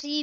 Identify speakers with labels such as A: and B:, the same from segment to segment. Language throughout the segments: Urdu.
A: 3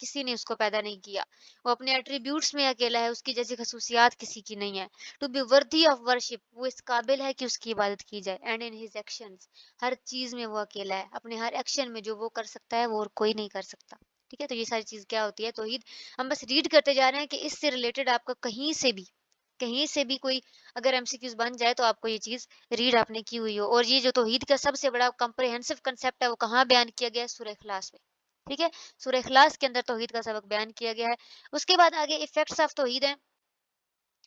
A: کسی نے اس کو پیدا نہیں کیا. وہ اپنے ایٹریبیوٹس میں اکیلا ہے, اس کی جیسی خصوصیات کسی کی نہیں ہے. ٹو بی ورتھی آف ورشپ, وہ اس قابل ہے کہ اس کی عبادت کی جائے. اینڈ ان ہز ایکشنز, ہر چیز میں وہ اکیلا ہے, اپنے ہر ایکشن میں جو وہ کر سکتا ہے وہ اور کوئی نہیں کر سکتا. ٹھیک ہے, تو یہ ساری چیز کیا ہوتی ہے توحید. ہم بس ریڈ کرتے جا رہے ہیں کہ اس سے ریلیٹڈ آپ کا کہیں سے بھی کوئی اگر ایم سی کیوز بن جائے تو آپ کو یہ چیز ریڈ آپ نے کی ہوئی ہو. اور یہ جو توحید کا سب سے بڑا کمپریہنسو کنسیپٹ ہے وہ کہاں بیان کیا گیا ہے؟ سورہ اخلاص میں. ٹھیک ہے, سورہ اخلاص کے اندر توحید کا سبق بیان کیا گیا ہے. اس کے بعد آگے افیکٹس آف توحید ہیں.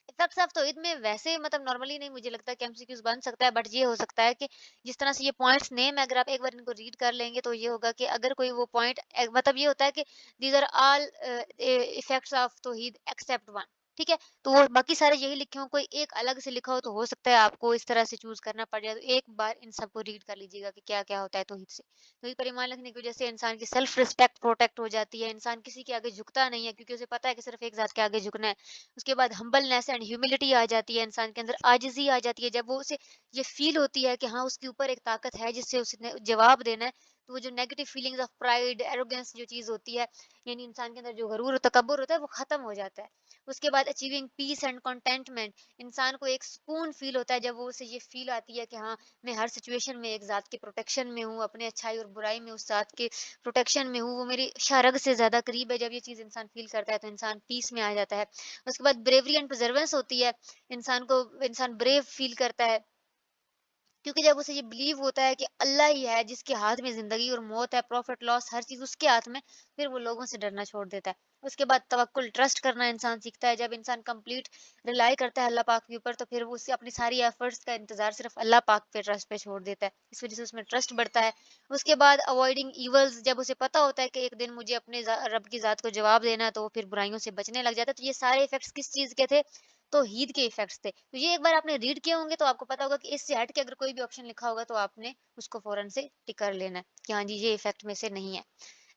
A: افیکٹس آف توحید میں ویسے مطلب نارملی نہیں مجھے لگتا کہ ایم سی کیوز بن سکتا ہے, بٹ یہ ہو سکتا ہے کہ جس طرح سے یہ پوائنٹس نیم ہے, اگر آپ ایک بار ان کو ریڈ کر لیں گے تو یہ ہوگا کہ اگر کوئی وہ پوائنٹ, مطلب یہ ہوتا ہے کہ these are all effects of توحید ایکسیپٹ ون. ٹھیک ہے, تو وہ باقی سارے یہی لکھے ہوں, کوئی ایک الگ سے لکھا ہو تو ہو سکتا ہے آپ کو اس طرح سے چوز کرنا پڑ جائے. تو ایک بار ان سب کو ریڈ کر لیجیے گا کہ کیا کیا ہوتا ہے توحید سے. توحید پر ایمان رکھنے کی وجہ سے انسان کی سیلف رسپیکٹ پروٹیکٹ ہو جاتی ہے, انسان کسی کے آگے جھکتا نہیں ہے کیونکہ اسے پتا ہے کہ صرف ایک ذات کے آگے جھکنا ہے. اس کے بعد ہمبلنس اینڈ ہیوملٹی آ جاتی ہے, انسان کے اندر عاجزی آ جاتی ہے جب وہ اسے یہ فیل ہوتی ہے کہ ہاں اس کے اوپر ایک طاقت ہے جس سے اس نے جواب دینا ہے. تو وہ جو negative feelings of pride arrogance جو چیز ہوتی ہے, یعنی انسان کے اندر جو غرور و تکبر ہوتا ہے وہ ختم ہو جاتا ہے. اس کے بعد اچیونگ پیس اینڈ کنٹینٹمنٹ, انسان کو ایک سکون فیل ہوتا ہے جب وہ اسے یہ فیل آتی ہے کہ ہاں میں ہر سچویشن میں ایک ذات کے پروٹیکشن میں ہوں, اپنے اچھائی اور برائی میں اس ذات کے پروٹیکشن میں ہوں, وہ میری شرگ سے زیادہ قریب ہے. جب یہ چیز انسان فیل کرتا ہے تو انسان پیس میں آ جاتا ہے. اس کے بعد بریوری اینڈ پرزروینس ہوتی ہے, انسان بریو فیل کرتا ہے کیونکہ جب اسے یہ بلیو ہوتا ہے کہ اللہ ہی ہے جس کے ہاتھ میں زندگی اور موت ہے, پروفٹ لاس ہر چیز اس کے ہاتھ میں, پھر وہ لوگوں سے ڈرنا چھوڑ دیتا ہے. اس کے بعد توکل ٹرسٹ کرنا انسان سیکھتا ہے. جب انسان کمپلیٹ ریلائی کرتا ہے اللہ پاک کے اوپر تو پھر وہ اسے اپنی ساری ایفرٹس کا انتظار صرف اللہ پاک پہ ٹرسٹ پہ چھوڑ دیتا ہے, اس وجہ سے اس میں ٹرسٹ بڑھتا ہے. اس کے بعد اوائڈنگ ایولز, جب اسے پتا ہوتا ہے کہ ایک دن مجھے اپنے رب کی ذات کو جواب دینا ہے تو وہ پھر برائیوں سے بچنے لگ جاتا ہے. تو یہ سارے افیکٹس کس چیز کے تھے؟ توحید کے افیکٹس تھے. تو یہ ایک بار آپ نے ریڈ کیے ہوں گے تو آپ کو پتا ہوگا کہ اس سے ہٹ کے اگر کوئی بھی آپشن لکھا ہوگا تو آپ نے اس کو فوراً سے ٹک کر لینا ہے کہ ہاں جی یہ افیکٹ میں سے نہیں ہے.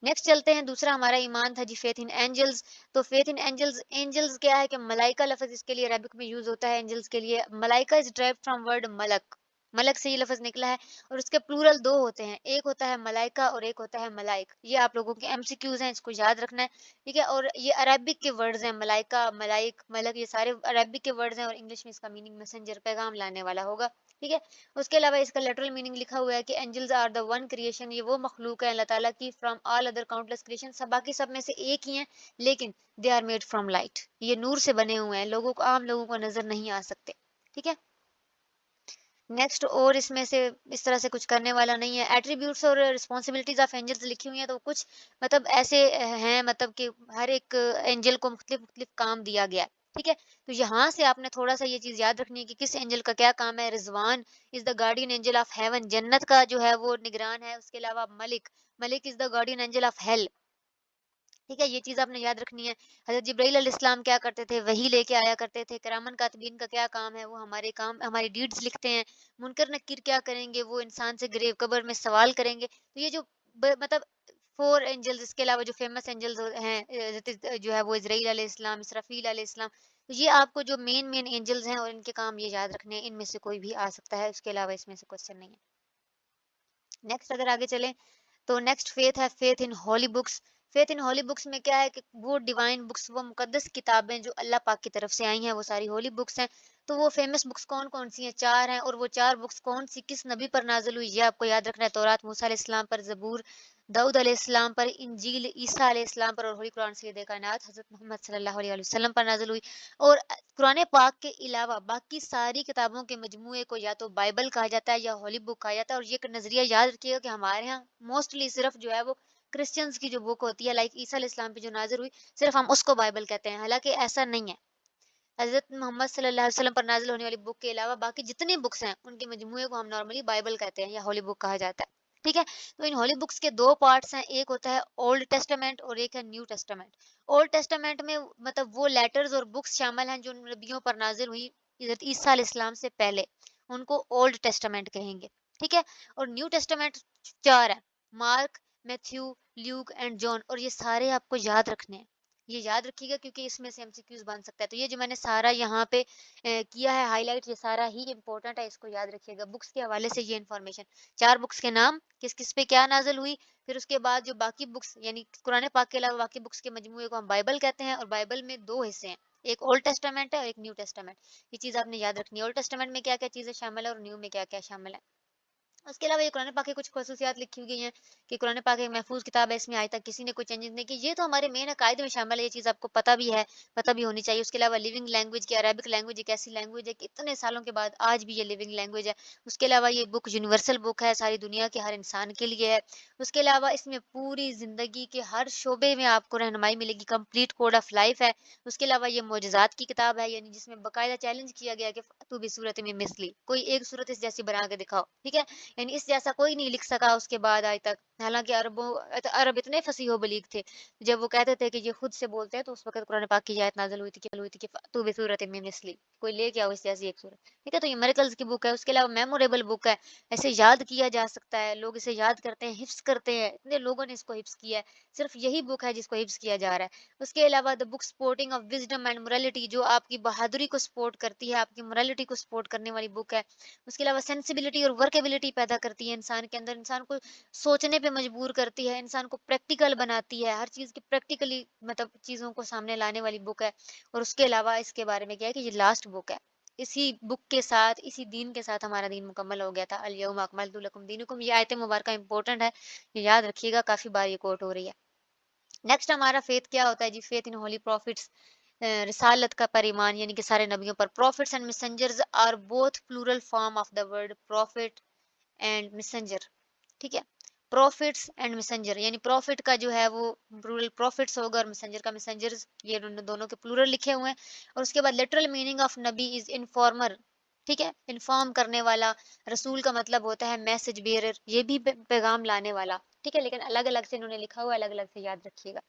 A: نیکسٹ چلتے ہیں, دوسرا ہمارا ایمان تھا جی فیتھ ان اینجلز. تو فیتھ ان اینجلز, اینجلز کیا ہے کہ ملائکہ لفظ اس کے لیے عربک میں یوز ہوتا ہے اینجلز کے لیے. ملائکہ از ڈرائیوڈ فرام ورڈ ملک, ملک سے یہ لفظ نکلا ہے. اور اس کے پلورل دو ہوتے ہیں, ایک ہوتا ہے ملائکہ اور ایک ہوتا ہے ملائک. یہ آپ لوگوں کے ایم سی کیوز ہیں, اس کو یاد رکھنا ہے. ٹھیک ہے, اور یہ عربک کے ورڈز ہیں, ملائکہ, ملائک, ملک, یہ سارے عربک کے ورڈز ہیں, اور انگلش میں اس کا میننگ میسنجر, پیغام لانے والا ہوگا. ٹھیک ہے, اس کے علاوہ اس کا لیٹرل میننگ لکھا ہوا ہے کہ angels are the one creation, یہ وہ مخلوق ہے اللہ تعالیٰ کی, from all other countless creation, سب باقی سب میں سے ایک ہی ہیں, لیکن they are made from light, یہ نور سے بنے ہوئے ہیں, عام لوگوں کو نظر نہیں آ سکتے. ٹھیک ہے, نیکسٹ, اور اس میں سے اس طرح سے کچھ کرنے والا نہیں ہے. ایٹریبیوٹس اور رسپانسبلٹیز آف اینجلز لکھی ہوئی ہیں, تو کچھ مطلب ایسے ہیں مطلب کہ ہر ایک اینجل کو مختلف مختلف کام دیا گیا ہے. ٹھیک ہے, تو یہاں سے آپ نے تھوڑا سا یہ چیز یاد رکھنی ہے کہ کس اینجل کا کیا کام ہے. رضوان از دا گارڈین اینجل آف ہیون, جنت کا جو ہے وہ نگران ہے. اس کے علاوہ ملک, ملک از دا گارڈین اینجل آف ہیل. ٹھیک ہے, یہ چیز آپ نے یاد رکھنی ہے. حضرت جبرائیل علیہ السلام کیا کرتے تھے؟ وہی لے کے آیا کرتے تھے. کرامن کاتبین کا کیا کام ہے؟ وہ ہماری ڈیڈز لکھتے ہیں. منکر نکیر کیا کریں گے؟ وہ انسان سے گریو قبر میں سوال کریں گے. تو یہ جو مطلب 4 اینجلز, اس کے علاوہ جو فیمس اینجلز ہیں جو ہے وہ اسرائیل علیہ السلام, اسرافیل علیہ السلام. تو یہ آپ کو جو مین اینجلز ہیں اور ان کے کام یہ یاد رکھنے ہیں, ان میں سے کوئی بھی آ سکتا ہے, اس کے علاوہ اس میں سے کوشچن نہیں ہے. نیکسٹ اگر آگے چلیں تو نیکسٹ فیتھ ہے faith in holy books. Faith in holy books میں کیا ہے کہ وہ ڈیوائن بکس, وہ مقدس کتابیں جو اللہ پاک کی طرف سے آئی ہیں, وہ ساری ہولی بکس ہیں. تو وہ فیمس بکس کون کون سی ہیں؟ 4 ہیں, اور وہ 4 بکس کون سی کس نبی پر نازل ہوئی یہ آپ کو یاد رکھنا ہے. تورات موسیٰ علیہ السلام پر, زبور داؤد علیہ السلام پر, انجیل عیسیٰ علیہ السلام پر, اور ہولی قرآن سید کائنات حضرت محمد صلی اللہ علیہ وسلم پر نازل ہوئی. اور قرآن پاک کے علاوہ باقی ساری کتابوں کے مجموعے کو یا تو بائبل کہا جاتا ہے یا ہولی بک کہا جاتا ہے. اور یہ نظریہ یاد رکھیے گا کہ ہمارے ہاں موسٹلی صرف جو ہے وہ کرسچنز کی جو بک ہوتی ہے, لائک عیسیٰ علیہ السلام پہ جو نازل ہوئی, صرف ہم اس کو بائبل کہتے ہیں, حالانکہ ایسا نہیں ہے. حضرت محمد صلی اللہ علیہ وسلم پر نازل ہونے والی بک کے علاوہ باقی جتنی بکس ہیں ان کے مجموعے کو ہم نارملی بائبل کہتے ہیں یا ہولی بک کہا جاتا ہے. ٹھیک ہے, تو ان ہولی بکس کے 2 پارٹس ہیں, ایک ہوتا ہے اولڈ ٹیسٹامنٹ اور ایک ہے نیو ٹیسٹامنٹ. اولڈ ٹیسٹامنٹ میں مطلب وہ لیٹرز اور بکس شامل ہیں جو نبیوں پر نازل ہوئی حضرت عیسیٰ علیہ السلام سے پہلے, ان کو اولڈ ٹیسٹامنٹ کہیں گے. ٹھیک ہے, اور نیو ٹیسٹامنٹ 4 ہے, Mark, Matthew, Luke and John. اور یہ سارے آپ کو یاد رکھنے ہیں, یہ یاد رکھیے گا کیونکہ اس میں سے ایم سی کیوز بن سکتا ہے. تو یہ جو میں نے سارا یہاں پہ کیا ہے ہائی لائٹ, یہ سارا ہی امپورٹنٹ ہے, اس کو یاد رکھیے گا. بکس کے حوالے سے یہ انفارمیشن, 4 بکس کے نام, کس کس پہ کیا نازل ہوئی, پھر اس کے بعد جو باقی بکس یعنی قرآن پاک کے علاوہ باقی بکس کے مجموعے کو ہم بائبل کہتے ہیں، اور بائبل میں 2 حصے ہیں، ایک اولڈ ٹیسٹامنٹ ہے اور ایک نیو ٹیسٹامنٹ. یہ چیز آپ نے یاد رکھنی ہے، اولڈ ٹیسٹامنٹ میں کیا کیا چیزیں شامل ہے اور نیو میں کیا کیا شامل ہے. اس کے علاوہ یہ قرآن پاک کی کچھ خصوصیات لکھی ہوئی ہیں کہ قرآن پاک ایک محفوظ کتاب ہے، اس میں آج تک کسی نے کوئی چینجز نہیں کی. یہ تو ہمارے مین عقائد میں شامل ہے، یہ چیز آپ کو پتہ بھی ہے، پتہ بھی ہونی چاہیے. اس کے علاوہ لیونگ لینگویج کی عربک لینگویج ایک ایسی لینگویج ہے کہ اتنے سالوں کے بعد آج بھی یہ لیونگ لینگویج ہے. اس کے علاوہ یہ بک یونیورسل بک ہے، ساری دنیا کے ہر انسان کے لیے ہے. اس کے علاوہ اس میں پوری زندگی کے ہر شعبے میں آپ کو رہنمائی ملے گی، کمپلیٹ کوڈ آف لائف ہے. اس کے علاوہ یہ معجزات کی کتاب ہے، یعنی جس میں باقاعدہ چیلنج کیا گیا کہ تو بھی صورت میں مثلی، کوئی ایک صورت اس جیسی بنا کے دکھاؤ، ٹھیک ہے. یعنی اس جیسا کوئی نہیں لکھ سکا اس کے بعد آج تک. حالانکہ عرب اتنے فصیح و بلیغ تھے، جب وہ کہتے تھے کہ یہ خود سے بولتے ہیں، تو اس وقت قرآن پاک کی آیت نازل ہوئی تھی کہ تو بھی صورت میں مثلی، کوئی لے کے آؤ اس جیسی ایک صورت، ٹھیک ہے. تو یہ میریکلز کی بک ہے. اس کے علاوہ میموریبل بک ہے، ایسے یاد کیا جا سکتا ہے، لوگ اسے یاد کرتے ہیں، حفظ کرتے ہیں، اتنے لوگوں نے اس کو حفظ کیا ہے. صرف یہی بک ہے جس کو حفظ کیا جا رہا ہے. اس کے علاوہ the book supporting of wisdom and morality، جو آپ کی بہادری کو سپورٹ کرتی ہے، آپ کی morality کو سپورٹ کرنے والی بک ہے. اس کے علاوہ سینسیبلٹی اور ورکیبلٹی پیدا کرتی ہے انسان کے اندر، انسان کو سوچنے پہ مجبور کرتی ہے، انسان کو پریکٹیکل بناتی ہے، ہر چیز کی پریکٹیکلی مطلب چیزوں کو سامنے لانے والی بک ہے. اور اس کے علاوہ اس کے بارے میں کیا ہے کہ یہ لاسٹ بک ہے. اسی بک کے ساتھ، اسی دین کے ساتھ ہمارا دین مکمل ہو گیا تھا. الیوم اکملت لکم دینکم. یہ آیت مبارکہ امپورٹنٹ ہے، یہ یاد رکھیے گا، کافی بار یہ کوٹ ہو رہی ہے. نیکسٹ ہمارا فیتھ کیا ہوتا ہے جی؟ فیتھ ان ہولی پروفٹس، رسالت کا پر ایمان، یعنی کہ سارے نبیوں پر. Prophets and messengers are both plural form of the word prophet and messenger, ٹھیک ہے. پروفٹس اینڈ میسنجر، یعنی پروفٹ کا جو ہے وہ پلورل پروفٹس ہوگا، اور میسنجر کا میسنجرز، یہ دونوں کے پلورل لکھے ہوئے ہیں. اور اس کے بعد لٹرل میننگ آف نبی از انفارمر، ٹھیک ہے، انفارم کرنے والا. رسول کا مطلب ہوتا ہے میسج بیئرر، یہ بھی پیغام لانے والا، ٹھیک ہے. لیکن الگ الگ سے انہوں نے لکھا ہوا ہے، الگ الگ سے یاد رکھیے گا.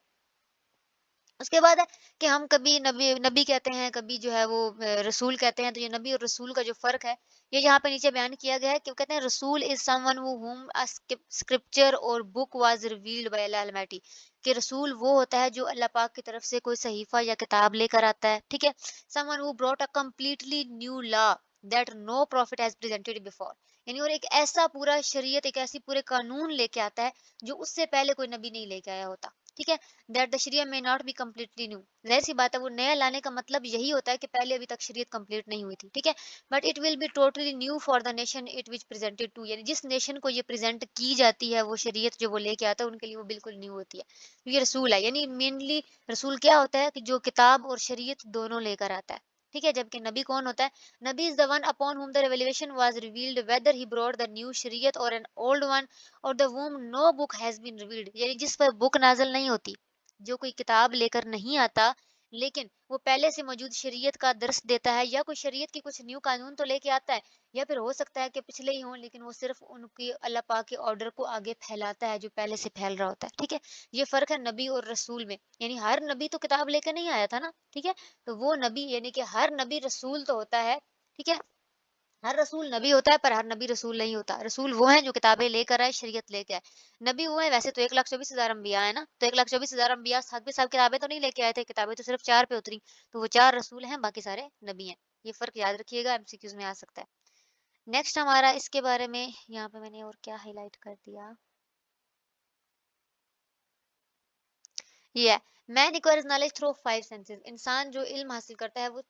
A: اس کے بعد ہے کہ ہم کبھی نبی کہتے ہیں، کبھی جو ہے وہ رسول کہتے ہیں. تو یہ نبی اور رسول کا جو فرق ہے، یہ یہاں پہ نیچے بیان کیا گیا ہے کہ وہ کہتے ہیں رسول is someone whom a scripture اور book was revealed by Allah Almighty، کہ رسول وہ ہوتا ہے جو اللہ پاک کی طرف سے کوئی صحیفہ یا کتاب لے کر آتا ہے، ٹھیک ہے. someone who brought a completely new law that no prophet has presented before، یعنی اور ایک ایسا پورا شریعت، ایک ایسی پورے قانون لے کے آتا ہے جو اس سے پہلے کوئی نبی نہیں لے کے آیا ہوتا، ٹھیک ہے. دیٹ دا شریعہ may not be completely new، ظاہر سی بات ہے وہ نیا لانے کا مطلب یہی ہوتا ہے کہ پہلے ابھی تک شریعت کمپلیٹ نہیں ہوئی تھی، ٹھیک ہے. But it will be totally new for the nation it which presented to, یعنی جس نیشن کو یہ پریزنٹ کی جاتی ہے وہ شریعت جو وہ لے کے آتا ہے، ان کے لیے وہ بالکل نیو ہوتی ہے. یہ رسول ہے، یعنی مینلی رسول کیا ہوتا ہے کہ جو کتاب اور شریعت دونوں لے کر آتا ہے، ٹھیک ہے. جبکہ نبی کون ہوتا ہے؟ نبی از the one upon whom the revelation was revealed whether he brought the new شریعت or an old one or the whom no book has been revealed، یعنی جس پر بک نازل نہیں ہوتی، جو کوئی کتاب لے کر نہیں آتا لیکن وہ پہلے سے موجود شریعت کا درس دیتا ہے، یا کوئی شریعت کی کچھ نیو قانون تو لے کے آتا ہے، یا پھر ہو سکتا ہے کہ پچھلے ہی ہوں لیکن وہ صرف ان کی اللہ پاک کے آرڈر کو آگے پھیلاتا ہے جو پہلے سے پھیل رہا ہوتا ہے، ٹھیک ہے. یہ فرق ہے نبی اور رسول میں. یعنی ہر نبی تو کتاب لے کے نہیں آیا تھا نا، ٹھیک ہے. تو وہ نبی یعنی کہ ہر نبی رسول تو ہوتا ہے، ٹھیک ہے. ہر رسول نبی ہوتا ہے پر ہر نبی رسول نہیں ہوتا. رسول وہ ہیں جو کتابیں لے کر آئے، شریعت لے کے آئے. نبی وہ ہیں، ویسے تو 1,24,000 انبیاء ہیں نا، تو 1,24,000 انبیاء سب کے سب کتابیں تو نہیں لے کے آئے تھے، کتابیں تو صرف 4 پہ اتری. تو وہ 4 رسول ہیں، باقی سارے نبی ہیں. یہ فرق یاد رکھیے گا، MCQs میں آ سکتا ہے. نیکسٹ ہمارا اس کے بارے میں یہاں پہ میں نے اور کیا ہائی لائٹ کر دیا، یہ ہے مین ایکوائرز نالج تھرو 5 سینسز. انسان جو علم حاصل کرتا ہے وہ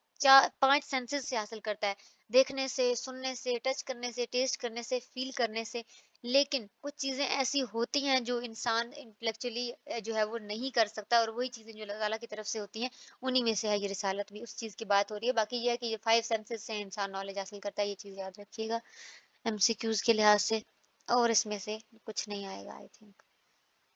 A: 5 سینسز سے حاصل کرتا ہے، دیکھنے سے، سننے سے، ٹچ کرنے سے، ٹیسٹ کرنے سے، فیل کرنے سے. لیکن کچھ چیزیں ایسی ہوتی ہیں جو انسان انٹلیکچولی جو ہے وہ نہیں کر سکتا، اور وہی چیزیں جو اللہ تعالیٰ کی طرف سے ہوتی ہیں انہی میں سے ہے یہ رسالت بھی. اس چیز کی بات ہو رہی ہے. باقی یہ ہے کہ یہ 5 سینسز سے انسان نالج حاصل کرتا ہے، یہ چیز یاد رکھیے گا MCQs کے لحاظ سے. اور اس میں سے کچھ نہیں آئے گا آئی تھنک.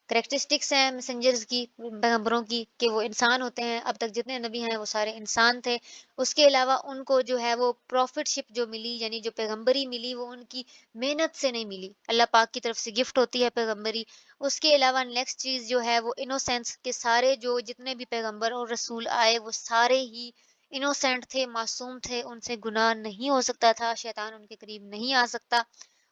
A: کریکٹرسٹکس ہیں میسنجرز کی، پیغمبروں کی، کہ وہ انسان ہوتے ہیں. اب تک جتنے نبی ہیں وہ سارے انسان تھے. اس کے علاوہ ان کو جو ہے وہ پروفٹ شپ جو ملی، یعنی جو پیغمبری ملی، وہ ان کی محنت سے نہیں ملی، اللہ پاک کی طرف سے گفٹ ہوتی ہے پیغمبری. اس کے علاوہ نیکسٹ چیز جو ہے وہ انوسینس، کہ سارے جو جتنے بھی پیغمبر اور رسول آئے وہ سارے ہی انوسینٹ تھے، معصوم تھے، ان سے گناہ نہیں ہو سکتا تھا، شیطان ان کے قریب نہیں آ سکتا.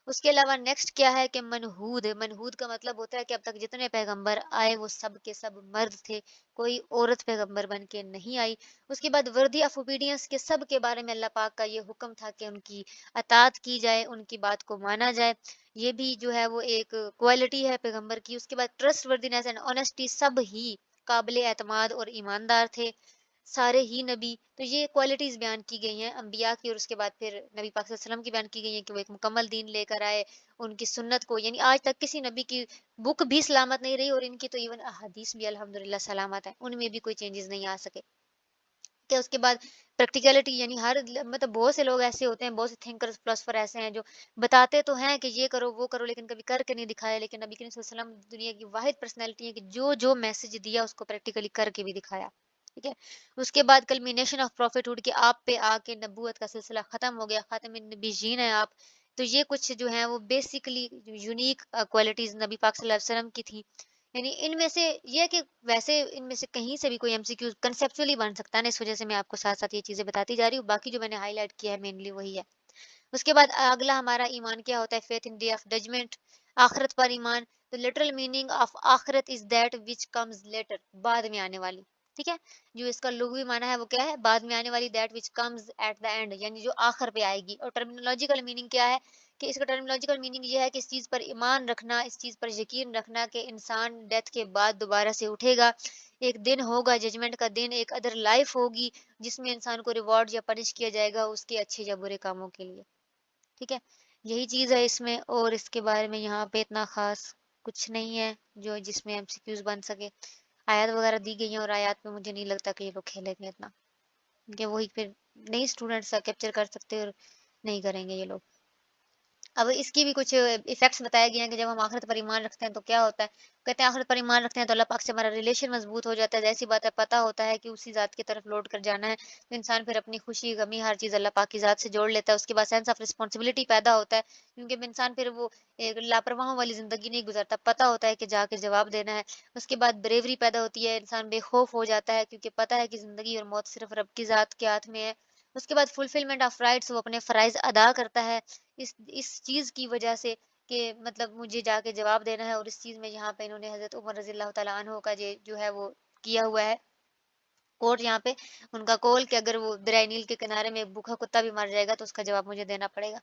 A: اس کے علاوہ نیکسٹ کیا ہے کہ منہود، منہود کا مطلب ہوتا ہے کہ اب تک جتنے پیغمبر آئے وہ سب کے سب مرد تھے، کوئی عورت پیغمبر بن کے نہیں آئی۔ اس کے بعد وردی آف اوبیڈینس کے سب کے بارے میں اللہ پاک کا یہ حکم تھا کہ ان کی اطاعت کی جائے، ان کی بات کو مانا جائے، یہ بھی جو ہے وہ ایک کوالٹی ہے پیغمبر کی۔ اس کے بعد ٹرسٹ وردینس اینڈ آنیسٹی، سب ہی قابل اعتماد اور ایماندار تھے، سارے ہی نبی۔ تو یہ کوالٹیز بیان کی گئی ہیں انبیاء کی، اور اس کے بعد پھر نبی پاک صلی اللہ علیہ وسلم کی بیان کی گئی ہیں کہ وہ ایک مکمل دین لے کر آئے، ان کی سنت کو، یعنی آج تک کسی نبی کی بک بھی سلامت نہیں رہی، اور ان کی تو ایون احادیث بھی الحمدللہ سلامت ہے، ان میں بھی کوئی چینجز نہیں آ سکے۔ کہ اس کے بعد پریکٹیکلٹی، یعنی ہر مطلب بہت سے لوگ ایسے ہوتے ہیں، بہت سے تھنکر فلاسفر ایسے ہیں جو بتاتے تو ہیں کہ یہ کرو وہ کرو، لیکن کبھی کر کے نہیں دکھایا۔ لیکن نبی کریم صلی اللہ علیہ وسلم دنیا کی واحد پرسنالٹی ہے کہ جو میسج دیا اس کو پریکٹیکلی کر کے بھی دکھایا، ٹھیک ہے۔ اس کے بعد کلمینیشن آف پروفیٹ ہوڈ، کہ آپ پہ آ کے نبوت کا سلسلہ ختم ہو گیا، خاتم النبیین ہیں آپ۔ تو یہ کچھ جو ہیں وہ بیسیکلی یونیک کوالٹیز نبی پاک صلی اللہ علیہ وسلم کی تھی۔ یعنی ان میں سے یہ ہے کہ ویسے ان میں سے کہیں سے بھی کوئی ایم سی کیو کنسیپچولی بن سکتا ہے نا، اس وجہ سے میں آپ کو ساتھ ساتھ یہ چیزیں بتاتی جا رہی ہوں، باقی جو میں نے ہائی لائٹ کیا ہے مینلی وہی ہے۔ اس کے بعد اگلا ہمارا ایمان کیا ہوتا ہے، faith in day of judgment, آخرت پر ایمان۔ تو لٹرل میننگ آف آخرت is that which comes later, بعد میں آنے والی، ٹھیک ہے۔ جو اس کا لغوی معنی ہے وہ کیا ہے، بعد میں آنے والی، that which comes at the end, یعنی جو آخر پہ آئے گی۔ اور ٹرمینولوجیکل میننگ کیا ہے کہ اس کا ٹرمینولوجیکل میننگ یہ ہے کہ اس چیز پر ایمان رکھنا، اس چیز پر یقین رکھنا کہ انسان ڈیتھ کے بعد دوبارہ سے اٹھے گا، ایک دن ہوگا ججمنٹ کا دن، ایک ادر لائف ہوگی جس میں انسان کو ریوارڈ یا پنش کیا جائے گا اس کے اچھے یا برے کاموں کے لیے، ٹھیک ہے۔ یہی چیز ہے اس میں، اور اس کے بارے میں یہاں پہ اتنا خاص کچھ نہیں ہے جو جس میں ایم سی کیوز بن سکے۔ آیات وغیرہ دی گئی ہیں، اور آیات میں مجھے نہیں لگتا کہ یہ لوگ کھیلیں گے اتنا، کہ وہی پھر نئی اسٹوڈنٹس کیپچر کر سکتے اور نہیں کریں گے یہ لوگ۔ اب اس کی بھی کچھ ایفیکٹس بتائے گئے ہیں کہ جب ہم آخرت پر ایمان رکھتے ہیں تو کیا ہوتا ہے۔ کہتے ہیں آخرت پر ایمان رکھتے ہیں تو اللہ پاک سے ہمارا ریلیشن مضبوط ہو جاتا ہے، ایسی بات ہے، پتہ ہوتا ہے کہ اسی ذات کی طرف لوٹ کر جانا ہے، تو انسان پھر اپنی خوشی غمی ہر چیز اللہ پاک کی ذات سے جوڑ لیتا ہے۔ اس کے بعد سینس آف رسپانسبلٹی پیدا ہوتا ہے، کیونکہ انسان پھر وہ ایک لاپرواہوں والی زندگی نہیں گزارتا، پتہ ہوتا ہے کہ جا کے جواب دینا ہے۔ اس کے بعد بریوری پیدا ہوتی ہے، انسان بے خوف ہو جاتا ہے کیونکہ پتہ ہے کہ زندگی اور موت صرف رب کی ذات کے ہاتھ میں ہے۔ اس کے بعد فلفلمنٹ آف رائٹس، وہ اپنے فرائض ادا کرتا ہے اس چیز کی وجہ سے کہ مطلب مجھے جا کے جواب دینا ہے۔ اور اس چیز میں یہاں پہ انہوں نے حضرت عمر رضی اللہ تعالیٰ عنہ کا جو ہے وہ کیا ہوا ہے کوٹ، یہاں پہ ان کا کول کہ اگر وہ دریا نیل کے کنارے میں بھوکا کتا بھی مر جائے گا تو اس کا جواب مجھے دینا پڑے گا،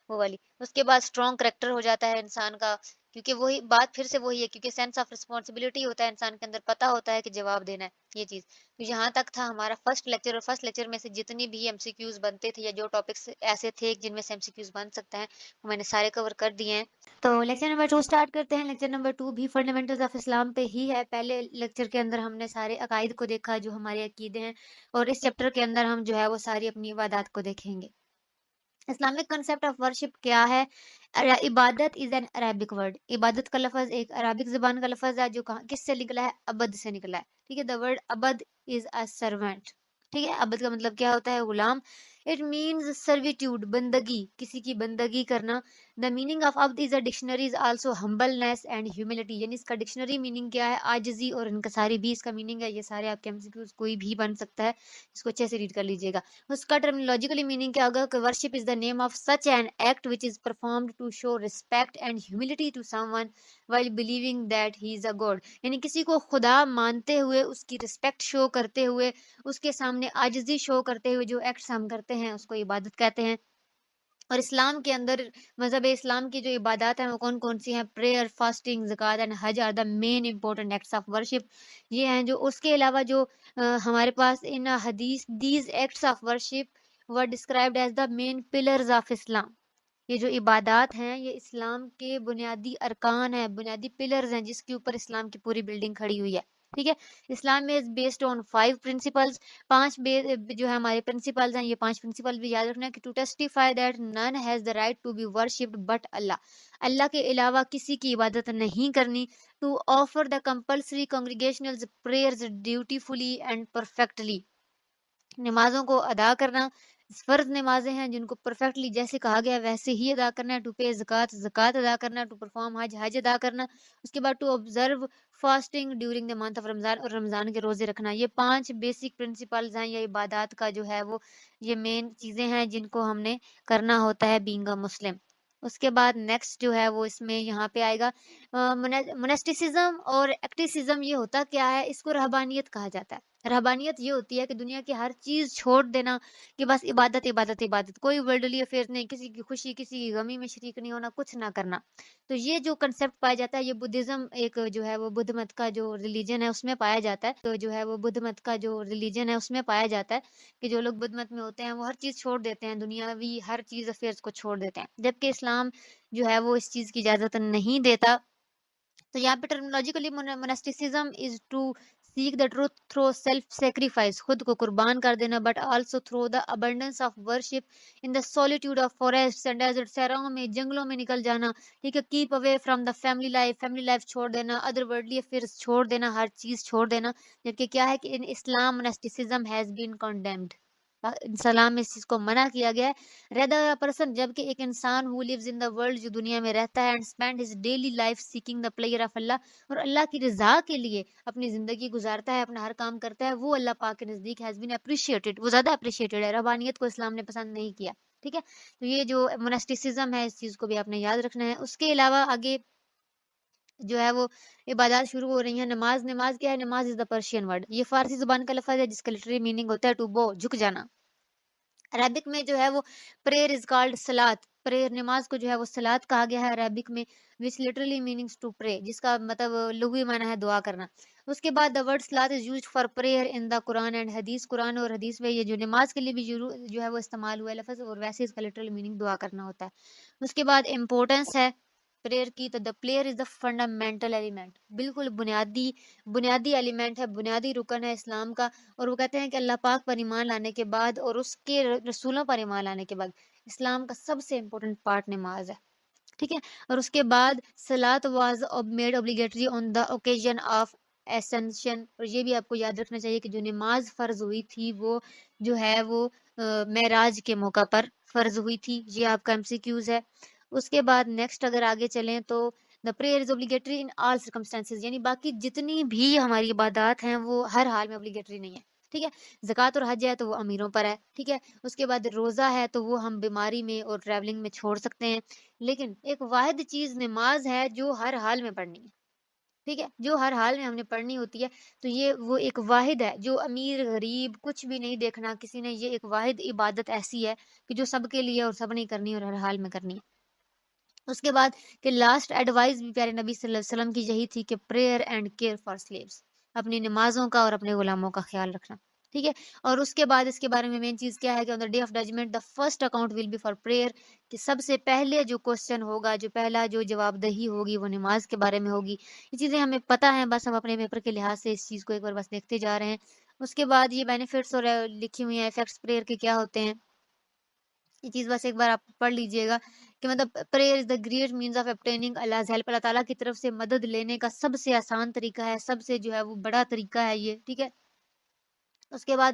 A: وہ والی۔ اس کے بعد اسٹرانگ کریکٹر ہو جاتا ہے انسان کا، کیونکہ وہی بات پھر سے وہی ہے، کیونکہ سینس آف رسپانسبلٹی ہوتا ہے انسان کے اندر، پتہ ہوتا ہے کہ جواب دینا ہے یہ چیز۔ تو یہاں تک تھا ہمارا فرسٹ لیکچر، اور فرسٹ لیکچر میں سے جتنی بھی ایم سی کیوز بنتے تھے یا جو ٹاپکس ایسے تھے جن میں سے ایم سی کیوز بن سکتے ہیں وہ میں نے سارے کور کر دیے ہیں۔ تو لیکچر نمبر 2 اسٹارٹ کرتے ہیں۔ لیکچر نمبر 2 بھی فنڈامنٹلز آف اسلام پہ ہی ہے۔ پہلے لیکچر کے اندر ہم نے سارے عقائد کو دیکھا جو ہمارے عقیدے ہیں، اور اس چیپٹر کے اندر ہم جو ہے وہ ساری اپنی عبادات کو دیکھیں گے۔ اسلامک کنسپٹ آف ورشپ کیا ہے؟ عبادت از این عربک ورڈ، عبادت کا لفظ ایک عربک زبان کا لفظ ہے جو کس سے نکلا ہے، عبد سے نکلا ہے، ٹھیک ہے۔ The word Abdul is a servant, ٹھیک ہے۔ عبد کا مطلب کیا ہوتا ہے، غلام۔ اٹ مینز سرویٹیوڈ، بندگی، کسی کی بندگی کرنا۔ دا میننگ آف عبد is a dictionary is also humbleness and humility, یعنی اس کا ڈکشنری میننگ کیا ہے، عاجزی اور انکساری بھی اس کا میننگ ہے۔ یہ سارے آپ کے ایم سی کیوز کوئی بھی بن سکتا ہے، اس کو اچھے سے ریڈ کر لیجیے گا۔ اس کا ٹرمینولوجیکلی میننگ کیا ہوگا کہ worship is the name of such an act which is performed to show respect and humility to someone while believing that he is a god، یعنی کسی کو خدا مانتے ہوئے اس کی رسپیکٹ شو کرتے ہوئے اس کے سامنے عاجزی شو کرتے ہوئے جو ایکٹس ہم کرتے ہیں اس کو عبادت کہتے ہیں۔ اور اسلام کے اندر مذہب اسلام کی جو عبادات ہیں وہ کون کون سی ہیں، پریئر، فاسٹنگ، زکوٰۃ اینڈ حج are the main important acts of worship, یہ ہیں جو۔ اس کے علاوہ جو ہمارے پاس ان حدیث these acts of worship were described as the main pillars of اسلام، یہ جو عبادات ہیں یہ اسلام کے بنیادی ارکان ہیں، بنیادی پلرز ہیں جس کے اوپر اسلام کی پوری بلڈنگ کھڑی ہوئی ہے، ٹھیک ہے۔ اسلام میں بیسڈ آن 5 پرنسپلز، 5 جو ہے ہمارے پرنسپلز ہیں، یہ 5 پرنسپل بھی یاد رکھنا ہے کہ to testify that none has the right to be worshipped but اللہ، اللہ کے علاوہ کسی کی عبادت نہیں کرنی۔ To offer the compulsory congregational prayers dutifully and perfectly, نمازوں کو ادا کرنا، فرض نمازیں ہیں جن کو پرفیکٹلی جیسے کہا گیا ویسے ہی ادا کرنا ہے۔ ٹو پے زکوٰۃ، زکوٰۃ ادا کرنا۔ ٹو پرفارم حج، حج ادا کرنا۔ اس کے بعد to observe fasting during the month of رمضان، اور رمضان کے روزے رکھنا۔ یہ 5 بیسک پرنسپلز ہیں، یہ عبادات کا جو ہے وہ یہ مین چیزیں ہیں جن کو ہم نے کرنا ہوتا ہے بینگ اے مسلم۔ اس کے بعد نیکسٹ جو ہے وہ اس میں یہاں پہ آئے گا منسٹسزم اور ایکٹیسزم. یہ ہوتا کیا ہے؟ اس کو رہبانیت کہا جاتا ہے. رہبانیت یہ ہوتی ہے کہ دنیا کی ہر چیز چھوڑ دینا، کہ بس عبادت عبادت عبادت، کوئی ورلڈلی افیئر نہیں، کسی کی خوشی کسی کی غمی میں شریک نہیں ہونا، کچھ نہ کرنا. تو یہ جو کنسیپٹ پایا جاتا ہے یہ بدھزم ایک جو ہے وہ بدھ مت کا جو ریلیجن ہے اس میں پایا جاتا ہے. تو جو ہے وہ بدھ مت کا جو ریلیجن ہے اس میں پایا جاتا ہے کہ جو لوگ بدھ مت میں ہوتے ہیں وہ ہر چیز چھوڑ دیتے ہیں، دنیاوی ہر چیز افیئرس کو چھوڑ دیتے ہیں، جبکہ اسلام جو ہے وہ اس چیز کی اجازت نہیں دیتا. تو یہاں پہ terminologically monasticism is to seek the truth through self sacrifice, خود کو قربان کر دینا، but also through the abundance of worship in the solitude of forest and desert. صحراؤں میں جنگلوں میں نکل جانا، ٹھیک ہے، keep away from the family life, family life چھوڑ دینا، ادر ورلڈلی افیئرس چھوڑ دینا، ہر چیز چھوڑ دینا. جبکہ کیا ہے کہ ان اسلام monasticism ہیز بین کنڈیمڈ، اسلام میں اس چیز کو منع کیا گیا ہے. ردر پرسن، جبکہ ایک انسان ہو لیوز ان دا ورلڈ، جو دنیا میں رہتا ہے، and spend his daily life seeking the pleasure of اللہ، اور اللہ کی رضا کے لیے اپنی زندگی گزارتا ہے، اپنا ہر کام کرتا ہے، وہ اللہ پاک کے نزدیک ہیز بین اپریشیٹڈ، وہ زیادہ اپریشیٹڈ ہے. ربانیت کو اسلام نے پسند نہیں کیا. ٹھیک ہے، تو یہ جو منسٹسزم ہے اس چیز کو بھی آپ نے یاد رکھنا ہے. اس کے علاوہ آگے جو ہے وہ عبادات شروع ہو رہی ہیں. نماز، نماز کیا ہے؟ نماز از دا پرشین ورڈ، یہ فارسی زبان کا لفظ ہے جس کا لٹری میننگ ہوتا ہے ٹو بو، جھک جانا. عربک میں جو ہے وہ پریئر از کالڈ صلات، پریئر نماز کو جو ہے وہ صلات کہا گیا ہے عربک میں، which literally means to pray، جس کا مطلب لغوی معنی ہے دعا کرنا. اس کے بعد the word salat is used for prayer in the Quran and حدیث، قرآن اور حدیث میں یہ جو نماز کے لیے بھی جو ہے وہ استعمال ہوا ہے لفظ، اور ویسے اس کا literal meaning دعا کرنا ہوتا ہے. اس کے بعد امپورٹنس ہے پریئر کی، تو the player is the fundamental element, بالکل بنیادی ایلیمنٹ ہے، بنیادی رکن ہے اسلام کا. اور وہ کہتے ہیں کہ اللہ پاک پر ایمان لانے کے بعد اور اس کے رسولوں پر ایمان لانے کے بعد اسلام کا سب سے امپورٹنٹ پارٹ نماز ہے. ٹھیک ہے، اور اس کے بعد صلاۃ was made obligatory on the occasion of ascension. اور یہ بھی آپ کو یاد رکھنا چاہیے کہ جو نماز فرض ہوئی تھی وہ جو ہے وہ معراج کے موقع پر فرض ہوئی تھی. یہ آپ کا MCQs ہے. اس کے بعد نیکسٹ اگر آگے چلیں تو the prayer is obligatory in all circumstances، یعنی باقی جتنی بھی ہماری عبادات ہیں وہ ہر حال میں obligatory نہیں ہے. ٹھیک ہے، زکوٰۃ اور حج ہے تو وہ امیروں پر ہے. ٹھیک ہے، اس کے بعد روزہ ہے تو وہ ہم بیماری میں اور ٹریولنگ میں چھوڑ سکتے ہیں. لیکن ایک واحد چیز نماز ہے جو ہر حال میں پڑھنی ہے. ٹھیک ہے، جو ہر حال میں ہم نے پڑھنی ہوتی ہے. تو یہ وہ ایک واحد ہے جو امیر غریب کچھ بھی نہیں دیکھنا کسی نے، یہ ایک واحد عبادت ایسی ہے کہ جو سب کے لیے اور سب نے کرنی ہے اور ہر حال میں کرنی ہے. اس کے بعد کہ لاسٹ ایڈوائز بھی پیارے نبی صلی اللہ علیہ وسلم کی یہی تھی کہ prayer and care for sleeves, اپنی نمازوں کا اور اپنے غلاموں کا خیال رکھنا. ٹھیک ہے، اور اس کے بعد اس کے بارے میں مین چیز کیا ہے کہ on the day of judgement the first account will be for prayer, کہ سب سے پہلے جو کوشچن ہوگا، جو پہلا جو جواب دہی ہوگی وہ نماز کے بارے میں ہوگی. یہ چیزیں ہمیں پتہ ہیں، بس ہم اپنے پیپر کے لحاظ سے اس چیز کو ایک بار بس دیکھتے جا رہے ہیں. اس کے بعد یہ بینیفٹس اور لکھی ہوئی ہیں افیکٹس پریئر کے کیا ہوتے ہیں، یہ چیز بس ایک بار آپ پڑھ لیجئے گا کہ مطلب prayer is the great means of obtaining Allah's help، اللہ تعالیٰ کی طرف سے مدد لینے کا سب سے آسان طریقہ ہے، سب سے جو ہے وہ بڑا طریقہ ہے یہ. ٹھیک ہے، اس کے بعد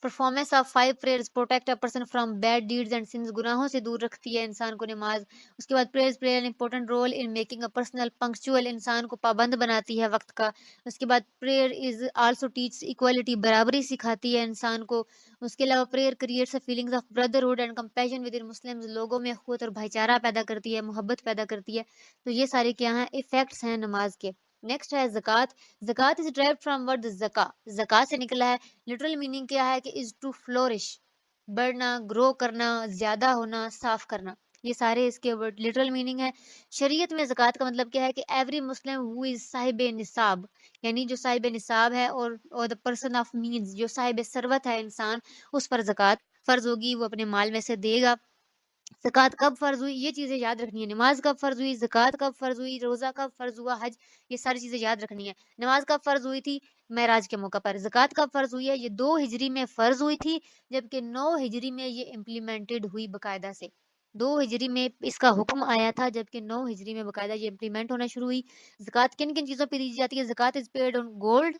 A: performance of 5 prayers protect a person from bad deeds and sins، گناہوں سے دور رکھتی ہے انسان کو نماز. اس کے بعد prayer an important role in making a personal punctual، انسان کو پابند بناتی ہے وقت کا. اس کے بعد prayer is also teaches equality، برابری سکھاتی ہے انسان کو. اس کے علاوہ prayer creates feelings of brotherhood and compassion within Muslims، لوگوں میں اخوت اور بھائی چارہ پیدا کرتی ہے، محبت پیدا کرتی ہے. تو یہ سارے کیا ہیں؟ ایفیکٹس ہیں نماز کے. نیکسٹ ہے زکوٰۃ. زکوٰۃ از ڈرائیوڈ فرام ورڈ زکا، زکوٰۃ سے نکلا ہے. لٹرل میننگ کیا ہے کہ از ٹو فلورش، بڑھنا، گرو کرنا، زیادہ ہونا، صاف کرنا. یہ سارے اس کے ورڈ لٹرل میننگ ہے. شریعت میں زکوٰۃ کا مطلب کیا ہے کہ ایوری مسلم ہو از صاحب نصاب، یعنی جو صاحب نصاب ہے اور دا پرسن آف مینز، جو صاحب ثروت ہے انسان، اس پر زکوٰۃ فرض ہوگی، وہ اپنے مال میں سے دے گا. زکوٰۃ کب فرض ہوئی؟ یہ چیزیں یاد رکھنی ہے. نماز کب فرض ہوئی، زکوٰۃ کب فرض ہوئی، روزہ کب فرض ہوا، حج، یہ ساری چیزیں یاد رکھنی ہے. نماز کب فرض ہوئی تھی؟ معراج کے موقع پر. زکوٰۃ کب فرض ہوئی ہے؟ یہ 2 ہجری میں فرض ہوئی تھی، جبکہ 9 ہجری میں یہ امپلیمنٹڈ ہوئی باقاعدہ سے. 2 ہجری میں اس کا حکم آیا تھا، جبکہ 9 ہجری میں باقاعدہ یہ امپلیمنٹ ہونا شروع ہوئی. زکوٰۃ کن کن چیزوں پہ دی جاتی ہے؟ زکوٰۃ is paid on gold,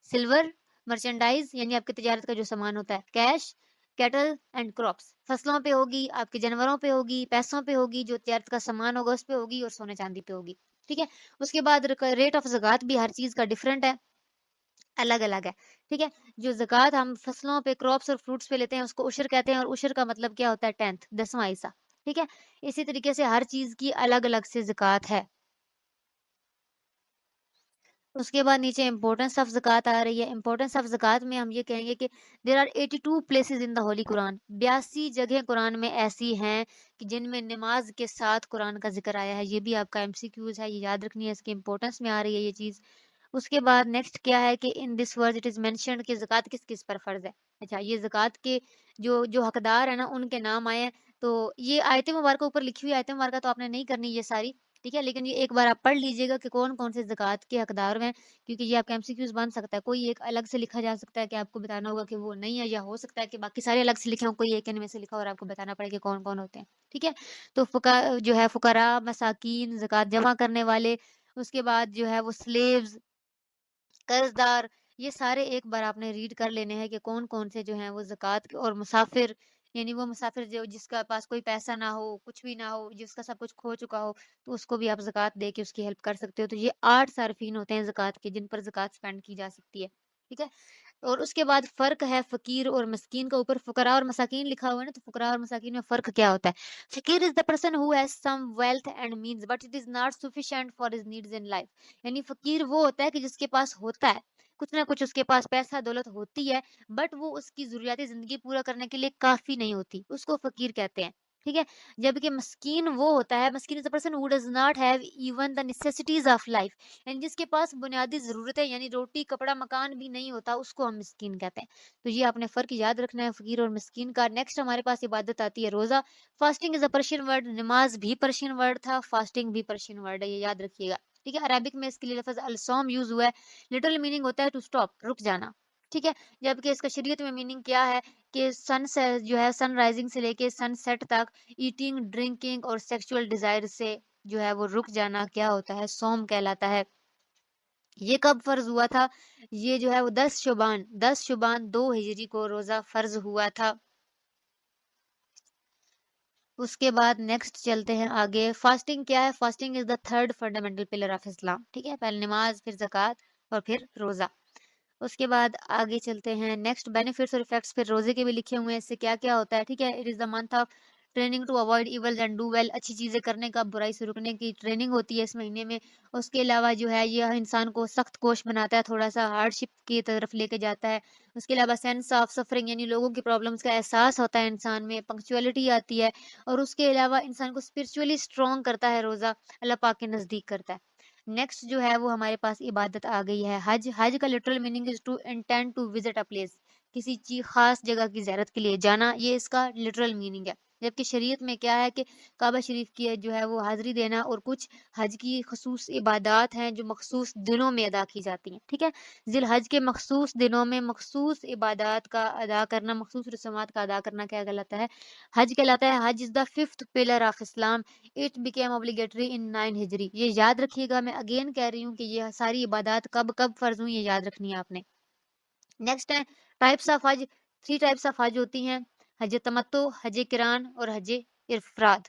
A: silver, merchandise یعنی آپ کی تجارت کا جو سامان ہوتا ہے، کیش، کیٹل اینڈ کراپس، فصلوں پہ ہوگی، آپ کے جانوروں پہ ہوگی، پیسوں پہ ہوگی، جو تجارت کا سامان ہوگا اس پہ ہوگی، اور سونے چاندی پہ ہوگی. ٹھیک ہے، اس کے بعد ریٹ آف زکوٰۃ بھی ہر چیز کا ڈفرینٹ ہے، الگ الگ ہے. ٹھیک ہے، جو زکوٰۃ ہم فصلوں پہ، کراپس اور فروٹس پہ لیتے ہیں اس کو عشر کہتے ہیں، اور عشر کا مطلب کیا ہوتا ہے؟ 10واں حصہ. ٹھیک ہے؟ اسی طریقے سے ہر چیز کی الگ الگ سے زکوٰۃ ہے۔ اس کے بعد نیچے امپورٹنس آف زکوٰۃ آ رہی ہے۔ امپورٹنس آف زکوٰۃ میں ہم یہ کہیں گے کہ there are 82 places in the holy قرآن، 82 جگہیں قرآن میں ایسی ہیں کہ جن میں نماز کے ساتھ قرآن کا ذکر آیا ہے۔ یہ بھی آپ کا ایم سی کیوز ہے، یہ یاد رکھنی ہے، اس کی امپورٹنس میں آ رہی ہے یہ چیز۔ اس کے بعد نیکسٹ کیا ہے کہ in this word it is mentioned کہ زکوٰۃ کس کس پر فرض ہے۔ اچھا، یہ زکوٰۃ کے جو حقدار ہیں نا ان کے نام آئے ہیں۔ تو یہ آیت مبارکہ اوپر لکھی ہوئی آیت مبارکہ تو آپ نے نہیں کرنی یہ ساری، ٹھیک ہے، لیکن یہ ایک بار آپ پڑھ لیجئے گا کہ کون کون سے زکوٰۃ کے حقدار ہیں، کیونکہ یہ آپ کا ایم سی کیوز بن سکتا ہے۔ کوئی ایک الگ سے لکھا جا سکتا ہے کہ آپ کو بتانا ہوگا کہ وہ نہیں ہے، یا ہو سکتا ہے کہ باقی سارے الگ سے لکھے ہوں، کوئی ایک ان میں سے لکھا اور آپ کو بتانا پڑے کہ کون کون ہوتے ہیں، ٹھیک ہے۔ تو جو ہے فقراء، مساکین، زکوٰۃ جمع کرنے والے، اس کے بعد جو ہے وہ سلیوز، قرض دار، یہ سارے ایک بار آپ نے ریڈ کر لینے ہیں کہ کون کون سے جو ہیں وہ زکوٰۃ، اور مسافر، یعنی وہ مسافر جو جس کا پاس کوئی پیسہ نہ ہو، کچھ بھی نہ ہو، جس کا سب کچھ کھو چکا ہو، تو اس کو بھی آپ زکوٰۃ دے کے اس کی ہیلپ کر سکتے ہو۔ تو یہ 8 صارفین ہوتے ہیں زکوٰۃ کے جن پر زکوٰۃ اسپینڈ کی جا سکتی ہے، ٹھیک ہے۔ اور اس کے بعد فرق ہے فقیر اور مسکین کا۔ اوپر فقراء اور مساکین لکھا ہوا ہے نا، تو فقراء اور مساکین میں فرق کیا ہوتا ہے؟ فقیر is the person who has some wealth and means but it is not sufficient for his needs in life, یعنی فقیر وہ ہوتا ہے کہ جس کے پاس ہوتا ہے کچھ نہ کچھ، اس کے پاس پیسہ دولت ہوتی ہے، بٹ وہ اس کی ضروریات زندگی پورا کرنے کے لیے کافی نہیں ہوتی، اس کو فقیر کہتے ہیں، ٹھیک ہے۔ جبکہ مسکین وہ ہوتا ہے، مسکین is a person who does not have even the necessities of life, یعنی جس کے پاس بنیادی ضرورتیں یعنی روٹی کپڑا مکان بھی نہیں ہوتا، اس کو ہم مسکین کہتے ہیں۔ تو یہ آپ نے فرق یاد رکھنا ہے فقیر اور مسکین کا۔ نیکسٹ ہمارے پاس عبادت آتی ہے روزہ۔ Fasting is a Persian word, نماز بھی پرشین ورڈ تھا، فاسٹنگ بھی پرشین ورڈ ہے، یہ یاد رکھیے گا، ٹھیک ہے۔ عربک میں اس کے لیے لفظ الصوم یوز ہوا ہے، لٹرل میننگ ہوتا ہے ٹو اسٹاپ، رک جانا، ٹھیک ہے۔ جبکہ اس کا شریعت میں میننگ کیا ہے کہ سن سے جو ہے سن رائزنگ سے لے کے سن سیٹ تک ایٹنگ، ڈرنکنگ اور سیکچول ڈیزائر سے جو ہے وہ رک جانا کیا ہوتا ہے؟ صوم کہلاتا ہے۔ یہ کب فرض ہوا تھا؟ یہ جو ہے وہ 10 شعبان 2 ہجری کو روزہ فرض ہوا تھا۔ اس کے بعد نیکسٹ چلتے ہیں آگے۔ فاسٹنگ کیا ہے؟ Fasting is the third fundamental pillar of اسلام، ٹھیک ہے۔ پہلے نماز، پھر زکوٰۃ اور پھر روزہ۔ اس کے بعد آگے چلتے ہیں نیکسٹ بینیفٹس اور افیکٹس، پھر روزے کے بھی لکھے ہوئے ہیں، اس سے کیا کیا ہوتا ہے، ٹھیک ہے۔ It is the month of training to avoid evil and do well, اچھی چیزیں کرنے کا، برائی سے رکنے کی ٹریننگ ہوتی ہے اس مہینے میں۔ اس کے علاوہ جو ہے یہ انسان کو سخت کوش بناتا ہے، تھوڑا سا ہارڈ شپ کی طرف لے کے جاتا ہے۔ اس کے علاوہ سینس آف سفرنگ، یعنی لوگوں کی پرابلمس کا احساس ہوتا ہے انسان میں، پنکچوئلٹی آتی ہے، اور اس کے علاوہ انسان کو اسپرچولی اسٹرانگ کرتا ہے روزہ، اللہ پاک کے نزدیک کرتا ہے۔ نیکسٹ جو ہے وہ ہمارے پاس عبادت آ گئی ہے حج۔ حج کا literal meaning is to intend to visit a place, کسی چیز خاص جگہ کی زیارت کے لیے جانا، یہ اس کا لٹرل میننگ ہے۔ جبکہ شریعت میں کیا ہے کہ کعبہ شریف کی جو ہے وہ حاضری دینا، اور کچھ حج کی خصوص عبادات ہیں جو مخصوص دنوں میں ادا کی جاتی ہیں، ٹھیک ہے۔ ذی الحج کے مخصوص دنوں میں مخصوص عبادات کا ادا کرنا، مخصوص رسومات کا ادا کرنا کیا کہلاتا ہے؟ حج کہلاتا ہے۔ حج از دا 5th pillar of Islam, it became obligatory in 9 ہجری۔ یہ یاد رکھیے گا، میں اگین کہہ رہی ہوں کہ یہ ساری عبادات کب کب فرض ہوئی، یہ یاد رکھنی ہے آپ نے۔ نیکسٹ ہے ٹائپس آف حج۔ 3 ٹائپس آف حج ہوتی ہیں، حج تمتع، حج کران اور حج افراد،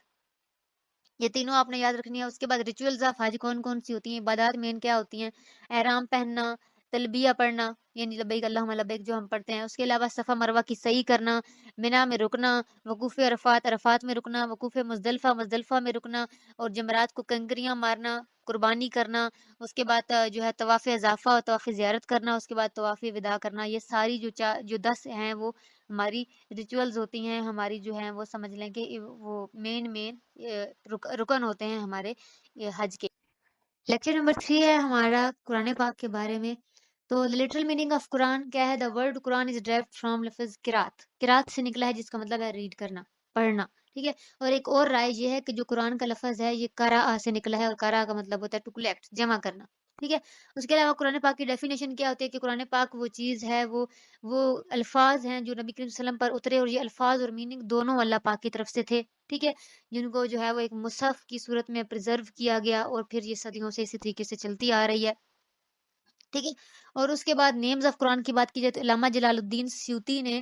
A: یہ تینوں آپ نے یاد رکھنی ہے۔ اس کے بعد ریچولز آف حج کون کون سی ہوتی ہیں، عبادات مین کیا ہوتی ہیں؟ احرام پہننا، تلبیہ پڑھنا یعنی لبیک اللہم لبیک جو ہم پڑھتے ہیں، اس کے علاوہ صفا مروہ کی سعی کرنا، منا میں رکنا، وقوف عرفات عرفات میں رکنا، وقوف مزدلفہ مزدلفہ میں رکنا، اور جمرات کو کنکریاں مارنا، قربانی کرنا، اس کے بعد جو ہے طواف اضافہ اور طواف زیارت کرنا، اس کے بعد طواف وداع کرنا۔ یہ ساری جو 10 ہیں وہ ہماری ریچولز ہوتی ہیں، ہماری جو ہیں وہ سمجھ لیں کہ وہ مین رکن ہوتے ہیں ہمارے حج کے۔ لیکچر نمبر 3 ہے ہمارا قرآن پاک کے بارے میں۔ تو لٹرل میننگ آف قرآن کیا ہے؟ The word Quran is derived from لفظ قرات، قرات سے نکلا ہے جس کا مطلب ہے ریڈ کرنا، پڑھنا، ٹھیک ہے۔ اور ایک اور رائے یہ ہے کہ جو قرآن کا لفظ ہے یہ قرأ سے نکلا ہے، اور قرأ کا مطلب ہوتا ہے ٹو کلیکٹ، جمع کرنا، ٹھیک ہے۔ اس کے علاوہ قرآن پاک کی ڈیفینیشن کیا ہوتی ہے کہ قرآن پاک وہ چیز ہے، وہ الفاظ ہیں جو نبی کریم صلی اللہ علیہ وسلم پر اترے، اور یہ الفاظ اور میننگ دونوں اللہ پاک کی طرف سے تھے، ٹھیک ہے، جن کو جو ہے وہ ایک مصحف کی صورت میں پریزرو کیا گیا، اور پھر یہ صدیوں سے اسی طریقے سے چلتی آ رہی ہے، ٹھیک ہے۔ اور اس کے بعد نیمز آف قرآن کی بات کی جائے تو علامہ جلال الدین سیوطی نے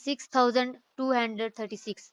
A: 6236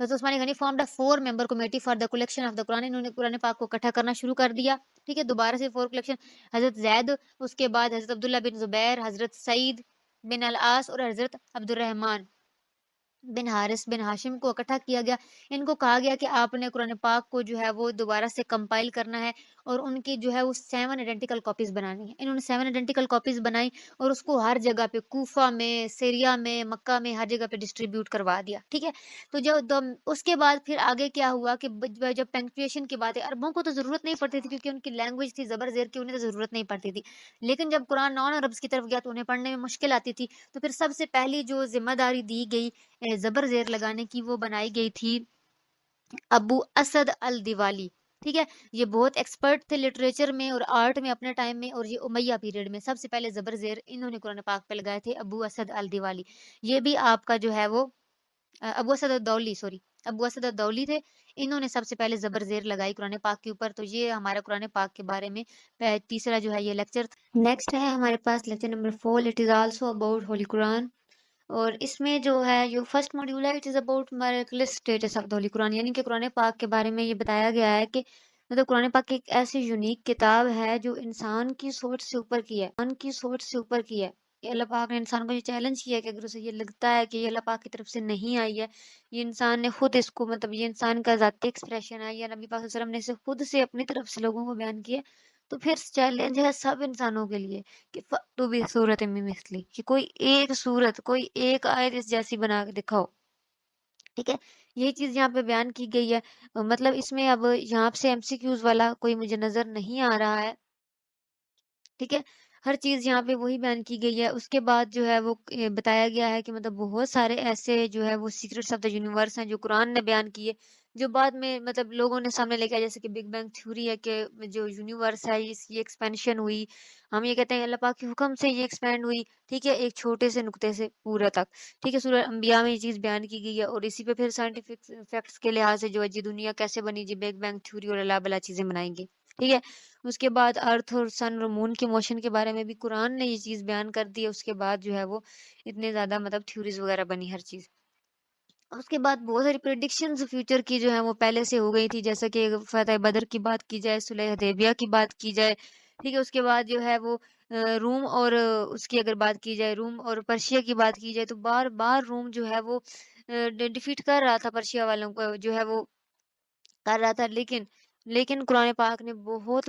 A: حضرت عثمان غنی formed 4 member committee for the collection of the قرآن. انہوں نے قرآن پاک کو اکٹھا کرنا شروع کر دیا. ٹھیک ہے, دوبارہ سے 4 کلیکشن. حضرت زید, اس کے بعد حضرت عبداللہ بن زبیر, حضرت سعید بن العاص اور حضرت عبد الرحمن بن حارث بن ہاشم کو اکٹھا کیا گیا. ان کو کہا گیا کہ آپ نے قرآن پاک کو جو ہے وہ دوبارہ سے کمپائل کرنا ہے اور ان کی جو ہے وہ 7 آئیڈینٹیکل کاپیز بنانی ہے. انہوں نے 7 آئیڈینٹیکل کاپیز بنائی اور اس کو ہر جگہ پہ, کوفہ میں, سیریا میں, مکہ میں, ہر جگہ پہ ڈسٹریبیوٹ کروا دیا. ٹھیک ہے, تو اس کے بعد پھر آگے کیا ہوا کہ جب پنکچویشن کی بات ہے, عربوں کو تو ضرورت نہیں پڑتی تھی کیونکہ ان کی لینگویج تھی زبر زیر کی, انہیں تو ضرورت نہیں پڑتی تھی. لیکن جب قرآن نان عربس کی طرف گیا تو انہیں پڑھنے میں مشکل آتی تھی. تو پھر سب سے پہلی جو ذمہ داری دی گئی زبر زیر لگانے کی, وہ بنائی گئی تھی ابو اسد الدیوالی. ٹھیک ہے, یہ بہت ایکسپرٹ تھے لٹریچر میں اور آرٹ میں اپنے ٹائم میں, اور یہ امیہ پیریڈ میں سب سے پہلے زبر زیر انہوں نے قرآن پاک پہ لگائے تھے, ابو اسد الدیوالی. یہ بھی آپ کا جو ہے وہ ابو اسد الدولی, سوری, ابو اسد الدولی تھے. انہوں نے سب سے پہلے زبر زیر لگائی قرآن پاک کے اوپر. تو یہ ہمارا قرآن پاک کے بارے میں تیسرا جو ہے یہ لیکچر. نیکسٹ ہے ہمارے پاس lecture number 4, it is also about holy قرآن. اور اس میں جو ہے جو فرسٹ ماڈیول ہے, it is about miracles status of the holy قرآن, یعنی کہ قرآن پاک کے بارے میں یہ بتایا گیا ہے کہ مطلب قرآن پاک ایک ایسی یونیک کتاب ہے جو انسان کی سوچ سے اوپر کی ہے, انسان کی سوچ سے اوپر کی ہے. یہ اللہ پاک نے انسان کو یہ چیلنج کیا ہے کہ اگر اسے یہ لگتا ہے کہ یہ اللہ پاک کی طرف سے نہیں آئی ہے, یہ انسان نے خود اس کو, مطلب یہ انسان کا ذاتی ایکسپریشن ہے, یا نبی پاک صلی اللہ علیہ وسلم نے اسے خود سے اپنی طرف سے لوگوں کو بیان کیا, تو پھر چیلنج ہے سب انسانوں کے لیے کہ فَأْتُوا بِسُورَةٍ مِّن مِّثْلِهِ, کہ کوئی ایک صورت, کوئی ایک آیت اس جیسی بنا کے دکھاؤ. ٹھیک ہے, یہی چیز یہاں پہ بیان کی گئی ہے. مطلب اس میں اب یہاں سے ایم سی کیوز والا کوئی مجھے نظر نہیں آ رہا ہے. ٹھیک ہے, ہر چیز یہاں پہ وہی بیان کی گئی ہے. اس کے بعد جو ہے وہ بتایا گیا ہے کہ مطلب بہت سارے ایسے جو ہے وہ سیکرٹس آف دا یونیورس ہیں جو قرآن نے بیان کیے, جو بعد میں مطلب لوگوں نے سامنے لے کے آیا, جیسے کہ بگ بینگ تھیوری ہے کہ جو یونیورس ہے اس کی ایکسپینشن ہوئی. ہم یہ کہتے ہیں اللہ پاک کے حکم سے یہ ایکسپینڈ ہوئی. ٹھیک ہے, ایک چھوٹے سے نقطے سے پورا تک. ٹھیک ہے, سورہ انبیاء میں یہ چیز بیان کی گئی ہے, اور اسی پہ پھر سائنٹیفک فیکٹس کے لحاظ سے جو ہے جی دنیا کیسے بنی, جی بگ بینگ تھیوری اور اللہ بلا چیزیں بنائیں گے. ٹھیک ہے, اس کے بعد ارتھ اور سن اور مون کے موشن کے بارے میں بھی قرآن نے یہ چیز بیان کر دی ہے. اس کے بعد جو ہے وہ اتنے زیادہ مطلب تھیوریز وغیرہ بنی ہر چیز. اس کے بعد بہت ساری پریڈکشنز فیوچر کی جو ہیں وہ پہلے سے ہو گئی تھی, جیسا کہ فتح بدر کی بات کی جائے, صلح حدیبیہ کی بات کی جائے. ٹھیک ہے, اس کے بعد جو ہے وہ روم اور اس کی اگر بات کی جائے, روم اور پرشیا کی بات کی جائے, تو بار بار روم جو ہے وہ ڈیفیٹ کر رہا تھا پرشیا والوں کو, جو ہے وہ کر رہا تھا. لیکن قرآن پاک نے بہت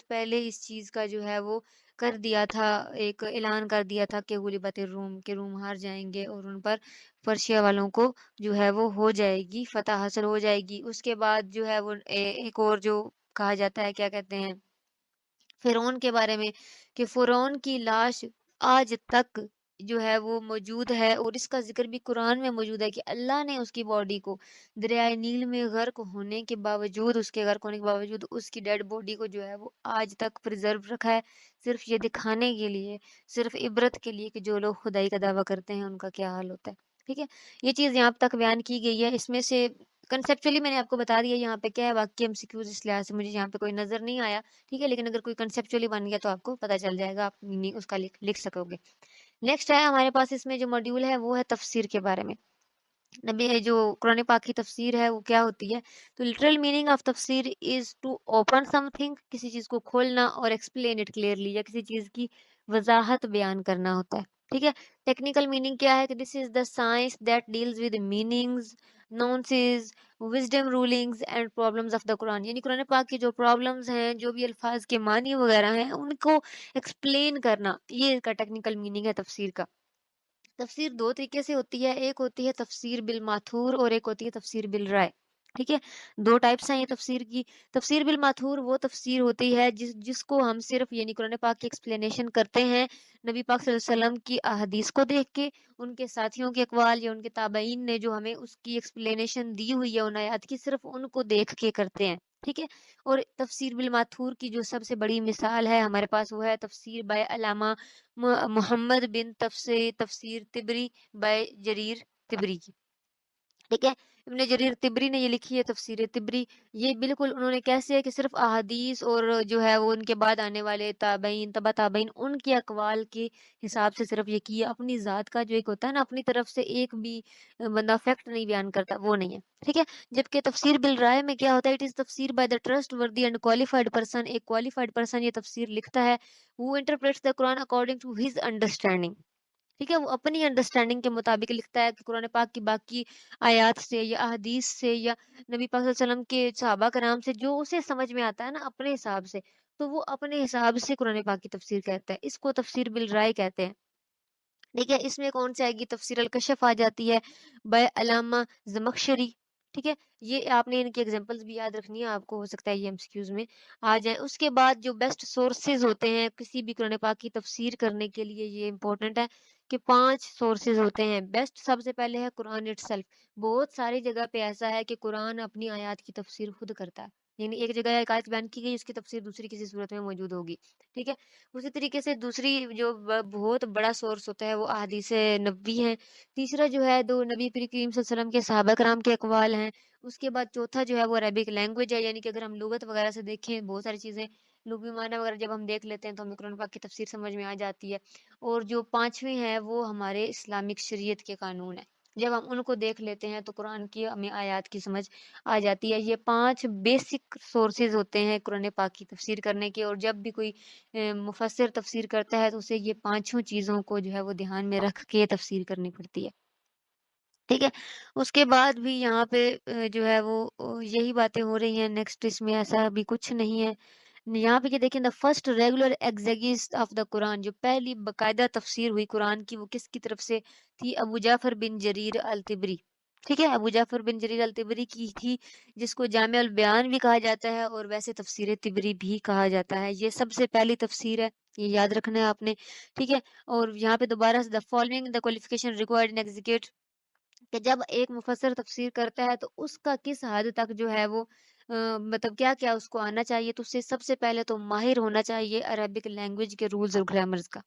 A: پہلے اس چیز کا جو ہے وہ کر دیا تھا, ایک اعلان کر دیا تھا کہ غلبت الروم, کہ روم ہار جائیں گے اور ان پر پرشیا والوں کو جو ہے وہ ہو جائے گی, فتح حاصل ہو جائے گی. اس کے بعد جو ہے وہ ایک اور جو کہا جاتا ہے, کیا کہتے ہیں, فرعون کے بارے میں, کہ فرعون کی لاش آج تک جو ہے وہ موجود ہے, اور اس کا ذکر بھی قرآن میں موجود ہے کہ اللہ نے اس کی باڈی کو دریائے نیل میں غرق ہونے کے باوجود, اس کے غرق ہونے کے باوجود اس کی ڈیڈ باڈی کو جو ہے وہ آج تک پرزرو رکھا ہے, صرف یہ دکھانے کے لیے, صرف عبرت کے لیے کہ جو لوگ خدائی کا دعویٰ کرتے ہیں ان کا کیا حال ہوتا ہے. ٹھیک ہے, یہ چیز یہاں تک بیان کی گئی ہے. اس میں سے کنسیپچولی میں نے آپ کو بتا دیا یہاں پہ کیا ہے, باقی ایم سی کیوز اس لحاظ سے مجھے یہاں پہ کوئی نظر نہیں آیا. ٹھیک ہے, لیکن اگر کوئی کنسیپچولی بن گیا تو آپ کو پتہ چل جائے گا, آپ اس کا لکھ سکو گے. نیکسٹ ہے ہمارے پاس اس میں جو ماڈیول ہے وہ ہے تفسیر کے بارے میں. نبی جو قرآن پاک کی تفسیر ہے وہ کیا ہوتی ہے, تو لٹرل میننگ آف تفسیر از ٹو اوپن سم تھنگ, کسی چیز کو کھولنا, اور ایکسپلین اٹ کلیئرلی, یا کسی چیز کی وضاحت بیان کرنا ہوتا ہے. ٹھیک ہے, ٹیکنیکل میننگ کیا ہے کہ this is the science that deals with meanings, nuances, wisdom, rulings and problems of the قرآن, یعنی قرآن پاک کی جو پرابلمز ہیں, جو بھی الفاظ کے معنی وغیرہ ہیں, ان کو ایکسپلین کرنا, یہ اس کا ٹیکنیکل میننگ ہے تفسیر کا. تفسیر دو طریقے سے ہوتی ہے, ایک ہوتی ہے تفسیر بالماثور اور ایک ہوتی ہے تفسیر بالرائے. ٹھیک ہے, دو ٹائپس ہیں یہ تفسیر کی. تفسیر بالماثور وہ تفسیر ہوتی ہے جس کو ہم صرف یعنی قرآن پاک کی ایکسپلینیشن کرتے ہیں نبی پاک صلی اللہ علیہ وسلم کی احادیث کو دیکھ کے, ان کے ساتھیوں کے اقوال یا ان کے تابعین نے جو ہمیں اس کی ایکسپلینیشن دی ہوئی ہے ان آیات کی, صرف ان کو دیکھ کے کرتے ہیں. ٹھیک ہے, اور تفسیر بالماثور کی جو سب سے بڑی مثال ہے ہمارے پاس وہ ہے تفسیر بائے علامہ محمد بن تفسیر تبری بائے جریر تبری کی. ٹھیک ہے, ابن جریر طبری نے یہ لکھی ہے تفسیر طبری، یہ بالکل انہوں نے کیسے ہے کہ صرف احادیث اور جو ہے وہ ان کے بعد آنے والے تابعین تبع تابعین ان کے اقوال کے حساب سے صرف یہ کیا، اپنی ذات کا جو ایک ہوتا ہے نا اپنی طرف سے ایک بھی بندہ فیکٹ نہیں بیان کرتا، وہ نہیں ہے، ٹھیک ہے۔ جبکہ تفسیر بالرائے میں کیا ہوتا ہے، اٹ از تفسیر by the trustworthy and qualified person, ایک کوالیفائڈ پرسن یہ تفسیر لکھتا ہے، وہ انٹرپریٹس دا قرآن اکارڈنگ ٹو ہز انڈرسٹینڈنگ، ٹھیک ہے، وہ اپنی انڈرسٹینڈنگ کے مطابق لکھتا ہے کہ قرآن پاک کی باقی آیات سے یا احادیث سے یا نبی پاک صلی اللہ علیہ وسلم کے صحابہ کرام سے جو اسے سمجھ میں آتا ہے نا اپنے حساب سے، تو وہ اپنے حساب سے قرآن پاک کی تفسیر کہتا ہے، اس کو تفسیر بالرائے کہتے ہیں، ٹھیک ہے۔ اس میں کون سی آئے گی، تفسیر الکشف آ جاتی ہے بے علامہ زمخشری، ٹھیک ہے، یہ آپ نے ان کی ایگزامپلز بھی یاد رکھنی ہے، آپ کو ہو سکتا ہے یہ MCQs میں آ جائیں۔ اس کے بعد جو بیسٹ سورسز ہوتے ہیں کسی بھی قرآن پاک کی تفسیر کرنے کے لیے، یہ امپورٹنٹ ہے کہ 5 سورسز ہوتے ہیں بیسٹ۔ سب سے پہلے ہے قرآن اٹ سیلف، بہت ساری جگہ پہ ایسا ہے کہ قرآن اپنی آیات کی تفسیر خود کرتا ہے، یعنی ایک جگہ ایک آیت بیان کی گئی، اس کی تفسیر دوسری کسی صورت میں موجود ہوگی، ٹھیک ہے۔ اسی طریقے سے دوسری جو بہت بڑا سورس ہوتا ہے وہ احادیث نبوی ہیں۔ تیسرا جو ہے دو نبی کریم صلی اللہ علیہ وسلم کے صحابہ کرام کے اقوال ہیں۔ اس کے بعد چوتھا جو ہے وہ عربک لینگویج ہے، یعنی کہ اگر ہم لغت وغیرہ سے دیکھیں بہت ساری چیزیں لغوی معنی وغیرہ جب ہم دیکھ لیتے ہیں تو ہمیں قرآن پاک کی تفسیر سمجھ میں آ جاتی ہے۔ اور جو پانچویں ہے وہ ہمارے اسلامک شریعت کے قانون ہیں، جب ہم ان کو دیکھ لیتے ہیں تو قرآن کی ہمیں آیات کی سمجھ آ جاتی ہے۔ یہ 5 بیسک سورسز ہوتے ہیں قرآن پاک کی تفسیر کرنے کے، اور جب بھی کوئی مفسر تفسیر کرتا ہے تو اسے یہ پانچوں چیزوں کو جو ہے وہ دھیان میں رکھ کے تفسیر کرنی پڑتی ہے، ٹھیک ہے۔ اس کے بعد بھی یہاں پہ جو ہے وہ یہی باتیں ہو رہی ہیں، نیکسٹ اس میں ایسا بھی کچھ نہیں ہے۔ یہاں پہ یہ دیکھیں the first regular exegesis of the قرآن، جو پہلی باقاعدہ تفسیر ہوئی قرآن کی وہ کس کی طرف سے تھی، ابو جعفر بن جریر الطبری، ٹھیک ہے، ابو جعفر بن جریر الطبری کی تھی، جس کو جامع البیان بھی کہا جاتا ہے اور ویسے تفسیر طبری بھی کہا جاتا ہے۔ یہ سب سے پہلی تفسیر ہے، یہ یاد رکھنا ہے آپ نے، ٹھیک ہے۔ اور یہاں پہ دوبارہ سے the following the qualification required in exegete, کہ جب ایک مفسر تفسیر کرتا ہے تو اس کا کس حد تک جو ہے وہ مطلب کیا کیا اس کو آنا چاہیے، تو اسے سب سے پہلے تو ماہر ہونا چاہیے عربک لینگویج کے رولز اور گرامرز کا،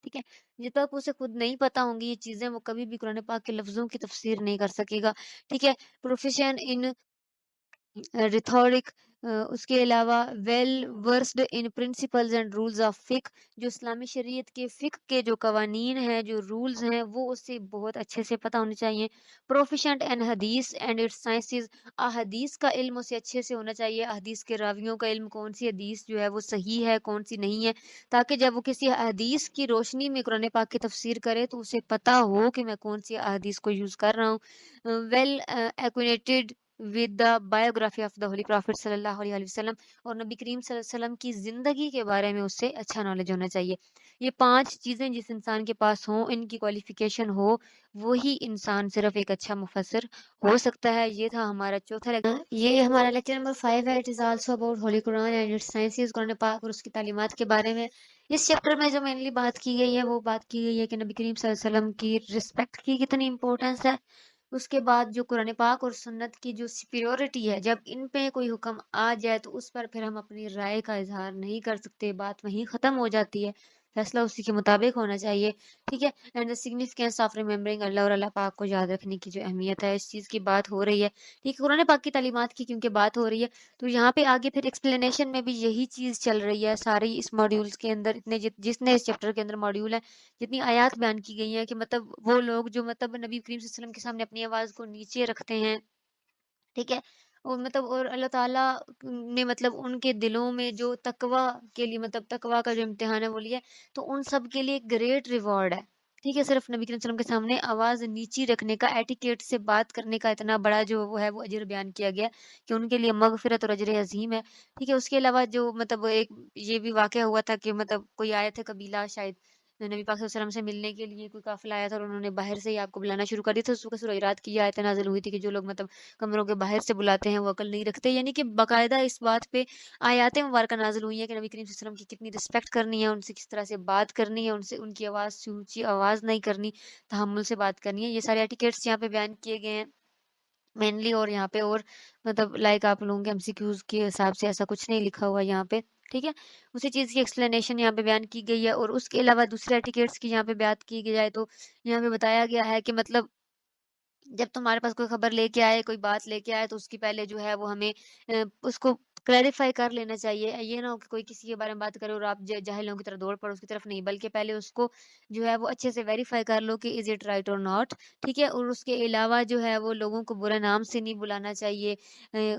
A: ٹھیک ہے۔ جب تک اسے خود نہیں پتا ہوں گی یہ چیزیں وہ کبھی بھی قرآن پاک کے لفظوں کی تفسیر نہیں کر سکے گا، ٹھیک ہے۔ پروفیشن ان ریتھورک، اس کے علاوہ well versed in principles and rules of فقہ، جو اسلامی شریعت کے فقہ کے جو قوانین ہیں جو رولز ہیں وہ اسے بہت اچھے سے پتہ ہونے چاہیے۔ پروفیشنٹ ان حدیث اینڈ اٹس سائنسز، احادیث کا علم اسے اچھے سے ہونا چاہیے، احادیث کے راویوں کا علم، کون سی حدیث جو ہے وہ صحیح ہے کون سی نہیں ہے، تاکہ جب وہ کسی حدیث کی روشنی میں قرآن پاک کی تفسیر کرے تو اسے پتہ ہو کہ میں کون سی احادیث کو یوز کر رہا ہوں۔ Well acquainted with the biography of the holy prophet صلی اللہ علیہ وسلم، اور نبی کریم صلی اللہ علیہ وسلم کی زندگی کے بارے میں اس سے اچھا نالج ہونا چاہیے۔ یہ 5 چیزیں جس انسان کے پاس ہوں، ان کی کوالیفیکیشن ہو، وہی انسان صرف ایک اچھا مفسر ہو سکتا ہے۔ یہ تھا ہمارا چوتھا لیکچر، یہ ہمارا لیکچر نمبر 5 ہے، it is also about holy Quran and its sciences, قرآن پاک اور اس کی تعلیمات کے بارے میں۔ اس چیپٹر میں جو مینلی بات کی گئی ہے وہ بات کی گئی ہے کہ نبی کریم صلی اللہ علیہ وسلم کی رسپیکٹ کی کتنی امپورٹنس ہے، اس کے بعد جو قرآن پاک اور سنت کی جو سپیریورٹی ہے، جب ان پہ کوئی حکم آ جائے تو اس پر پھر ہم اپنی رائے کا اظہار نہیں کر سکتے، بات وہیں ختم ہو جاتی ہے، فیصلہ اسی کے مطابق ہونا چاہیے، ٹھیک ہے۔ And the significance of remembering اللہ، اور اللہ پاک کو یاد رکھنے کی جو اہمیت ہے، اس چیز کی بات ہو رہی ہے، ٹھیک ہے، قرآن پاک کی تعلیمات کی کیونکہ بات ہو رہی ہے تو یہاں پہ آگے پھر ایکسپلینیشن میں بھی یہی چیز چل رہی ہے ساری اس ماڈیولز کے اندر، اتنے جتنے اس چیپٹر کے اندر ماڈیول ہے، جتنی آیات بیان کی گئی ہیں، کہ مطلب وہ لوگ جو مطلب نبی کریم صلی اللہ علیہ وسلم کے سامنے اپنی آواز کو نیچے رکھتے ہیں، ٹھیک ہے، اور مطلب اور اللہ تعالیٰ نے مطلب ان کے دلوں میں جو تقوی کے لیے مطلب تقوی کا جو امتحان ہے وہ لیا، تو ان سب کے لیے گریٹ ریوارڈ ہے، ٹھیک ہے۔ صرف نبی کریم صلی اللہ علیہ وسلم کے سامنے آواز نیچی رکھنے کا، ایٹیکیٹ سے بات کرنے کا اتنا بڑا جو وہ ہے وہ اجر بیان کیا گیا کہ ان کے لیے مغفرت اور اجر عظیم ہے، ٹھیک ہے۔ اس کے علاوہ جو مطلب ایک یہ بھی واقعہ ہوا تھا کہ مطلب کوئی آئے تھے قبیلہ شاید نبی پاک صلی اللہ علیہ وسلم سے ملنے کے لیے، کوئی قافلہ آیا تھا اور انہوں نے باہر سے ہی آپ کو بلانا شروع کر دیا تھا، اس وقت سورہ حجرات کی یہ آیت نازل ہوئی تھی کہ جو لوگ مطلب کمروں کے باہر سے بلاتے ہیں وہ عقل نہیں رکھتے، یعنی کہ باقاعدہ اس بات پہ آیات مبارکہ نازل ہوئی ہیں کہ نبی کریم صلی اللہ علیہ وسلم کی کتنی رسپیکٹ کرنی ہے، ان سے کس طرح سے بات کرنی ہے، ان سے ان کی آواز سے اونچی آواز نہیں کرنی، تحمل سے بات کرنی ہے، یہ سارے ایٹیکیٹس یہاں پہ بیان کیے گئے ہیں مینلی۔ اور یہاں پہ اور مطلب لائک آپ لوگوں کے MCQs کے حساب سے ایسا کچھ نہیں لکھا ہوا یہاں پہ، ٹھیک ہے، اسی چیز کی ایکسپلینیشن یہاں پہ بیان کی گئی ہے۔ اور اس کے علاوہ دوسرے ایٹیکیٹس کی یہاں پہ بات کی جائے تو یہاں پہ بتایا گیا ہے کہ مطلب جب تمہارے پاس کوئی خبر لے کے آئے، کوئی بات لے کے آئے، تو اس کی پہلے جو ہے وہ ہمیں اس کو کلیریفائی کر لینا چاہیے۔ یہ نہ ہو کہ کوئی کسی کے بارے میں بات کرے اور آپ جاہل لوگوں کی طرح دوڑ پڑو اس کی طرف، نہیں، بلکہ پہلے اس کو جو ہے وہ اچھے سے ویریفائی کر لو کہ از اٹ رائٹ اور ناٹ، ٹھیک ہے؟ اور اس کے علاوہ جو ہے وہ لوگوں کو برے نام سے نہیں بلانا چاہیے،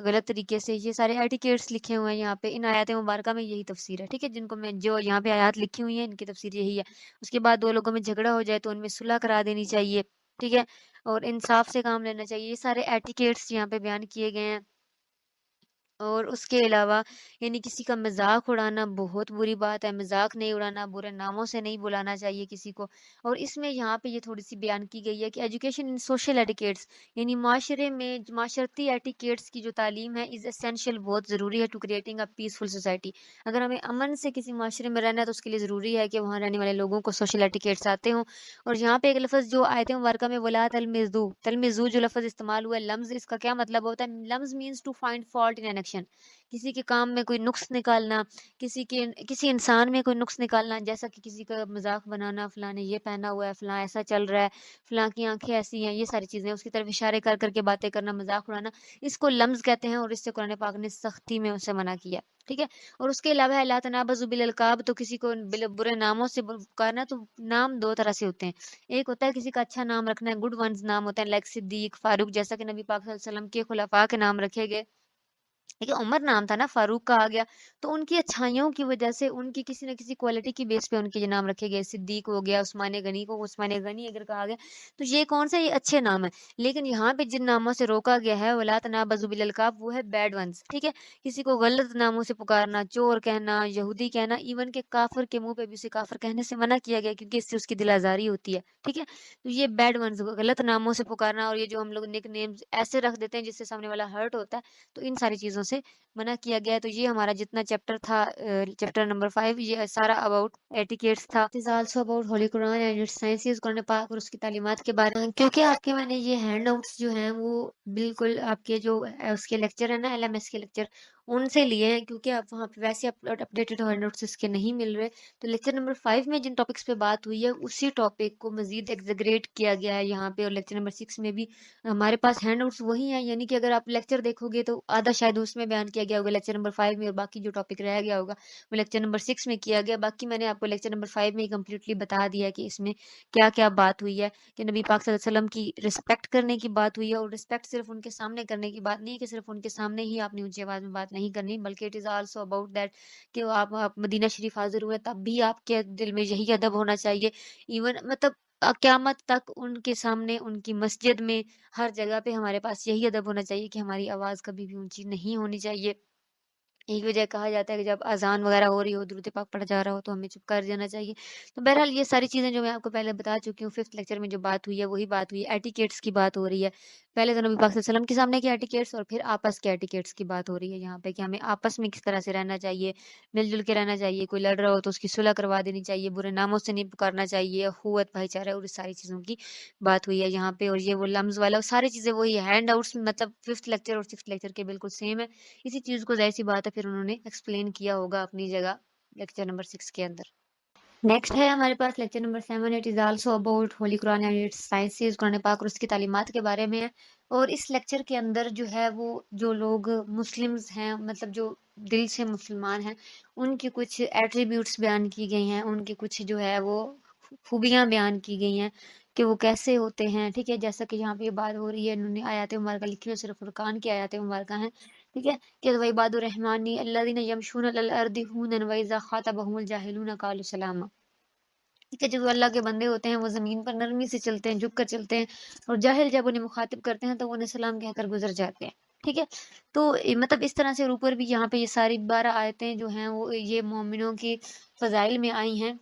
A: غلط طریقے سے۔ یہ سارے ایٹیکیٹس لکھے ہوئے ہیں یہاں پہ، ان آیات مبارکہ میں یہی تفسیر ہے، ٹھیک ہے؟ جن کو میں جو یہاں پہ آیات لکھی ہوئی ہیں ان کی تفسیر یہی ہے۔ اس کے بعد دو لوگوں میں جھگڑا ہو جائے تو ان میں صلح کرا دینی چاہیے، ٹھیک ہے؟ اور انصاف سے کام لینا چاہیے۔ یہ سارے ایٹیکیٹس یہاں پہ بیان کیے گئے ہیں۔ اور اس کے علاوہ یعنی کسی کا مذاق اڑانا بہت بری بات ہے، مذاق نہیں اڑانا، برے ناموں سے نہیں بلانا چاہیے کسی کو۔ اور اس میں یہاں پہ یہ تھوڑی سی بیان کی گئی ہے کہ ایجوکیشن ان سوشل ایٹیکیٹس، یعنی معاشرے میں معاشرتی ایٹیکیٹس کی جو تعلیم ہے از اسینشیل، بہت ضروری ہے to creating a peaceful society. اگر ہمیں امن سے کسی معاشرے میں رہنا ہے تو اس کے لیے ضروری ہے کہ وہاں رہنے والے لوگوں کو سوشل ایٹیکیٹس آتے ہوں۔ اور یہاں پہ ایک لفظ جو آیت مبارکہ میں ولا تلمزو، تلمزو جو لفظ استعمال ہوا ہے لمز، اس کا کیا مطلب ہوتا ہے؟ لمز means to find fault in an action, کسی کے کام میں کوئی نقص نکالنا، کسی انسان میں کوئی نقص نکالنا، جیسا کہ کسی کا مذاق بنانا، فلاں نے یہ پہنا ہوا ہے، فلاں ایسا چل رہا ہے، فلاں کی آنکھیں ایسی ہیں، یہ ساری چیزیں اس کی طرف اشارے کر کر کے باتیں کرنا، مذاق اڑانا، اس کو لمز کہتے ہیں، اور اس سے قرآن پاک نے سختی میں اسے منع کیا، ٹھیک ہے؟ اور اس کے علاوہ ہے لا تنابزوا بالالقاب، تو کسی کو برے ناموں سے پکارنا، تو نام دو طرح سے ہوتے ہیں۔ ایک ہوتا ہے کسی کا اچھا نام رکھنا ہے، گڈ ونز نام ہوتا ہے، لائک صدیق، فاروق، جیسا کہ نبی پاک صلی اللہ علیہ وسلم کے خلفاء کے نام رکھے گئے، ٹھیک ہے؟ عمر نام تھا نا، فاروق کا آ گیا، تو ان کی اچھائیوں کی وجہ سے، ان کی کسی نہ کسی کوالٹی کی بیس پہ ان کے یہ نام رکھے گئے۔ صدیق ہو گیا، عثمان غنی کو عثمان غنی اگر کہا گیا، تو یہ کون سے؟ یہ اچھے نام ہیں۔ لیکن یہاں پہ جن ناموں سے روکا گیا ہے ولا تنابزوا بالالقاب، وہ ہے بیڈ ونز، ٹھیک ہے؟ کسی کو غلط ناموں سے پکارنا، چور کہنا، یہودی کہنا، ایون کہ کافر کے منہ پہ بھی اسے کافر کہنے سے منع کیا گیا، کیونکہ اس سے اس کی دل آزاری ہوتی ہے، ٹھیک ہے؟ تو یہ بیڈ ونز، غلط ناموں سے پکارنا، اور یہ جو ہم لوگ نک نیمز ایسے رکھ دیتے ہیں جس سے سامنے والا ہرٹ ہوتا ہے، تو ان ساری چیزوں سے منع کیا گیا ہے۔ تو یہ ہمارا جتنا چیپٹر تھا، چیپٹر نمبر 5، یہ سارا اباؤٹ ایٹیکیٹس تھا۔ It is also about holy Quran and its sciences, قرآن پاک اور اس کی تعلیمات کے بارے میں، کیونکہ آپ کے میں نے یہ ہینڈ آؤٹس جو ہیں وہ بالکل آپ کے جو اس کے لیکچر ہیں نا، ایل ایم ایس کے لیکچر، ان سے لیے ہیں، کیونکہ آپ وہاں پہ ویسے اپڈیٹڈ ہینڈ آؤٹس اس کے نہیں مل رہے۔ تو لیکچر نمبر 5 میں جن ٹاپکس پہ بات ہوئی ہے اسی ٹاپک کو مزید ایگزیگریٹ کیا گیا ہے یہاں پہ، اور لیکچر نمبر 6 میں بھی ہمارے پاس ہینڈ آؤٹس وہی ہیں، یعنی کہ اگر آپ لیکچر دیکھو گے تو آدھا شاید اس میں بیان کیا گیا ہوگا لیکچر نمبر 5 میں، اور باقی جو ٹاپک رہ گیا ہوگا وہ لیکچر نمبر 6 میں کیا گیا۔ باقی میں نے آپ کو لیکچر نمبر 5 میں ہی کمپلیٹلی بتا دیا کہ اس میں کیا کیا بات ہوئی ہے، کہ نبی پاک صلی اللہ علیہ وسلم کی رسپیکٹ کرنے کی بات ہوئی ہے، اور رسپیکٹ صرف ان کے سامنے کرنے کی بات نہیں کہ صرف ان کے سامنے ہی آپ نے اونچی آواز میں بات نہیں کرنی، بلکہ it is also about that کہ آپ مدینہ شریف حاضر ہوئے تب بھی آپ کے دل میں یہی ادب ہونا چاہیے، ایون مطلب قیامت تک ان کے سامنے، ان کی مسجد میں، ہر جگہ پہ ہمارے پاس یہی ادب ہونا چاہیے کہ ہماری آواز کبھی بھی اونچی نہیں ہونی چاہیے۔ یہی وجہ کہا جاتا ہے کہ جب اذان وغیرہ ہو رہی ہو، درود پاک پڑھا جا رہا ہو، تو ہمیں چپ کر جانا چاہیے۔ تو بہرحال یہ ساری چیزیں جو میں آپ کو پہلے بتا چکی ہوں، 5th لیکچر میں جو بات ہوئی ہے وہی بات ہوئی ہے، ایٹیکیٹس کی بات ہو رہی ہے۔ پہلے تو نبی پاک صلی اللہ علیہ وسلم کے سامنے کے ایٹیکیٹس، اور پھر آپس کے ایٹیکیٹس کی بات ہو رہی ہے یہاں پہ کہ ہمیں آپس میں کس طرح سے رہنا چاہیے، مل جل کے رہنا چاہیے، کوئی لڑ رہا ہو تو اس کی صلح کروا دینی چاہیے، برے ناموں سے نہیں پکارنا چاہیے، اخوت، بھائی چارہ، اور اس ساری چیزوں کی بات ہوئی ہے یہاں پہ۔ اور یہ وہ لمز والا ساری چیزیں وہی ہینڈ آؤٹس، مطلب 5th لیکچر اور 6th لیکچر کے بالکل سیم ہے۔ اسی چیز کو ظاہر سی بات ہے پھر انہوں نے ایکسپلین کیا ہوگا اپنی جگہ لیکچر نمبر 6 کے اندر۔ نیکسٹ ہے ہمارے پاس lecture number 7، it is also about holy Quran and its sciences, قرآن پاک اور اس کی تعلیمات کے بارے میں ہے۔ اور اس لیکچر کے اندر جو ہے وہ جو لوگ مسلمز ہیں، مطلب جو دل سے مسلمان ہیں، ان کی کچھ ایٹریبیوٹس بیان کی گئی ہیں، ان کی کچھ جو ہے وہ خوبیاں بیان کی گئی ہیں کہ وہ کیسے ہوتے ہیں، ٹھیک ہے؟ جیسا کہ یہاں پہ یہ بات ہو رہی ہے، انہوں نے آیات مبارکہ لکھی ہوئی، صرف فرقان کی آیات مبارکہ ہیں، ٹھیک ہے؟ کہ وعباد الرحمن الذین یمشون علی الارض ہونا واذا خاطبهم الجاہلون قالوا سلاما، ٹھیک ہے؟ جو اللہ کے بندے ہوتے ہیں وہ زمین پر نرمی سے چلتے ہیں، جھک کر چلتے ہیں، اور جاہل جب انہیں مخاطب کرتے ہیں تو وہ انہیں سلام کہہ کر گزر جاتے ہیں، ٹھیک ہے؟ تو مطلب اس طرح سے اور اوپر بھی یہاں پہ یہ ساری 12 آیتیں جو ہیں وہ یہ مومنوں کی فضائل میں آئی ہیں۔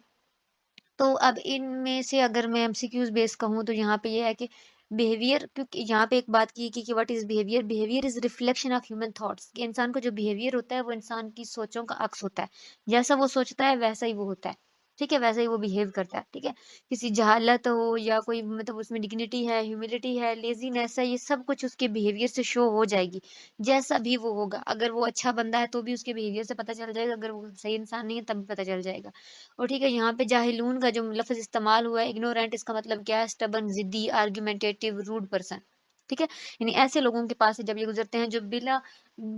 A: تو اب ان میں سے اگر میں ایم سی کیوز بیس کہوں تو یہاں پہ یہ ہے کہ بیہیویئر، کیونکہ یہاں پہ ایک بات کی کہ what is behaviour, behaviour is reflection of human thoughts, کہ انسان کو جو بیہیویئر ہوتا ہے وہ انسان کی سوچوں کا عکس ہوتا ہے، جیسا وہ سوچتا ہے ویسا ہی وہ ہوتا ہے، ٹھیک ہے؟ ویسا ہی وہ بیہیو کرتا ہے، ٹھیک ہے؟ کسی جہالت ہو یا کوئی مطلب اس میں ڈگنیٹی ہے، ہیوملٹی ہے، لیزینس ہے، یہ سب کچھ اس کے بیہیویئر سے شو ہو جائے گی، جیسا بھی وہ ہوگا۔ اگر وہ اچھا بندہ ہے تو بھی اس کے بیہیویئر سے پتہ چل جائے گا، اگر وہ صحیح انسان نہیں ہے تب بھی پتہ چل جائے گا۔ اور ٹھیک ہے، یہاں پہ جاہلون کا جو لفظ استعمال ہوا ہے، اگنورینٹ، اس کا مطلب کیا ہے؟ اسٹبن، ضدی، آرگومنٹیٹیو، روڈ پرسن، ٹھیک ہے، یعنی ایسے لوگوں کے پاس سے جب یہ گزرتے ہیں جو بلا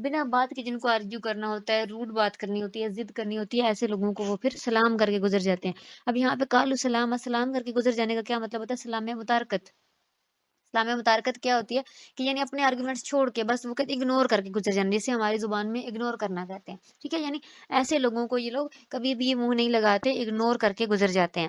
A: بنا بات کے جن کو آرگیو کرنا ہوتا ہے، روڈ بات کرنی ہوتی ہے، ضد کرنی ہوتی ہے، ایسے لوگوں کو وہ پھر سلام کر کے گزر جاتے ہیں۔ اب یہاں پہ قالوا سلاما، سلام کر کے گزر جانے کا کیا مطلب ہوتا ہے؟ سلام متارکت۔ سلام متارکت کیا ہوتی ہے کہ یعنی اپنے آرگومنٹس چھوڑ کے بس وہ کہتے اگنور کر کے گزر جانا، جسے ہماری زبان میں اگنور کرنا کہتے ہیں۔ ٹھیک ہے، یعنی ایسے لوگوں کو یہ لوگ کبھی بھی یہ منہ نہیں لگاتے، اگنور کر کے گزر جاتے ہیں۔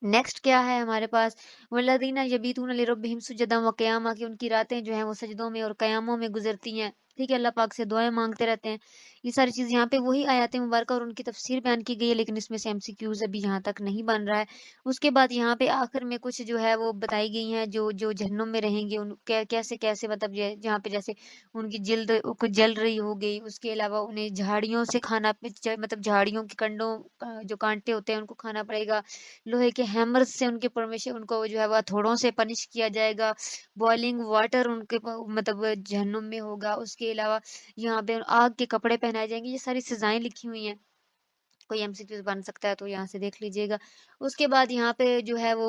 A: نیکسٹ کیا ہے ہمارے پاس؟ والذین یبیتون لربہم سجدا وقیاما، کہ ان کی راتیں جو ہیں وہ سجدوں میں اور قیاموں میں گزرتی ہیں۔ ٹھیک ہے، اللہ پاک سے دعائیں مانگتے رہتے ہیں۔ یہ ساری چیز یہاں پہ وہی آیات مبارکہ اور ان کی تفسیر بیان کی گئی ہے، لیکن اس میں سے MCQs ابھی یہاں تک نہیں بن رہا ہے۔ اس کے بعد یہاں پہ آخر میں کچھ جو ہے وہ بتائی گئی ہیں جو جو جہنم میں رہیں گے، ان کیسے کیسے مطلب جہاں پہ جیسے ان کی جلد کو جل رہی ہو گئی، اس کے علاوہ انہیں جھاڑیوں سے کھانا مطلب جھاڑیوں کے کنڈوں جو کانٹے ہوتے ہیں ان کو کھانا پڑے گا، لوہے کے ہیمر سے ان کے پرمیشن ان کو جو ہے وہ ہتھوڑوں سے پنش کیا جائے گا، بوائلنگ واٹر ان کے مطلب جہنم میں ہوگا، اس کے علاوہ یہاں پہ آگ کے کپڑے پہنائے جائیں گے۔ یہ ساری سزائیں لکھی ہوئی ہیں، کوئی MCQs بن سکتا ہے تو یہاں سے دیکھ لیجئے گا۔ اس کے بعد یہاں پہ جو ہے وہ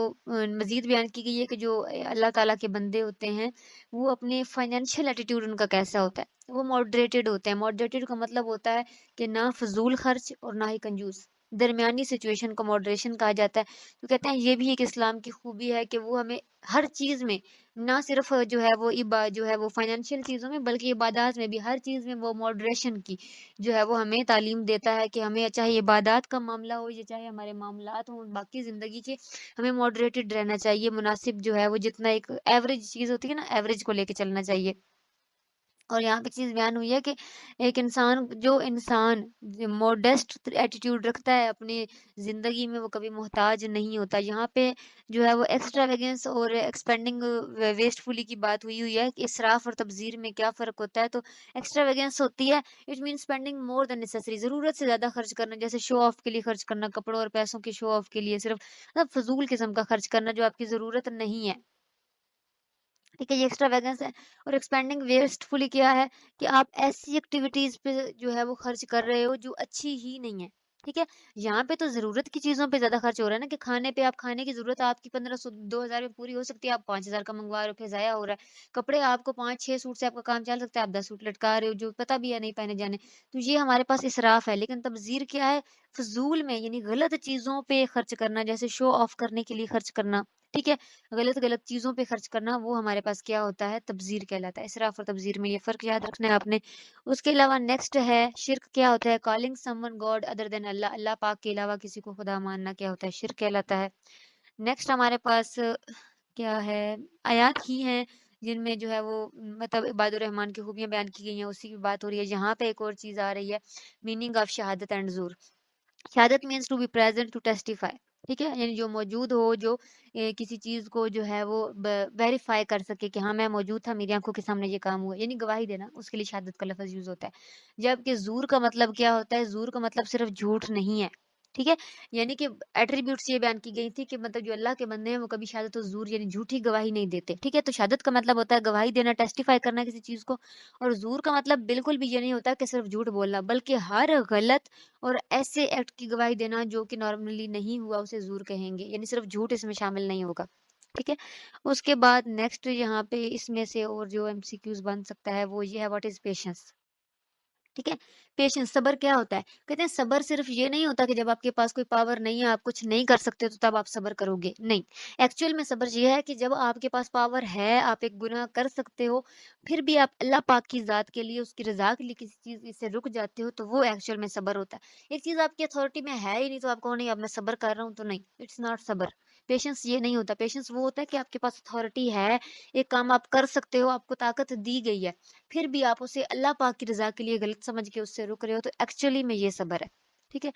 A: مزید بیان کی گئی ہے کہ جو اللہ تعالیٰ کے بندے ہوتے ہیں وہ اپنے فائنینشیل ایٹیٹیوڈ ان کا کیسا ہوتا ہے؟ وہ ماڈریٹڈ ہوتے ہیں۔ ماڈریٹڈ کا مطلب ہوتا ہے کہ نہ فضول خرچ اور نہ ہی کنجوس، درمیانی سچویشن کو ماڈریشن کہا جاتا ہے۔ تو کہتے ہیں یہ بھی ایک اسلام کی خوبی ہے کہ وہ ہمیں ہر چیز میں، نہ صرف جو ہے وہ جو ہے وہ فائنینشیل چیزوں میں بلکہ عبادات میں بھی، ہر چیز میں وہ ماڈریشن کی جو ہے وہ ہمیں تعلیم دیتا ہے کہ ہمیں چاہے عبادات کا معاملہ ہو یا چاہے ہمارے معاملات ہوں باقی زندگی کے، ہمیں ماڈریٹڈ رہنا چاہیے، مناسب جو ہے وہ جتنا ایک ایوریج چیز ہوتی ہے نا، ایوریج کو لے کے چلنا چاہیے۔ اور یہاں پہ چیز بیان ہوئی ہے کہ ایک انسان موڈسٹ ایٹیٹیوڈ رکھتا ہے اپنی زندگی میں، وہ کبھی محتاج نہیں ہوتا۔ یہاں پہ جو ہے وہ ایکسٹرا ویگنس اور ایکسپینڈنگ ویسٹ فلی کی بات ہوئی ہے کہ اسراف اور تبذیر میں کیا فرق ہوتا ہے۔ تو ایکسٹرا ویگنس ہوتی ہے it mean spending more than necessary, ضرورت سے زیادہ خرچ کرنا، جیسے شو آف کے لیے خرچ کرنا، کپڑوں اور پیسوں کے شو آف کے لیے صرف مطلب فضول قسم کا خرچ کرنا جو آپ کی ضرورت نہیں ہے۔ ٹھیک ہے، یہ ایکسٹرا ویگنس ہے۔ اور ایکسپینڈنگ ویسٹ فلی کیا ہے کہ آپ ایسی ایکٹیویٹیز پہ جو ہے وہ خرچ کر رہے ہو جو اچھی ہی نہیں ہے۔ ٹھیک ہے، یہاں پہ تو ضرورت کی چیزوں پہ زیادہ خرچ ہو رہا ہے نا، کہ کھانے پہ آپ کھانے کی ضرورت آپ کی 1500 2000 میں پوری ہو سکتی ہے، آپ 5000 کا منگوا رہے ہو، پھر ضائع ہو رہا ہے۔ کپڑے آپ کو 5 6 سوٹ سے آپ کا کام چل سکتا ہے، آپ 10 سوٹ لٹکا رہے ہو جو پتہ بھی ہے نہیں پہنے جانے، تو یہ ہمارے پاس اسراف ہے۔ لیکن تبذیر کیا ہے؟ فضول میں یعنی غلط چیزوں پہ خرچ کرنا، جیسے شو آف کرنے کے لیے خرچ کرنا۔ ٹھیک ہے، غلط چیزوں پہ خرچ کرنا وہ ہمارے پاس کیا ہوتا ہے؟ تبذیر کہلاتا ہے۔ اسراف اور تبذیر میں یہ فرق یاد رکھنا ہے آپ نے۔ اس کے علاوہ نیکسٹ ہے شرک کیا ہوتا ہے؟ Calling some one God other than Allah, اللہ پاک کے علاوہ کسی کو خدا ماننا کیا ہوتا ہے؟ شرک کہلاتا ہے۔ نیکسٹ ہمارے پاس کیا ہے؟ آیات ہی ہیں جن میں جو ہے وہ مطلب عباد الرحمان کی خوبیاں بیان کی گئی ہیں، اسی کی بات ہو رہی ہے۔ یہاں پہ ایک اور چیز آ رہی ہے، میننگ آف شہادت اینڈ زور۔ شہادت means to be present to testify. ٹھیک ہے، یعنی جو موجود ہو، جو کسی چیز کو جو ہے وہ ویریفائی کر سکے کہ ہاں میں موجود تھا، میری آنکھوں کے سامنے یہ کام ہوا، یعنی گواہی دینا، اس کے لیے شہادت کا لفظ یوز ہوتا ہے۔ جبکہ زور کا مطلب کیا ہوتا ہے؟ زور کا مطلب صرف جھوٹ نہیں ہے۔ ٹھیک ہے، یعنی کہ ایٹریبیوٹس یہ بیان کی گئی تھی کہ مطلب جو اللہ کے بندے ہیں وہ کبھی شہادت و زور یعنی جھوٹی گواہی نہیں دیتے۔ ٹھیک ہے، تو شہادت کا مطلب ہوتا ہے گواہی دینا، ٹیسٹیفائی کرنا کسی چیز کو، اور زور کا مطلب بالکل بھی یہ نہیں ہوتا کہ صرف جھوٹ بولنا، بلکہ ہر غلط اور ایسے ایکٹ کی گواہی دینا جو کہ نارملی نہیں ہوا اسے زور کہیں گے، یعنی صرف جھوٹ اس میں شامل نہیں ہوگا۔ ٹھیک ہے، اس کے بعد نیکسٹ یہاں پہ اس میں سے اور جو MCQs بن سکتا ہے وہ یہ ہے، واٹ از پیشنس؟ ٹھیک ہے، پیشنس صبر کیا ہوتا ہے؟ کہتے ہیں صبر صرف یہ نہیں ہوتا کہ جب آپ کے پاس کوئی پاور نہیں ہے، آپ کچھ نہیں کر سکتے تو تب آپ صبر کرو گے، نہیں۔ ایکچوئل میں صبر یہ ہے کہ جب آپ کے پاس پاور ہے، آپ ایک گناہ کر سکتے ہو، پھر بھی آپ اللہ پاک کی ذات کے لیے، اس کی رضا کے لیے کسی چیز سے رک جاتے ہو، تو وہ ایکچوئل میں صبر ہوتا ہے۔ ایک چیز آپ کی اتھارٹی میں ہے ہی نہیں تو آپ کہو نہیں اب میں صبر کر رہا ہوں، تو نہیں، اٹس ناٹ صبر۔ پیشنس یہ نہیں ہوتا۔ پیشنس وہ ہوتا ہے کہ آپ کے پاس اتھارٹی ہے، ایک کام آپ کر سکتے ہو، آپ کو طاقت دی گئی ہے، پھر بھی آپ اسے اللہ پاک کی رضا کے لیے غلط سمجھ کے اس سے رک رہے ہو، تو ایکچولی میں یہ صبر ہے۔ ٹھیک ہے،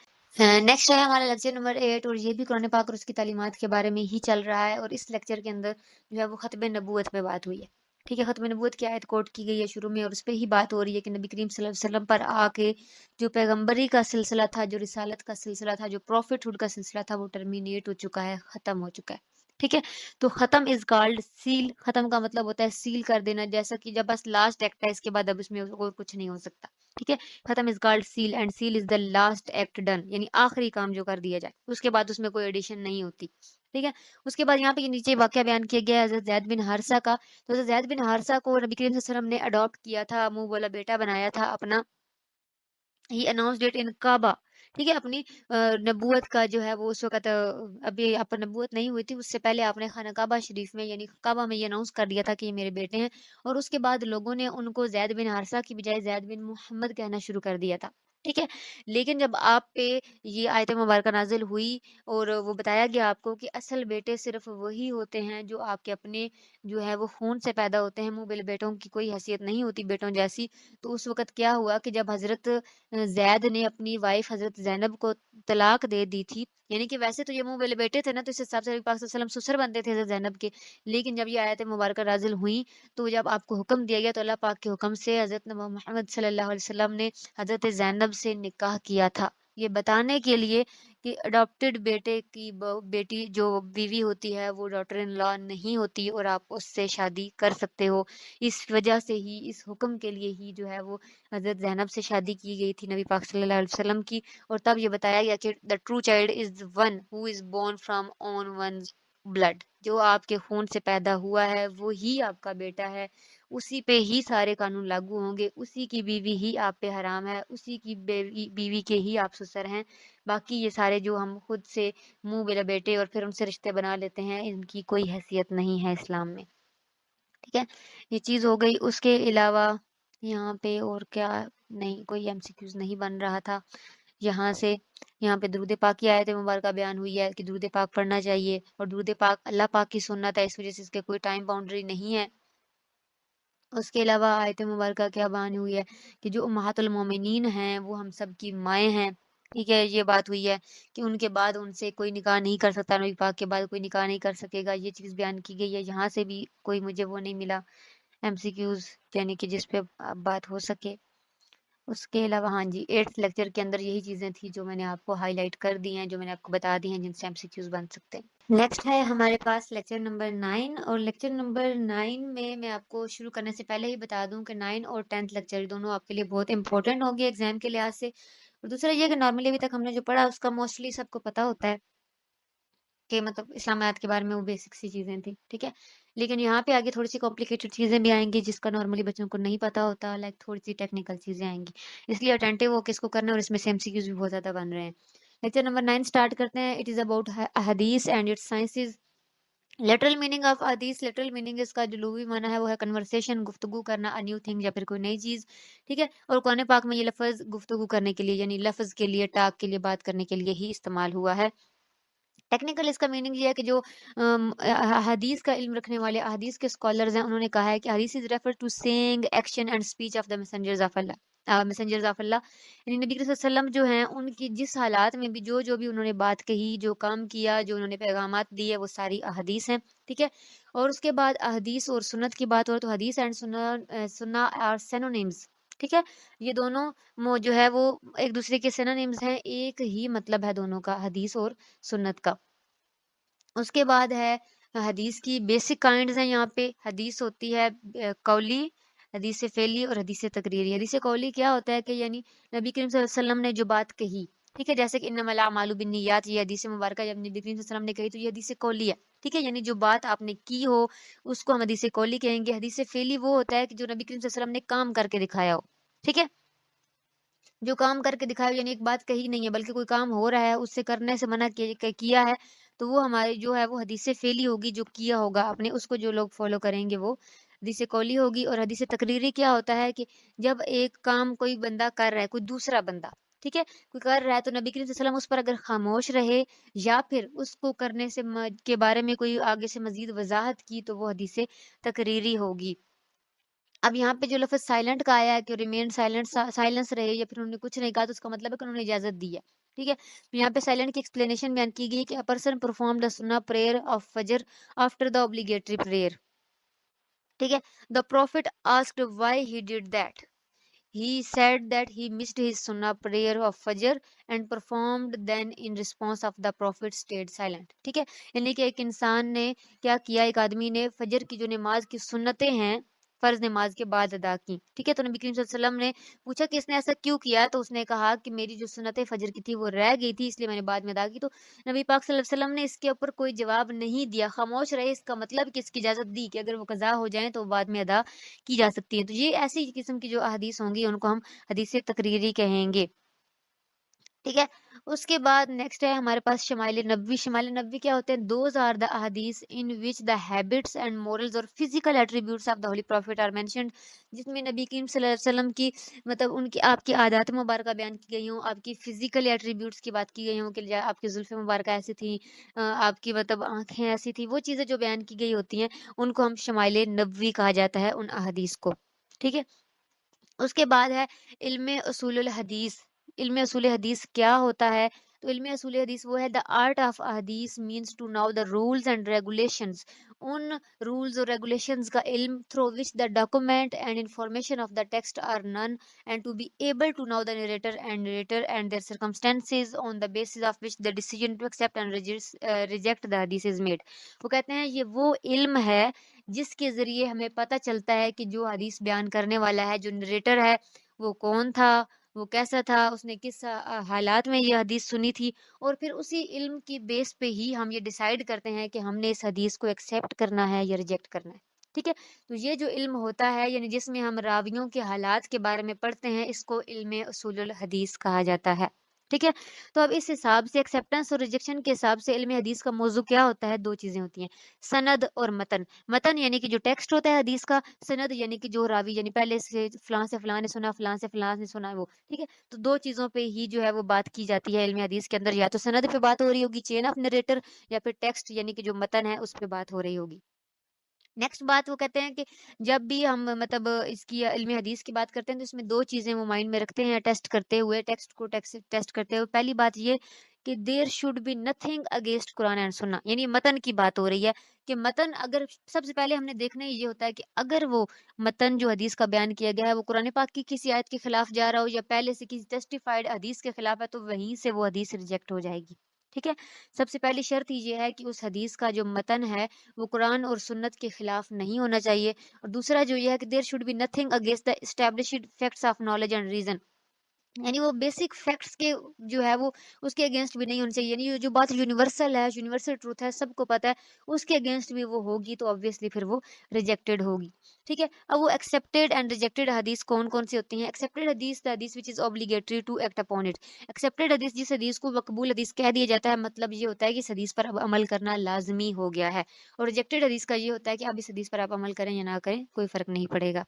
A: نیکسٹ ہے ہمارا لیکچر نمبر 8، اور یہ بھی قرآن پاک اور اس کی تعلیمات کے بارے میں ہی چل رہا ہے، اور اس لیکچر کے اندر جو ہے وہ ختم نبوت پہ بات ہوئی ہے۔ ٹھیک ہے، ختم نبوت کی آیت کوٹ کی گئی ہے شروع میں، اور اس پہ ہی بات ہو رہی ہے کہ نبی کریم صلی اللہ علیہ وسلم پر آ کے جو پیغمبری کا سلسلہ تھا، جو رسالت کا سلسلہ تھا، جو پروفٹ ہوڈ کا سلسلہ تھا، وہ ٹرمینیٹ ہو چکا ہے، ختم ہو چکا ہے۔ ٹھیک ہے، تو ختم از کالڈ سیل۔ ختم کا مطلب ہوتا ہے سیل کر دینا، جیسا کہ جب بس لاسٹ ایکٹ ہے، اس کے بعد اب اس میں اور کچھ نہیں ہو سکتا۔ ٹھیک ہے، ختم is called seal, and seal is the last act done, یعنی آخری کام جو کر دیا جائے، اس کے بعد اس میں کوئی ایڈیشن نہیں ہوتی۔ ٹھیک ہے؟ اس کے بعد یہاں پہ یہ نیچے واقعہ بیان کیا گیا ہے حضرت زید بن حارثہ کا. تو حضرت زید بن حارثہ کو نبی کریم صلی اللہ علیہ وسلم نے اڈاپٹ کیا تھا، منہ بولا بیٹا بنایا تھا اپنا. ہی اناؤنسڈ اٹ ان کعبہ. ٹھیک ہے، اپنی نبوت کا جو ہے وہ اس وقت ابھی آپ پر نبوت نہیں ہوئی تھی، اس سے پہلے آپ نے خانہ کعبہ شریف میں یعنی کعبہ میں یہ اناؤنس کر دیا تھا کہ یہ میرے بیٹے ہیں. اور اس کے بعد لوگوں نے ان کو زید بن حارثہ کی بجائے زید بن محمد کہنا شروع کر دیا تھا. ٹھیک ہے، لیکن جب آپ پہ یہ آیت مبارکہ نازل ہوئی اور وہ بتایا گیا آپ کو کہ اصل بیٹے صرف وہی ہوتے ہیں جو آپ کے اپنے جو ہے وہ خون سے پیدا ہوتے ہیں، منہ بل بیٹوں کی کوئی حیثیت نہیں ہوتی بیٹوں جیسی. تو اس وقت کیا ہوا کہ جب حضرت زید نے اپنی وائف حضرت زینب کو طلاق دے دی تھی، یعنی کہ ویسے تو یہ منہ بل بیٹے تھے نا، تو اس حساب سے نبی پاک صلی اللہ علیہ وسلم سسر بنتے تھے حضرت زینب کے. لیکن جب یہ آیت مبارکہ نازل ہوئی تو جب آپ کو حکم دیا گیا تو اللہ پاک کے حکم سے حضرت محمد صلی اللہ علیہ وسلم نے حضرت زینب سے نکاح کیا تھا، یہ بتانے کے لیے کہ اڈاپٹڈ بیٹے کی بیٹی جو بیوی ہوتی ہے وہ ڈاٹر ان لا نہیں ہوتی اور آپ اس سے شادی کر سکتے ہو. اس وجہ سے ہی، اس حکم کے لیے ہی جو ہے وہ حضرت زینب سے شادی کی گئی تھی نبی پاک صلی اللہ علیہ وسلم کی. اور تب یہ بتایا گیا کہ the true child is the one who is born from on one's blood. جو آپ کے خون سے پیدا ہوا ہے وہی آپ کا بیٹا ہے، اسی پہ ہی سارے قانون لاگو ہوں گے، اسی کی بیوی ہی آپ پہ حرام ہے، اسی کی بیوی کے ہی آپ سسر ہیں. باقی یہ سارے جو ہم خود سے منہ بلا بیٹے اور پھر ان سے رشتے بنا لیتے ہیں، ان کی کوئی حیثیت نہیں ہے اسلام میں. ٹھیک ہے، یہ چیز ہو گئی. اس کے علاوہ یہاں پہ اور کیا نہیں، کوئی ایم سی کیوز نہیں بن رہا تھا. یہاں پہ درود پاک کی آیت مبارکہ بیان ہوئی ہے کہ درود پاک پڑھنا چاہیے، اور درود پاک اللہ پاک کی سنت ہے، اس وجہ سے اس کے کوئی ٹائم باؤنڈری نہیں ہے. اس کے علاوہ آیت مبارکہ کیا بیان ہوئی ہے کہ جو امہات المومنین ہیں وہ ہم سب کی مائیں ہیں. ٹھیک ہے، یہ بات ہوئی ہے کہ ان کے بعد ان سے کوئی نکاح نہیں کر سکتا، نبی پاک کے بعد کوئی نکاح نہیں کر سکے گا. یہ چیز بیان کی گئی ہے. یہاں سے بھی کوئی مجھے وہ نہیں ملا ایم سی کیوز یعنی کہ جس پہ بات ہو سکے. اس کے علاوہ ہاں جی، 8th لیکچر کے اندر یہی چیزیں تھیں جو میں نے آپ کو ہائی لائٹ کر دی ہیں، جو میں نے آپ کو بتا دی ہیں، جن سے ایم سی کیوز بن سکتے ہیں. نیکسٹ ہے ہمارے پاس لیکچر نمبر 9، اور لیکچر نمبر 9 میں آپ کو شروع کرنے سے پہلے ہی بتا دوں کہ 9 اور 10th لیکچر دونوں آپ کے لیے بہت امپورٹنٹ ہوں گے ایگزام کے لحاظ سے. اور دوسرا یہ کہ نارملی ابھی تک ہم نے جو پڑھا اس کا موسٹلی سب کو پتا ہوتا ہے کہ مطلب اسلامیات کے بارے میں وہ بیسک سی چیزیں تھیں. ٹھیک ہے، لیکن یہاں پہ آگے تھوڑی سی کمپلیکیٹڈ چیزیں بھی آئیں گی جس کا نارملی بچوں کو نہیں پتا ہوتا، لائک تھوڑی سی ٹیکنیکل چیزیں آئیں گی، اس لیے اٹینٹیو ہو کے اس کو کرنا. اور اس میں سے ایم سی کیوز بھی بہت زیادہ بن رہے ہیں. لیکچر نمبر 9 سٹارٹ کرتے ہیں. اٹ از اباؤٹ حدیث and its sciences. Literal meaning of حدیث، لٹرل میننگ اس کا جو لغوی معنی ہے وہ ہے کنورسیشن، گفتگو کرنا، ا نیو تھنگ یا پھر کوئی نئی چیز. ٹھیک ہے، اور قرآن پاک میں یہ لفظ گفتگو کرنے کے لیے یعنی لفظ کے لیے، ٹاک کے لیے، بات کرنے کے لیے ہی استعمال ہوا ہے. ٹیکنیکل اس کا میننگ یہ ہے کہ جو حدیث کا علم رکھنے والے احادیث کے اسکالرز ہیں انہوں نے کہا ہے کہ hadith is refer to saying action and speech of the messengers of Allah, messengers of Allah. یعنی نبی صلی اللہ علیہ وسلم جو ہیں ان کی جس حالات میں بھی جو بھی انہوں نے بات کہی، جو کام کیا، جو انہوں نے پیغامات دیے، وہ ساری احادیث ہیں. ٹھیک ہے، اور اس کے بعد احادیث اور سنت کی بات ہو تو حدیث اینڈ سنہ آر سینونیمز. ٹھیک ہے، یہ دونوں جو ہے وہ ایک دوسرے کے سینونیمز ہیں، ایک ہی مطلب ہے دونوں کا، حدیث اور سنت کا. اس کے بعد ہے حدیث کی بیسک کائنڈز ہیں. یہاں پہ حدیث ہوتی ہے قولی، حدیث فعلی اور حدیث تقریری. حدیث قولی کیا ہوتا ہے کہ یعنی نبی کریم صلی اللہ علیہ وسلم نے جو بات کہی، ٹھیک ہے، جیسے کہ انما الاعمال بالنیات، یہ حدیث مبارکہ جب نبی کریم صلی اللہ علیہ وسلم نے کہی تو یہ حدیث قولی ہے. ٹھیک ہے، یعنی جو بات آپ نے کی ہو اس کو ہم حدیث قولی کہیں گے. حدیث فعلی وہ ہوتا ہے کہ جو نبی کریم صلی اللہ علیہ وسلم نے کام کر کے دکھایا ہو. ٹھیک ہے، جو کام کر کے دکھایا یعنی ایک بات کہی نہیں ہے بلکہ کوئی کام ہو رہا ہے اس سے کرنے سے منع کیا ہے، تو وہ ہماری جو ہے وہ حدیث فعلی ہوگی. جو کیا ہوگا آپ نے اس کو جو لوگ فالو کریں گے وہ حدیث قولی ہوگی. اور حدیث تقریری کیا ہوتا ہے کہ جب ایک کام کوئی بندہ کر رہا ہے، کوئی دوسرا بندہ، ٹھیک ہے، کوئی کر رہا ہے تو نبی کریم صلی اللہ علیہ وسلم اس پر اگر خاموش رہے یا پھر اس کو کرنے سے کے بارے میں کوئی آگے سے مزید وضاحت کی تو وہ حدیث تقریری ہوگی. اب یہاں پہ جو لفظ سائلنٹ کا آیا ہے کہ ریمین سائلنٹ، سائلنس رہے یا پھر انہوں نے کچھ نہیں کہا، تو اس کا مطلب ہے کہ انہوں نے اجازت دی ہے. ٹھیک ہے، تو یہاں پہ سائلنٹ کی ایکسپلینیشن بیان کی گئی کہ a person perform the sunnah prayer of fajr after the obligatory prayer. ٹھیک ہے، the prophet asked why he did that. He said that he missed his sunnah prayer of Fajr and performed then in response of the Prophet stayed silent. ٹھیک ہے، یعنی کہ ایک انسان نے کیا کیا، ایک آدمی نے فجر کی جو نماز کی سنتیں ہیں فرض نماز کے بعد ادا کی، ٹھیک ہے؟ تو نبی کریم صلی اللہ علیہ وسلم نے پوچھا کہ اس نے ایسا کیوں کیا؟ تو اس نے کہا کہ میری جو سنت فجر کی تھی وہ رہ گئی تھی، اس لیے میں نے بعد میں ادا کی۔ تو نبی پاک صلی اللہ علیہ وسلم نے اس کے اوپر کوئی جواب نہیں دیا، خاموش رہے، اس کا مطلب کہ اس کی اجازت دی کہ اگر وہ قضا ہو جائیں تو بعد میں ادا کی جا سکتی ہے۔ تو یہ ایسی قسم کی جو احادیث ہوں گی ان کو ہم حدیث تقریری کہیں گے، ٹھیک ہے؟ اس کے بعد نیکسٹ ہے ہمارے پاس شمائل نبوی۔ شمائل نبوی کیا ہوتے ہیں؟ دوز آر دا احادیث in which the habits and morals اور physical attributes of the holy prophet are mentioned, جس میں نبی کریم صلی اللہ علیہ وسلم کی مطلب ان کی آپ کی عادات مبارکہ بیان کی گئی ہوں، آپ کی فزیکل ایٹریبیوٹس کی بات کی گئی ہوں کہ آپ کی زلف مبارکہ ایسی تھیں، آپ کی مطلب آنکھیں ایسی تھیں، وہ چیزیں جو بیان کی گئی ہوتی ہیں ان کو ہم شمائل نبوی کہا جاتا ہے، ان احادیث کو، ٹھیک ہے؟ اس کے بعد ہے علم اصول الحدیث۔ علم اصول حدیث کیا ہوتا ہے؟ تو علم اصول حدیث وہ ہے the art of hadith means to know the rules and regulations, ان رولز اور ریگولیشنز کا علم through which the document and information of the text are known and to be able to know the narrator and their circumstances on the basis of which the decision to accept and reject the hadith is made. وہ کہتے ہیں یہ وہ علم ہے جس کے ذریعے ہمیں پتہ چلتا ہے کہ جو حدیث بیان کرنے والا ہے، جو نریٹر ہے، وہ کون تھا، وہ کیسا تھا، اس نے کس حالات میں یہ حدیث سنی تھی، اور پھر اسی علم کی بیس پہ ہی ہم یہ ڈیسائیڈ کرتے ہیں کہ ہم نے اس حدیث کو ایکسیپٹ کرنا ہے یا ریجیکٹ کرنا ہے، ٹھیک ہے؟ تو یہ جو علم ہوتا ہے یعنی جس میں ہم راویوں کے حالات کے بارے میں پڑھتے ہیں، اس کو علم اصول الحدیث کہا جاتا ہے، ٹھیک ہے؟ تو اب اس حساب سے ایکسیپٹنس اور ریجیکشن کے حساب سے علم حدیث کا موضوع کیا ہوتا ہے؟ دو چیزیں ہوتی ہیں، سند اور متن۔ متن یعنی کہ جو ٹیکسٹ ہوتا ہے حدیث کا، سند یعنی کہ جو راوی یعنی پہلے سے فلاں نے سنا، فلاں سے فلاں نے سنا، وہ، ٹھیک ہے؟ تو دو چیزوں پہ ہی جو ہے وہ بات کی جاتی ہے علم حدیث کے اندر، یا تو سند پہ بات ہو رہی ہوگی، چین آف نریٹر، یا پھر ٹیکسٹ یعنی کہ جو متن ہے اس پہ بات ہو رہی ہوگی۔ نیکسٹ بات وہ کہتے ہیں کہ جب بھی ہم مطلب اس کی علم حدیث کی بات کرتے ہیں تو اس میں دو چیزیں وہ مائنڈ میں رکھتے ہیں ٹیسٹ کرتے ہوئے، ٹیکسٹ کو ٹیسٹ کرتے ہوئے۔ پہلی بات یہ کہ there should be nothing against قرآن اینڈ سننا، یعنی متن کی بات ہو رہی ہے کہ متن اگر سب سے پہلے ہم نے دیکھنا یہ ہوتا ہے کہ اگر وہ متن جو حدیث کا بیان کیا گیا ہے وہ قرآن پاک کی کسی آیت کے خلاف جا رہا ہو یا پہلے سے کسی جسٹیفائڈ حدیث کے خلاف ہے تو وہیں سے وہ حدیث ریجیکٹ ہو جائے گی، ٹھیک ہے؟ سب سے پہلی شرط یہ ہے کہ اس حدیث کا جو متن ہے وہ قرآن اور سنت کے خلاف نہیں ہونا چاہیے، اور دوسرا جو یہ ہے کہ there should be nothing against the established facts of knowledge and reason, یعنی وہ بیسک فیکٹس کے جو ہے وہ اس کے اگینسٹ بھی نہیں ہونی چاہیے، یعنی یہ جو بات یونیورسل ہے، یونیورسل ٹروتھ ہے، سب کو پتہ ہے، اس کے اگینسٹ بھی وہ ہوگی تو obviously پھر وہ ریجیکٹڈ ہوگی، ٹھیک ہے؟ اب وہ ایکسیپٹیڈ اینڈ ریجیکٹڈ حدیث کون کون سی ہوتی ہیں؟ ایکسیپٹیڈ حدیث دا حدیث وچ از obligatory to act upon it۔ Accepted حدیث جس حدیث کو مقبول حدیث کہہ دیا جاتا ہے، مطلب یہ ہوتا ہے کہ اس حدیث پر اب عمل کرنا لازمی ہو گیا ہے، اور ریجیکٹڈ حدیث کا یہ ہوتا ہے کہ اب اس حدیث پر آپ عمل کریں یا نہ کریں کوئی فرق نہیں پڑے گا،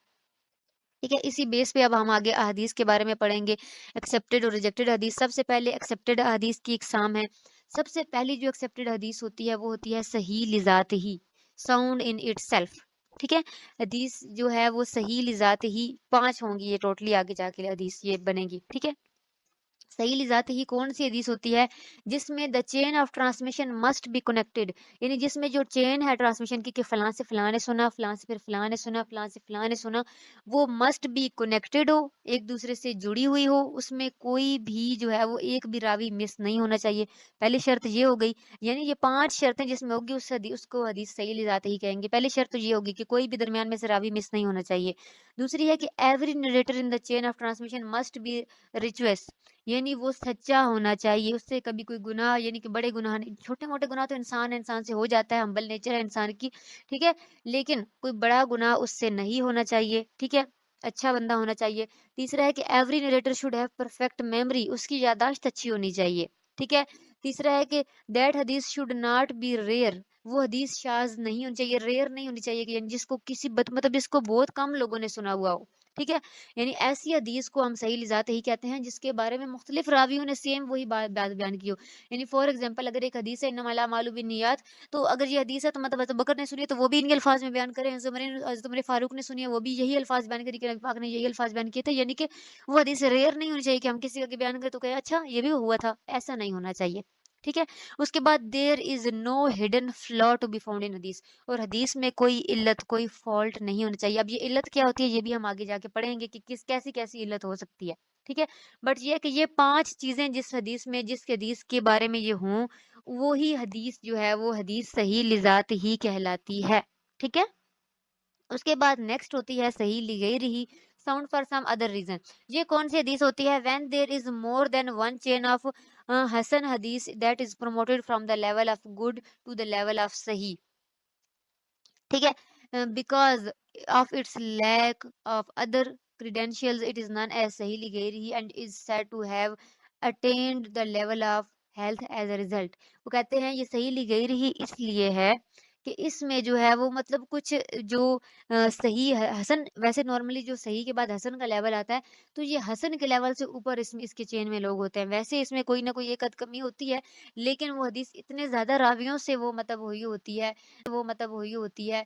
A: ٹھیک ہے؟ اسی بیس پہ اب ہم آگے احادیث کے بارے میں پڑھیں گے، ایکسیپٹیڈ اور ریجیکٹڈ حدیث۔ سب سے پہلے ایکسیپٹیڈ حدیث کی اقسام ہے۔ سب سے پہلی جو ایکسیپٹیڈ حدیث ہوتی ہے وہ ہوتی ہے صحیح لذات ہی، ساؤنڈ ان اٹ سیلف، ٹھیک ہے؟ حدیث جو ہے وہ صحیح لذات ہی، 5 ہوں گی یہ ٹوٹلی، آگے جا کے حدیث یہ بنے گی، ٹھیک ہے؟ صحیح لذات ہی کون سی حدیث ہوتی ہے؟ جس میں the chain of transmission must be connected, یعنی جس میں جو چین ہے ٹرانسمیشن کی کہ فلاں سے فلاں نے سنا، فلاں سے پھر فلاں نے سنا، فلاں سے فلاں نے سنا، وہ مسٹ بی کنیکٹڈ ہو، ایک دوسرے سے جڑی ہوئی ہو، اس میں کوئی بھی جو ہے وہ ایک بھی راوی مس نہیں ہونا چاہیے، پہلی شرط یہ ہو گئی۔ یعنی یہ 5 شرطیں جس میں ہوگی اس کو حدیث صحیح لذات ہی کہیں گے۔ پہلی شرط تو یہ ہوگی کہ کوئی بھی درمیان میں سے راوی مس نہیں ہونا چاہیے۔ دوسری ہے کہ every narrator in the chain of transmission must be righteous, یعنی وہ سچا ہونا چاہیے، اس سے کبھی کوئی گناہ یعنی کہ بڑے گناہ نہیں، چھوٹے موٹے گناہ تو انسان سے ہو جاتا ہے، ہمبل نیچر ہے انسان کی، ٹھیک ہے؟ لیکن کوئی بڑا گناہ اس سے نہیں ہونا چاہیے، ٹھیک ہے؟ اچھا بندہ ہونا چاہیے۔ تیسرا ہے کہ every narrator should have perfect memory, اس کی یادداشت اچھی ہونی چاہیے، ٹھیک ہے؟ تیسرا ہے کہ دیٹ حدیث شوڈ ناٹ بی ریئر، وہ حدیث شاذ نہیں ہونی چاہیے، ریئر نہیں ہونی چاہیے کہ یعنی جس کو مطلب جس کو بہت کم لوگوں نے سنا ہوا ہو، ٹھیک ہے؟ یعنی ایسی حدیث کو ہم صحیح لذات ہی کہتے ہیں جس کے بارے میں مختلف راویوں نے سیم وہی بات بیان کی ہو، یعنی فار ایگزامپل اگر ایک حدیث ہے انما الاعمال بالنیات، تو اگر یہ حدیث ہے تو مطلب حضرت بکر نے سنی ہے تو وہ بھی ان کے الفاظ میں بیان کریں، حضرت عمر فاروق نے سنی ہے وہ بھی یہی الفاظ بیان کری کہ نبی پاک نے یہی الفاظ بیان کیے تھے، یعنی کہ وہ حدیث ریئر نہیں ہونی چاہیے کہ ہم کسی کا بیان کریں تو کہے اچھا یہ بھی ہوا تھا، ایسا نہیں ہونا چاہیے، ٹھیک ہے؟ اس کے بعد دیر از نو ہڈن فلا ٹو بی فاؤنڈ ان حدیث، اور حدیث میں کوئی علت کوئی فالٹ نہیں ہونا چاہیے۔ اب یہ علت کیا ہوتی ہے یہ بھی ہم آگے جا کے پڑھیں گے کہ کیسی علت ہو سکتی ہے، ٹھیک ہے؟ بٹ یہ کہ یہ 5 چیزیں جس حدیث میں جس حدیث کے بارے میں یہ ہوں، وہی حدیث جو ہے وہ حدیث صحیح لذات ہی کہلاتی ہے، ٹھیک ہے؟ اس کے بعد نیکسٹ ہوتی ہے صحیح لغیرہی sound for some other reason. یہ کون سی حدیث ہوتی ہے؟ When there is more than one chain of hasan hadith that is promoted from the level of good to the level of sahih. ٹھیک ہے، because of its lack of other credentials it is known as صحیح لغیرہی and is said to have attained the level of health as a result. وہ کہتے ہیں یہ صحیح لغیرہی اس لیے ہے کہ اس میں جو ہے وہ مطلب کچھ جو صحیح حسن، ویسے نارملی جو صحیح کے بعد حسن کا لیول آتا ہے تو یہ حسن کے لیول سے اوپر اس کے چین میں لوگ ہوتے ہیں. ویسے اس میں کوئی نہ کوئی ایک عد کمی ہوتی ہے، لیکن وہ حدیث اتنے زیادہ راویوں سے وہ مطلب ہوئی ہوتی ہے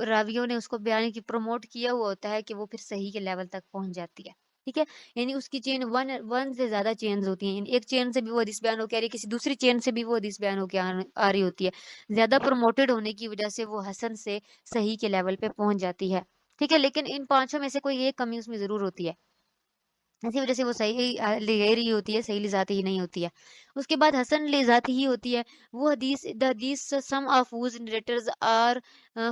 A: راویوں نے اس کو بیان کی پروموٹ کیا ہوا ہوتا ہے کہ وہ پھر صحیح کے لیول تک پہنچ جاتی ہے. ٹھیک ہے، یعنی اس کی چین ون سے زیادہ چینز ہوتی ہیں، یعنی ایک چین سے بھی وہ حدیث بیان ہو کے آ رہی ہے، کسی دوسری چین سے بھی وہ حدیث بیان ہو کے آ رہی ہوتی ہے. زیادہ پروموٹڈ ہونے کی وجہ سے وہ حسن سے صحیح کے لیول پہ پہنچ جاتی ہے. ٹھیک ہے، لیکن ان پانچوں میں سے کوئی ایک کمی اس میں ضرور ہوتی ہے، اسی وجہ سے وہ صحیح لغیری ہوتی ہے، صحیح لذاتی ہی نہیں ہوتی ہے. اس کے بعد حسن لذاتی ہی ہوتی ہے وہ حدیث the hadith some of whose narrators are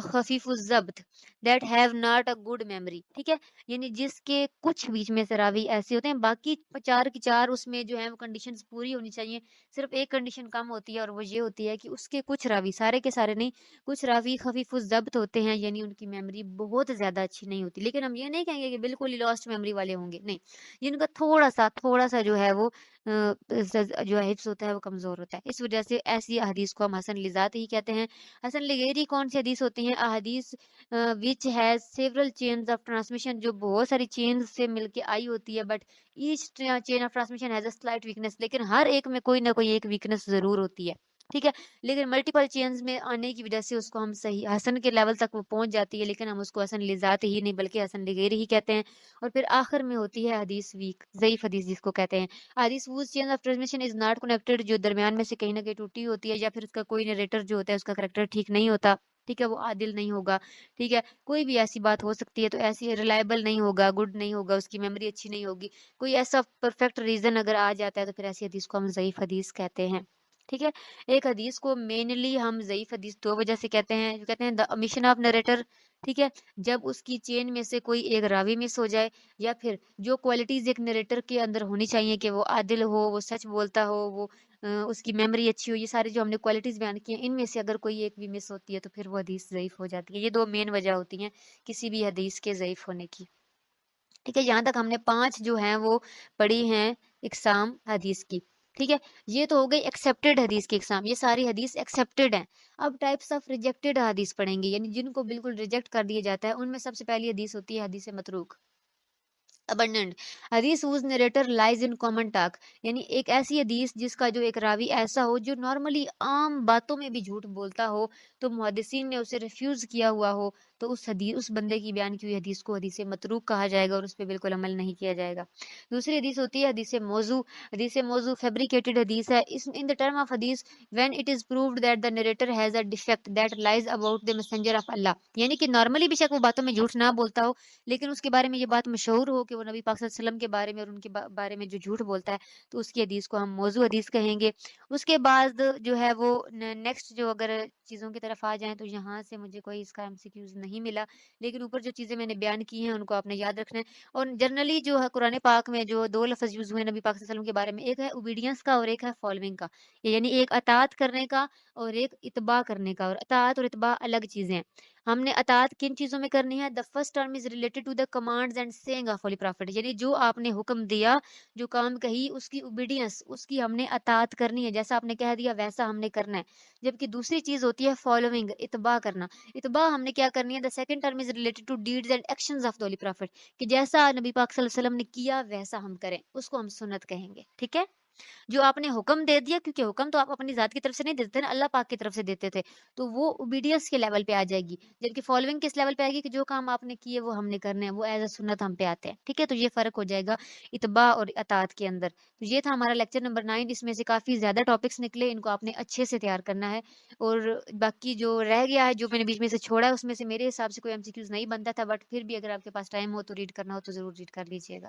A: خفیف الضبط that have not a good memory. ٹھیک ہے، یعنی جس کے کچھ بیچ میں سے راوی ایسے ہوتے ہیں، باقی چار کی چار اس میں جو ہے وہ کنڈیشنز پوری ہونی چاہیے، صرف ایک کنڈیشن کم ہوتی ہے اور وہ یہ ہوتی ہے کہ اس کے کچھ راوی، سارے کے سارے نہیں، کچھ راوی خفیف الضبط ہوتے ہیں، یعنی ان کی میموری بہت زیادہ اچھی نہیں ہوتی. لیکن ہم یہ نہیں کہیں گے کہ بالکل ہی لاسٹ میموری والے ہوں گے، نہیں، جن کا تھوڑا سا جو ہے وہ جو ہے حفظ ہوتا ہے وہ کمزور ہوتا ہے. اس وجہ سے ایسی احادیث کو ہم حسن لذات ہی کہتے ہیں. حسن لغیری کون سی حدیث ہوتی ہیں؟ احادیث which has several chains of transmission, جو بہت ساری چینز سے مل کے آئی ہوتی ہے، but each chain of transmission has a slight weakness, لیکن ہر ایک میں کوئی نہ کوئی ایک ویکنس ضرور ہوتی ہے. ٹھیک ہے، لیکن ملٹیپل چینز میں آنے کی وجہ سے اس کو ہم صحیح حسن کے لیول تک وہ پہنچ جاتی ہے، لیکن ہم اس کو حسن لذات ہی نہیں بلکہ حسن لغیری ہی کہتے ہیں. اور پھر آخر میں ہوتی ہے حدیث ویک، ضعیف حدیث جس کو کہتے ہیں. حدیث whose chain of transmission is not connected, جو درمیان میں سے کہیں نہ کہیں ٹوٹی ہوتی ہے، یا پھر اس کا کوئی نریٹر جو ہوتا ہے اس کا کریکٹر ٹھیک نہیں ہوتا. ٹھیک ہے، وہ عادل نہیں ہوگا. ٹھیک ہے، کوئی بھی ایسی بات ہو سکتی ہے، تو ایسی ریلائبل نہیں ہوگا، گڈ نہیں ہوگا، اس کی میموری اچھی نہیں ہوگی. کوئی ایسا پرفیکٹ ریزن اگر آ جاتا ہے تو پھر ایسی حدیث کو ہم ضعیف حدیث کہتے ہیں. ٹھیک ہے، ایک حدیث کو مینلی ہم ضعیف حدیث دو وجہ سے کہتے ہیں. کہتے ہیں دا omission آف نریٹر. ٹھیک ہے، جب اس کی چین میں سے کوئی ایک راوی مس ہو جائے، یا پھر جو کوالٹیز ایک نریٹر کے اندر ہونی چاہیے کہ وہ عادل ہو، وہ سچ بولتا ہو، وہ اس کی میموری اچھی ہو، یہ ساری جو ہم نے کوالٹیز بیان کی ہیں ان میں سے اگر کوئی ایک بھی مس ہوتی ہے تو پھر وہ حدیث ضعیف ہو جاتی ہے. یہ دو مین وجہ ہوتی ہیں کسی بھی حدیث کے ضعیف ہونے کی. ٹھیک ہے، یہاں تک ہم نے 5 جو ہیں وہ پڑھی ہیں اقسام حدیث کی. ٹھیک ہے، یہ تو ہو گئی ایکسیپٹیڈ حدیث کی اقسام، یہ ساری حدیث ایکسیپٹیڈ ہیں. اب ٹائپس آف ریجیکٹیڈ حدیث پڑھیں گے، یعنی جن کو بالکل ریجیکٹ کر دیا جاتا ہے. ان میں سب سے پہلی حدیث ہوتی ہے حدیث متروک. abundant حدیث whose narrator lies in common talk، یعنی ایک ایسی حدیث جس کا جو ایک راوی ایسا ہو جو نارملی عام باتوں میں بھی جھوٹ بولتا ہو، تو محدثین نے اسے ریفیوز کیا ہوا ہو، تو اس بندے کی بیان کی ہوئی حدیث کو حدیث متروک کہا جائے گا اور اس پہ بالکل عمل نہیں کیا جائے گا. دوسری حدیث ہوتی ہے حدیث موضوع. حدیث موضوع فیبریکیٹڈ حدیث ہے. ان the term of حدیث when it is proved that the narrator has a defect that lies about the messenger of Allah، یعنی کہ نارملی بے شک وہ باتوں میں جھوٹ نہ بولتا ہو، لیکن اس کے بارے میں یہ بات مشہور ہو کہ وہ نبی پاک صلی اللہ علیہ وسلم کے بارے میں اور ان کے بارے میں جو جھوٹ بولتا ہے، تو اس کی حدیث کو ہم موضوع حدیث کہیں گے. اس کے بعد جو ہے وہ نیکسٹ جو اگر چیزوں کی طرف آ جائیں تو یہاں سے مجھے کوئی اس کا ایم سی کیوز نہیں ملا، لیکن اوپر جو چیزیں میں نے بیان کی ہیں ان کو آپ نے یاد رکھنا ہے. اور جنرلی جو ہے قرآن پاک میں جو 2 لفظ یوز ہوئے نبی پاک صلی اللہ علیہ وسلم کے بارے میں، ایک ہے اوبیڈینس کا اور ایک ہے فالوئنگ کا، یعنی ایک اطاعت کرنے کا اور ایک اتباع کرنے کا. اور اطاعت اور اتباع الگ چیزیں ہیں. ہم نے اطاعت کن چیزوں میں کرنی ہے؟ The first term is related to the commands and saying of holy prophet, یعنی جو آپ نے حکم دیا، جو کام کہی، اس کی اوبیڈینس، اس کی ہم نے اطاعت کرنی ہے، جیسا آپ نے کہہ دیا ویسا ہم نے کرنا ہے. جبکہ دوسری چیز ہوتی ہے فالوئنگ، اتباع کرنا. اتباع ہم نے کیا کرنی ہے؟ The second term is related to deeds and actions of the holy prophet, کہ جیسا نبی پاک صلی اللہ علیہ وسلم نے کیا ویسا ہم کریں، اس کو ہم سنت کہیں گے. ٹھیک ہے، جو آپ نے حکم دے دیا، کیونکہ حکم تو آپ اپنی ذات کی طرف سے نہیں دیتے نا، اللہ پاک کی طرف سے دیتے تھے، تو وہ اوبیڈینس کے لیول پہ آ جائے گی. جبکہ فالوئنگ کس لیول پہ آئے گی؟ کہ جو کام آپ نے کیے وہ ہم نے کرنے ہیں، وہ ایز اے سنت ہم پہ آتے ہیں. ٹھیک ہے، تو یہ فرق ہو جائے گا اتباع اور اطاعت کے اندر. تو یہ تھا ہمارا لیکچر نمبر 9. اس میں سے کافی زیادہ ٹاپکس نکلے، ان کو آپ نے اچھے سے تیار کرنا ہے. اور باقی جو رہ گیا ہے، جو میں نے بیچ میں سے چھوڑا ہے، اس میں سے میرے حساب سے کوئی ایم سی کیوز نہیں بنتا تھا، بٹ پھر بھی اگر آپ کے پاس ٹائم ہو تو ریڈ کرنا ہو تو ضرور ریڈ کر لیجیے گا.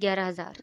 A: 11,000।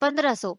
A: 1500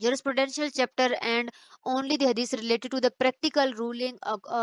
A: jurisprudential chapter and only the hadith related to the practical ruling or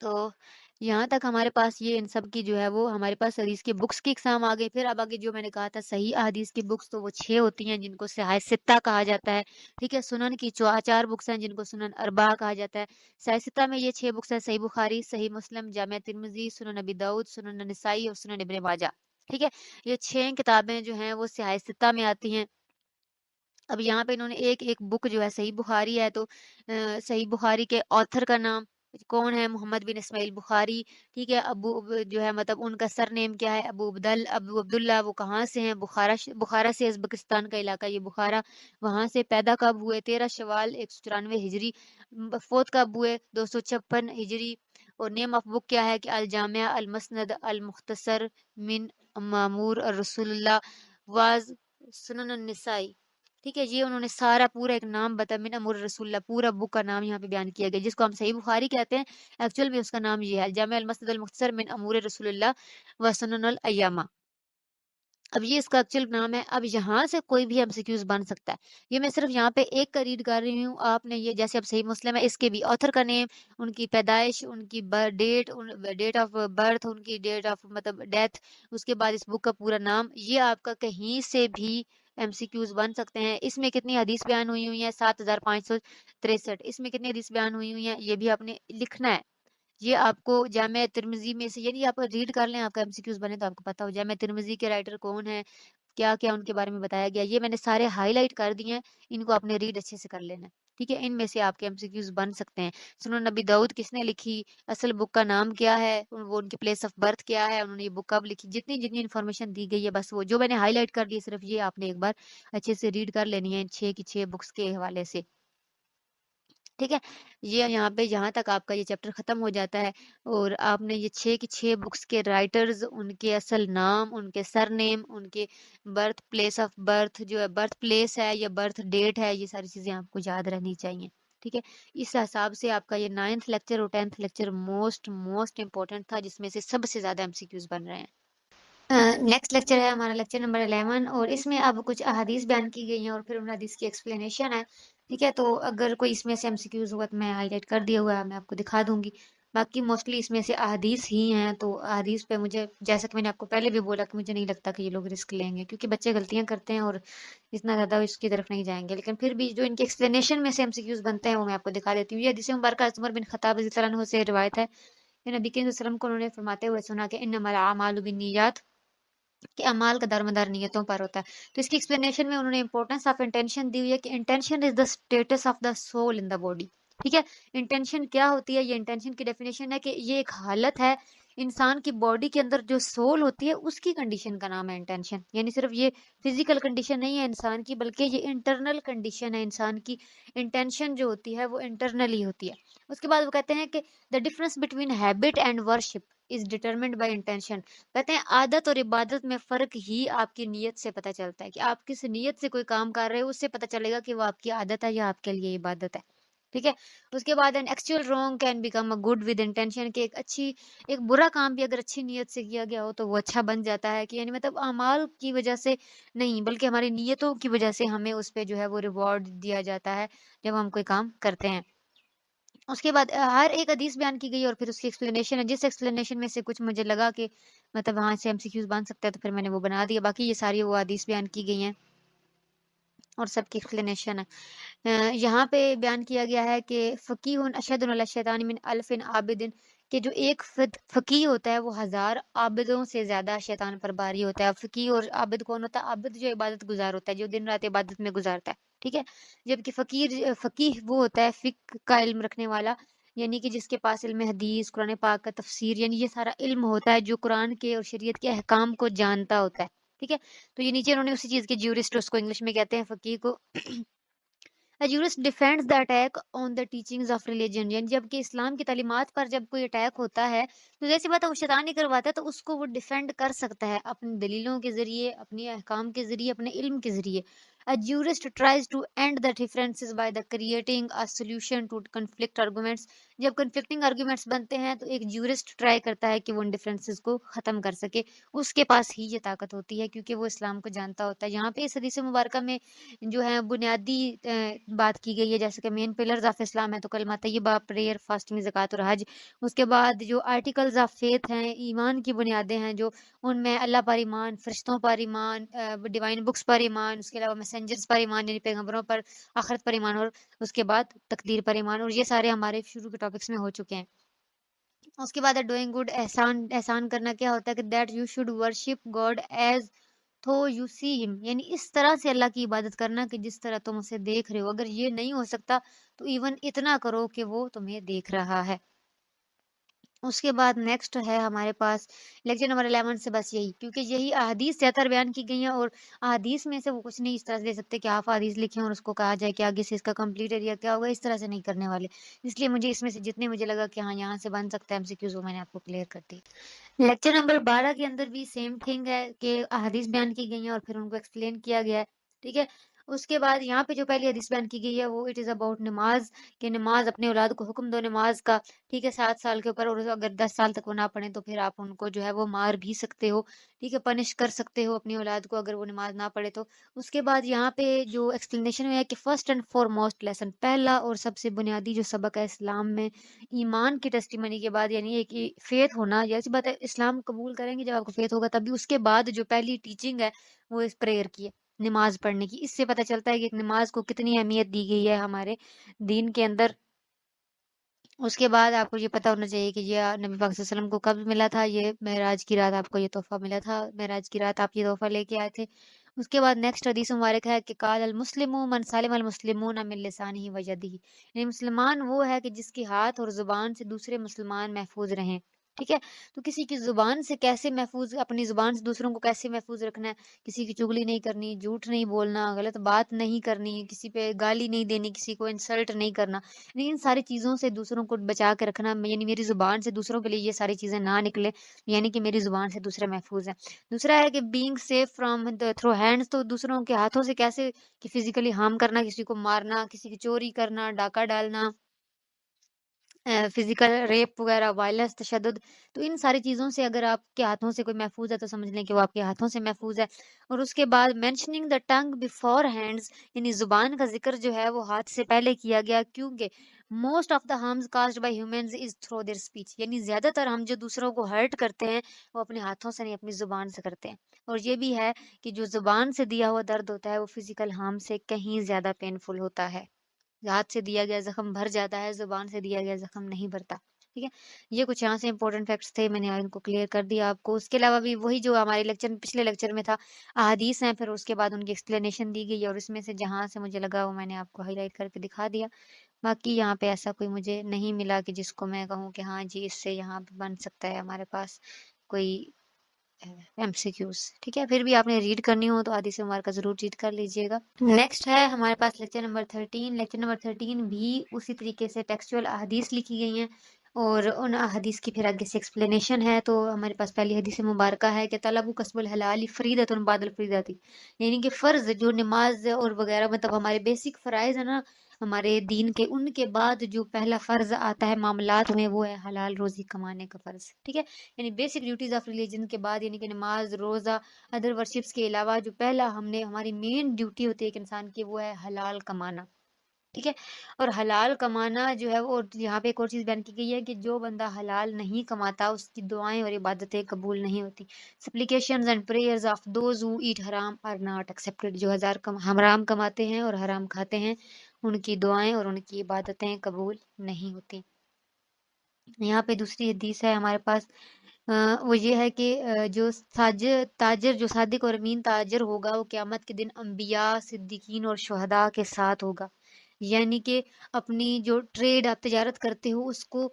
A: تو یہاں تک ہمارے پاس یہ ان سب کی جو ہے وہ ہمارے پاس حدیث کی بکس کی اقسام آ گئی. پھر اب آگے جو میں نے کہا تھا صحیح احادیث کی بکس، تو وہ 6 ہوتی ہیں جن کو صحاح ستہ کہا جاتا ہے. ٹھیک ہے. سنن کی 4 بکس ہیں جن کو سنن اربعہ کہا جاتا ہے. صحاح ستہ میں یہ 6 بکس ہیں: صحیح بخاری، صحیح مسلم، جامع ترمذی، سنن ابی داؤد، سنن نسائی اور سنن ابن ماجہ. ٹھیک ہے. یہ 6 کتابیں جو ہیں وہ صحاح ستہ میں آتی ہیں. اب یہاں پہ انہوں نے ایک ایک بک جو ہے صحیح بخاری ہے تو صحیح بخاری کے آتھر کا نام کون ہے؟ محمد بن اسماعیل بخاری. ٹھیک ہے. جو ہے مطلب ان کا سر نیم کیا ہے؟ ابو عبداللہ. وہ کہاں سے ہیں؟ بخارا سے، ازبکستان کا علاقہ یہ بخارا. وہاں سے پیدا کب ہوئے؟ 13 شوال 194 ہجری. فوت کب ہوئے؟ 256 ہجری. اور نیم آف بک کیا ہے کہ الجامعہ المسند المختصر من معمور رسول اللہ واز سنن النسائی. ٹھیک ہے. یہ انہوں نے سارا پورا ایک نام بتا من امور رسول اللہ، پورا بک کا نام یہاں پہ بیان کیا گیا، جس کو ہم صحیح بخاری کہتے ہیں. ایکچوئل میں اس کا نام یہ ہے جامع المسند المختصر من امور رسول اللہ و سنن الایامہ. اب یہ اس کا ایکچوئل نام ہے. اب یہاں سے کوئی بھی MCQs بن سکتا ہے. یہ میں صرف یہاں پہ ایک کا ریڈ کر رہی ہوں. آپ نے یہ جیسے اب صحیح مسلم ہے، اس کے بھی آتھر کا نیم، ان کی پیدائش، ان کی ڈیٹ آف برتھ، ان کی ڈیٹ آف مطلب ڈیتھ، اس کے بعد اس بک کا پورا نام، یہ آپ کا کہیں سے بھی MCQs بن سکتے ہیں. اس میں کتنی حدیث بیان ہوئی ہیں؟ 7563. اس میں کتنی حدیث بیان ہوئی ہیں؟ یہ بھی آپ نے لکھنا ہے. یہ آپ کو جامع ترمذی میں سے، یعنی آپ ریڈ کر لیں، آپ کا MCQs بنے تو آپ کو پتا ہو جامع ترمذی کے رائٹر کون ہے، کیا کیا ان کے بارے میں بتایا گیا. یہ میں نے سارے ہائی لائٹ کر دیے ہیں، ان کو آپ نے ریڈ اچھے سے کر لینا ہے. ٹھیک ہے. ان میں سے آپ کے MCQs بن سکتے ہیں. سنن نبی داؤد کس نے لکھی؟ اصل بک کا نام کیا ہے؟ وہ ان کی پلیس آف برتھ کیا ہے؟ انہوں نے یہ بک کب لکھی؟ جتنی جتنی انفارمیشن دی گئی ہے، بس وہ جو میں نے ہائی لائٹ کر دی، صرف یہ آپ نے ایک بار اچھے سے ریڈ کر لینی ہے ان 6 کی 6 بکس کے حوالے سے. ٹھیک ہے. یہ یہاں پہ جہاں تک آپ کا یہ چیپٹر ختم ہو جاتا ہے، اور آپ نے یہ 6 کی 6 بکس کے رائٹرز، ان کے اصل نام، ان کے سر نیم، ان کے برتھ پلیس آف برتھ جو ہے برتھ پلیس ہے یا برتھ ڈیٹ ہے، یہ ساری چیزیں آپ کو یاد رہنی چاہیے. ٹھیک ہے. اس حساب سے آپ کا یہ 9th لیکچر اور 10th لیکچر موسٹ امپورٹنٹ تھا، جس میں سے سب سے زیادہ MCQs بن رہے ہیں. نیکسٹ لیکچر ہے ہمارا لیکچر نمبر 11، اور اس میں اب کچھ احادیث بیان کی گئی ہیں اور پھر ان حدیث کی ایکسپلینیشن ہے. ٹھیک ہے. تو اگر کوئی اس میں سے MCQs ہوا تو میں ہائی لائٹ کر دیا ہوا ہے، میں آپ کو دکھا دوں گی. باقی موسٹلی اس میں سے احادیث ہی ہیں، تو احادیث پہ مجھے، جیسا کہ میں نے آپ کو پہلے بھی بولا، کہ مجھے نہیں لگتا کہ یہ لوگ رسک لیں گے، کیونکہ بچے غلطیاں کرتے ہیں اور اتنا زیادہ اس کی طرف نہیں جائیں گے. لیکن پھر بھی جو ان کے ایکسپلینیشن میں سے MCQs بنتے ہیں وہ میں آپ کو دکھا دیتی ہوں. یہ حدیث مبارکہ عمر بن خطاب رضی اللہ عنہ سے روایت ہے کہ نبی کریم صلی اللہ علیہ وسلم کو انہوں نے فرماتے ہوئے سنا کہ انما الاعمال بالنیات، کہ اعمال کا دارمدار نیتوں پر ہوتا ہے. تو اس کی ایکسپلینیشن میں انہوں نے امپورٹنس آف انٹینشن دی ہوئی ہے کہ intention is the status of the soul in the body. ٹھیک ہے. انٹینشن کیا ہوتی ہے؟ یہ انٹینشن کی ڈیفینیشن ہے کہ یہ ایک حالت ہے انسان کی باڈی کے اندر، جو سول ہوتی ہے اس کی کنڈیشن کا نام ہے انٹینشن. یعنی صرف یہ فزیکل کنڈیشن نہیں ہے انسان کی، بلکہ یہ انٹرنل کنڈیشن ہے انسان کی. انٹینشن جو ہوتی ہے وہ انٹرنلی ہوتی ہے. اس کے بعد وہ کہتے ہیں کہ the difference between habit and worship is determined by intention. کہتے ہیں عادت اور عبادت میں فرق ہی آپ کی نیت سے پتہ چلتا ہے، کہ آپ کس نیت سے کوئی کام کر رہے ہو، اس سے پتہ چلے گا کہ وہ آپ کی عادت ہے یا آپ کے لیے عبادت ہے. ٹھیک ہے. اس کے بعد an actual wrong can become a good with intention, کہ ایک برا کام بھی اگر اچھی نیت سے کیا گیا ہو تو وہ اچھا بن جاتا ہے. کہ یعنی مطلب اعمال کی وجہ سے نہیں، بلکہ ہماری نیتوں کی وجہ سے ہمیں اس پہ جو ہے وہ ریوارڈ دیا جاتا ہے جب ہم کوئی کام کرتے ہیں. اس کے بعد ہر ایک حدیث بیان کی گئی اور پھر اس کی ایکسپلینیشن ہے. جس ایکسپلینیشن میں سے کچھ مجھے لگا کہ مطلب وہاں سے MCQs بن سکتا ہے تو پھر میں نے وہ بنا دیا. باقی یہ ساری وہ حدیث بیان کی گئی ہیں اور سب کی ایکسپلینیشن ہے. یہاں پہ بیان کیا گیا ہے کہ فقیہ اشد علی الشیطان من الف عابد، کہ جو ایک فقیہ ہوتا ہے وہ 1000 عابدوں سے زیادہ شیطان پر باری ہوتا ہے. فقیہ اور عابد کون ہوتا ہے؟ عابد جو عبادت گزار ہوتا ہے، جو دن رات عبادت میں گزارتا ہے. ٹھیک ہے. جبکہ فقیہ وہ ہوتا ہے فقہ کا علم رکھنے والا، یعنی کہ جس کے پاس علم حدیث، قرآن پاک کا تفسیر، یعنی یہ سارا علم ہوتا ہے، جو قرآن کے اور شریعت کے احکام کو جانتا ہوتا ہے. ٹھیک ہے. تو یہ نیچے انہوں نے اسی چیز کے جیورسٹ، اس کو انگلش میں کہتے ہیں فقیہ کو. A jurist defends the attack on the teachings of religion، یعنی جب کہ اسلام کی تعلیمات پر جب کوئی اٹیک ہوتا ہے تو جیسی بات ہے وہ شیطان ہی کرواتا ہے، تو اس کو وہ ڈیفینڈ کر سکتا ہے اپنی دلیلوں کے ذریعے، اپنے احکام کے ذریعے، اپنے علم کے ذریعے. A jurist tries to end the differences by the creating a solution to conflict arguments، جب کنفلکٹنگ آرگومنٹس بنتے ہیں تو ایک جورسٹ ٹرائی کرتا ہے کہ وہ ان ڈفرینسز کو ختم کر سکے، اس کے پاس ہی یہ طاقت ہوتی ہے کیونکہ وہ اسلام کو جانتا ہوتا ہے۔ یہاں پہ اس حدیث مبارکہ میں جو ہے بنیادی بات کی گئی ہے، جیسے کہ مین پلرز آف اسلام ہے تو کلمہ طیبہ، پریئر، فاسٹنگ، زکوٰۃ اور حج۔ اس کے بعد جو آرٹیکلز آف فیتھ ہیں، ایمان کی بنیادیں ہیں، جو ان میں اللہ پر ایمان، فرشتوں پر ایمان، ڈیوائن بکس پر ایمان، اس کے علاوہ میسنجرز پر ایمان یعنی پیغمبروں پر، آخرت پر ایمان، اور اس کے بعد تقدیر پر ایمان، اور یہ سارے ہمارے شروع کے ٹاپکس میں ہو چکے ہیں۔ اس کے بعد ڈوئنگ گڈ، احسان کرنا کیا ہوتا ہے کہ that you should worship God as تھو یو سی ہم، یعنی اس طرح سے اللہ کی عبادت کرنا کہ جس طرح تم اسے دیکھ رہے ہو۔ اگر یہ نہیں ہو سکتا تو ایون اتنا کرو کہ وہ تمہیں دیکھ رہا ہے۔ اس کے بعد نیکسٹ ہے ہمارے پاس لیکچر نمبر 11 سے بس یہی، کیونکہ یہی احادیث زیادہ تر بیان کی گئی ہیں، اور احادیث میں سے وہ کچھ نہیں اس طرح سے دے سکتے کہ آپ احادیث لکھیں اور اس کو کہا جائے کہ آگے سے اس کا کمپلیٹ ایریا کیا ہوگا، اس طرح سے نہیں کرنے والے۔ اس لیے مجھے اس میں سے جتنے مجھے لگا کہ ہاں یہاں سے بن سکتا ہے MCQs، وہ میں نے آپ کو کلیئر کر دی۔ لیکچر نمبر 12 کے اندر بھی سیم تھنگ ہے کہ احادیث بیان کی گئی ہیں اور پھر ان کو ایکسپلین کیا گیا ہے، ٹھیک ہے۔ اس کے بعد یہاں پہ جو پہلی حدیث بیان کی گئی ہے وہ اٹ از اباؤٹ نماز، کہ نماز اپنے اولاد کو حکم دو نماز کا، ٹھیک ہے، 7 سال کے اوپر، اور اگر 10 سال تک وہ نہ پڑھیں تو پھر آپ ان کو جو ہے وہ مار بھی سکتے ہو، ٹھیک ہے، پنش کر سکتے ہو اپنی اولاد کو اگر وہ نماز نہ پڑھے تو۔ اس کے بعد یہاں پہ جو ایکسپلینیشن میں ہے کہ first and for most lesson, پہلا اور سب سے بنیادی جو سبق ہے اسلام میں، ایمان کی ٹیسٹیمنی کے بعد، یعنی ایک فیتھ ہونا، ایسی بات ہے اسلام قبول کریں گے جب آپ کو فیتھ ہوگا تبھی، اس کے بعد جو پہلی ٹیچنگ ہے وہ اس پریئر کی ہے، نماز پڑھنے کی۔ اس سے پتہ چلتا ہے کہ ایک نماز کو کتنی اہمیت دی گئی ہے ہمارے دین کے اندر۔ اس کے بعد آپ کو یہ پتہ ہونا چاہیے کہ یہ نبی پاک صلی اللہ علیہ وسلم کو کب ملا تھا، یہ معراج کی رات آپ کو یہ تحفہ ملا تھا، معراج کی رات آپ یہ تحفہ لے کے آئے تھے۔ اس کے بعد نیکسٹ حدیث مبارک ہے کہ قال المسلم من سلم المسلمون من لسانه ویدہ، یعنی مسلمان وہ ہے کہ جس کے ہاتھ اور زبان سے دوسرے مسلمان محفوظ رہیں، ٹھیک ہے۔ تو کسی کی زبان سے کیسے محفوظ، اپنی زبان سے دوسروں کو کیسے محفوظ رکھنا ہے، کسی کی چگلی نہیں کرنی، جھوٹ نہیں بولنا، غلط بات نہیں کرنی، کسی پہ گالی نہیں دینی، کسی کو انسلٹ نہیں کرنا، یعنی ان ساری چیزوں سے دوسروں کو بچا کے رکھنا، یعنی میری زبان سے دوسروں کے لیے یہ ساری چیزیں نہ نکلے، یعنی کہ میری زبان سے دوسرے محفوظ ہیں۔ دوسرا ہے کہ being safe from through hands, تو دوسروں کے ہاتھوں سے کیسے، کہ فزیکلی ہارم کرنا، کسی کو مارنا، کسی کی چوری کرنا، ڈاکہ ڈالنا، فزیکل ریپ وغیرہ، وائلنس، تشدد، تو ان ساری چیزوں سے اگر آپ کے ہاتھوں سے کوئی محفوظ ہے تو سمجھ لیں کہ وہ آپ کے ہاتھوں سے محفوظ ہے۔ اور اس کے بعد mentioning the tongue before hands, یعنی زبان کا ذکر جو ہے وہ ہاتھ سے پہلے کیا گیا، کیونکہ most of the harms caused by humans is through their speech, یعنی زیادہ تر ہم جو دوسروں کو ہرٹ کرتے ہیں وہ اپنے ہاتھوں سے نہیں، اپنی زبان سے کرتے ہیں۔ اور یہ بھی ہے کہ جو زبان سے دیا ہوا درد ہوتا ہے وہ فزیکل ہارم سے کہیں زیادہ پینفل ہوتا ہے، ہاتھ سے دیا گیا زخم بھر جاتا ہے، زبان سے دیا گیا زخم نہیں بھرتا، ٹھیک ہے۔ یہ کچھ یہاں سے امپورٹنٹ فیکٹس تھے، میں نے ان کو کلیئر کر دیا آپ کو۔ اس کے علاوہ بھی وہی جو ہمارے پچھلے لیکچر میں تھا، احادیث ہیں، پھر اس کے بعد ان کی ایکسپلینیشن دی گئی، اور اس میں سے جہاں سے مجھے لگا وہ میں نے آپ کو ہائی لائٹ کر کے دکھا دیا۔ باقی یہاں پہ ایسا کوئی مجھے نہیں ملا کہ جس کو میں کہوں کہ ہاں جی اس سے یہاں پہ بن سکتا ہے ہمارے پاس کوئی MCQs، ٹھیک ہے۔ پھر بھی آپ نے ریڈ کرنی ہو تو حدیث مبارکہ ضرور ریڈ کر لیجئے گا۔ نیکسٹ ہے ہمارے پاس لیکچر نمبر 13۔ لیکچر نمبر 13 بھی اسی طریقے سے ٹیکسچوئل احادیث لکھی گئی ہیں، اور ان احادیث کی پھر آگے سے ایکسپلینیشن ہے۔ تو ہمارے پاس پہلی حدیث مبارکہ ہے کہ طلب کسب الحلال فریضۃ بعد الفریضۃ، یعنی کہ فرض جو نماز اور وغیرہ، مطلب ہمارے بیسک فرائض ہیں نا ہمارے دین کے، ان کے بعد جو پہلا فرض آتا ہے معاملات میں وہ ہے حلال روزی کمانے کا فرض، ٹھیک ہے۔ یعنی بیسک ڈیوٹیز آف ریلیجن کے بعد، یعنی کہ نماز، روزہ، ادر ورشپس کے علاوہ جو پہلا ہماری مین ڈیوٹی ہوتی ہے ایک انسان کی، وہ ہے حلال کمانا، ٹھیک ہے۔ اور حلال کمانا جو ہے وہ یہاں پہ ایک اور چیز بیان کی گئی ہے کہ جو بندہ حلال نہیں کماتا اس کی دعائیں اور عبادتیں قبول نہیں ہوتی۔ Supplications and prayers of those who eat haram are not accepted, جو حرام کماتے ہیں اور حرام کھاتے ہیں ان کی دعائیں اور ان کی عبادتیں قبول نہیں ہوتی۔ یہاں پہ دوسری حدیث ہے ہمارے پاس، وہ یہ ہے کہ جو تاجر جو صادق اور امین تاجر ہوگا وہ قیامت کے دن انبیاء، صدیقین اور شہداء کے ساتھ ہوگا، یعنی کہ اپنی جو ٹریڈ آپ تجارت کرتے ہو اس کو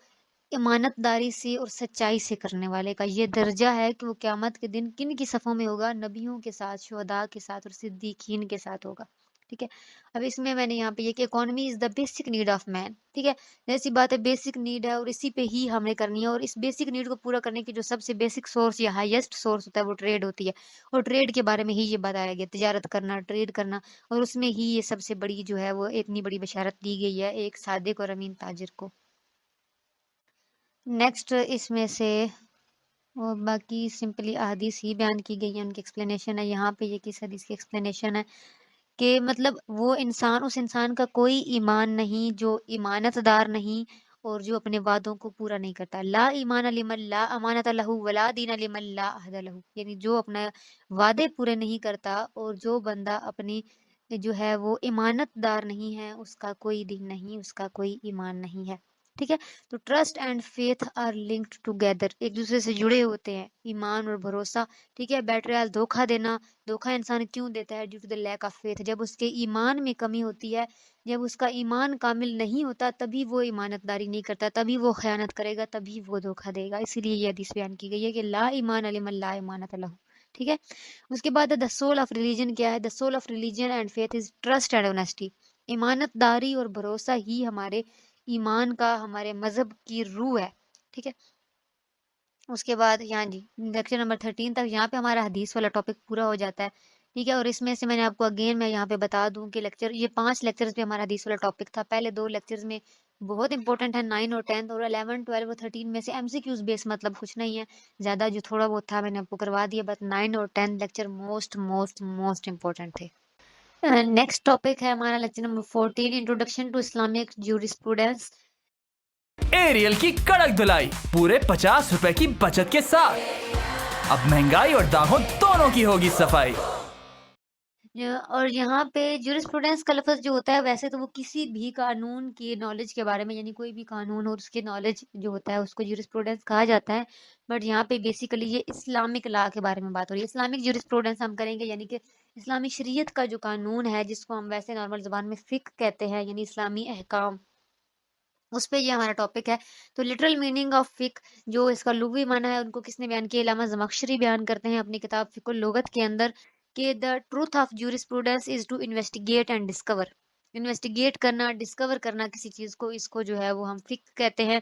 A: امانت داری سے اور سچائی سے کرنے والے کا یہ درجہ ہے کہ وہ قیامت کے دن کن کی صفوں میں ہوگا، نبیوں کے ساتھ، شہداء کے ساتھ اور صدیقین کے ساتھ ہوگا، ٹھیک ہے۔ اب اس میں نے یہاں پہ یہ کہ economy is the basic need of man, ٹھیک ہے، ایسی بات ہے بیسک نیڈ ہے اور اسی پہ ہی ہم نے کرنی ہے، اور اس بیسک نیڈ کو پورا کرنے کی جو سب سے بیسک سورس یا ہائیسٹ سورس ہوتا ہے وہ ٹریڈ ہوتی ہے، اور ٹریڈ کے بارے میں ہی یہ بتایا گیا، تجارت کرنا، ٹریڈ کرنا، اور اس میں ہی یہ سب سے بڑی جو ہے وہ اتنی بڑی بشارت دی گئی ہے ایک صادق اور امین تاجر کو۔ نیکسٹ اس میں سے اور باقی سمپلی احادیث ہی بیان کی گئی ہیں، ان کی ایکسپلینیشن ہے. یہاں پہ یہ کس حدیث کی ایکسپلینیشن ہے کہ مطلب وہ انسان، اس انسان کا کوئی ایمان نہیں جو ایمانت دار نہیں اور جو اپنے وعدوں کو پورا نہیں کرتا. لا ایمان لمن لا امانت لہ ولا دین لمن لا عہد لہ، یعنی جو اپنا وعدے پورے نہیں کرتا اور جو بندہ اپنی جو ہے وہ ایمانت دار نہیں ہے، اس کا کوئی دین نہیں، اس کا کوئی ایمان نہیں ہے. ٹھیک ہے. تو trust and faith are linked together, ایک دوسرے سے جڑے ہوتے ہیں، ایمان اور بھروسہ. ٹھیک ہے. بیٹریال دھوکہ دینا، دھوکہ انسان کیوں دیتا ہے؟ Due to the lack of faith, جب اس کے ایمان میں کمی ہوتی ہے، جب اس کا ایمان کامل نہیں ہوتا تبھی وہ ایمانت داری نہیں کرتا، تبھی وہ خیانت کرے گا، تبھی وہ دھوکہ دے گا. اسی لیے یہ حدیث بیان کی گئی ہے کہ لا ایمان لمن لا ایمانۃ لہ. ٹھیک ہے. اس کے بعد دا سول آف ریلیجن کیا ہے؟ The soul of religion and faith is trust and honesty. ایمانت داری اور بھروسہ ہی ہمارے ایمان کا، ہمارے مذہب کی روح ہے. ٹھیک ہے. اس کے بعد یہاں جی لیکچر نمبر 13 تک یہاں پہ ہمارا حدیث والا ٹاپک پورا ہو جاتا ہے. ٹھیک ہے. اور اس میں سے میں نے آپ کو اگین میں یہاں پہ بتا دوں کہ لیکچر، یہ 5 لیکچرز پہ ہمارا حدیث والا ٹاپک تھا. پہلے 2 لیکچرز میں بہت امپورٹنٹ ہے، 9 اور 10، اور 11 12 اور 13 میں سے ایم سی کیوز بیس، مطلب کچھ نہیں ہے زیادہ، جو تھوڑا بہت تھا میں نے آپ کو کروا دیا. بس 9 اور 10 lecture most most most important تھے. نیکسٹ ٹاپک ہے ہمارا lecture number 14، introduction to Islamic jurisprudence.
B: Ariel کی کڑک دھلائی پورے 50 روپے کی بچت کے ساتھ. اب مہنگائی اور داغوں دونوں کی ہوگی صفائی.
A: اور یہاں پہ جورسپروڈنس کا لفظ جو ہوتا ہے، ویسے تو وہ کسی بھی قانون کی نالج کے بارے میں، یعنی کوئی بھی قانون اور اس کے نالج جو ہوتا ہے اس کو جورسپروڈنس کہا جاتا ہے. بٹ یہاں پہ بیسیکلی یہ اسلامک لا کے بارے میں بات ہو رہی ہے. اسلامک جورسپروڈنس ہم کریں گے، یعنی کہ اسلامی شریعت کا جو قانون ہے، جس کو ہم ویسے نارمل زبان میں فقہ کہتے ہیں، یعنی اسلامی احکام، اس پہ یہ ہمارا ٹاپک ہے. تو لٹرل میننگ آف فقہ، جو اس کا لغوی معنی ہے، ان کو کس نے بیان کیا؟ علامہ زمخشری بیان کرتے ہیں اپنی کتاب فقہ اللغت کے اندر کہ the truth of jurisprudence is to investigate and discover. Investigate کرنا، ڈسکور کرنا کسی چیز کو، اس کو جو ہے وہ ہم فقہ کہتے ہیں.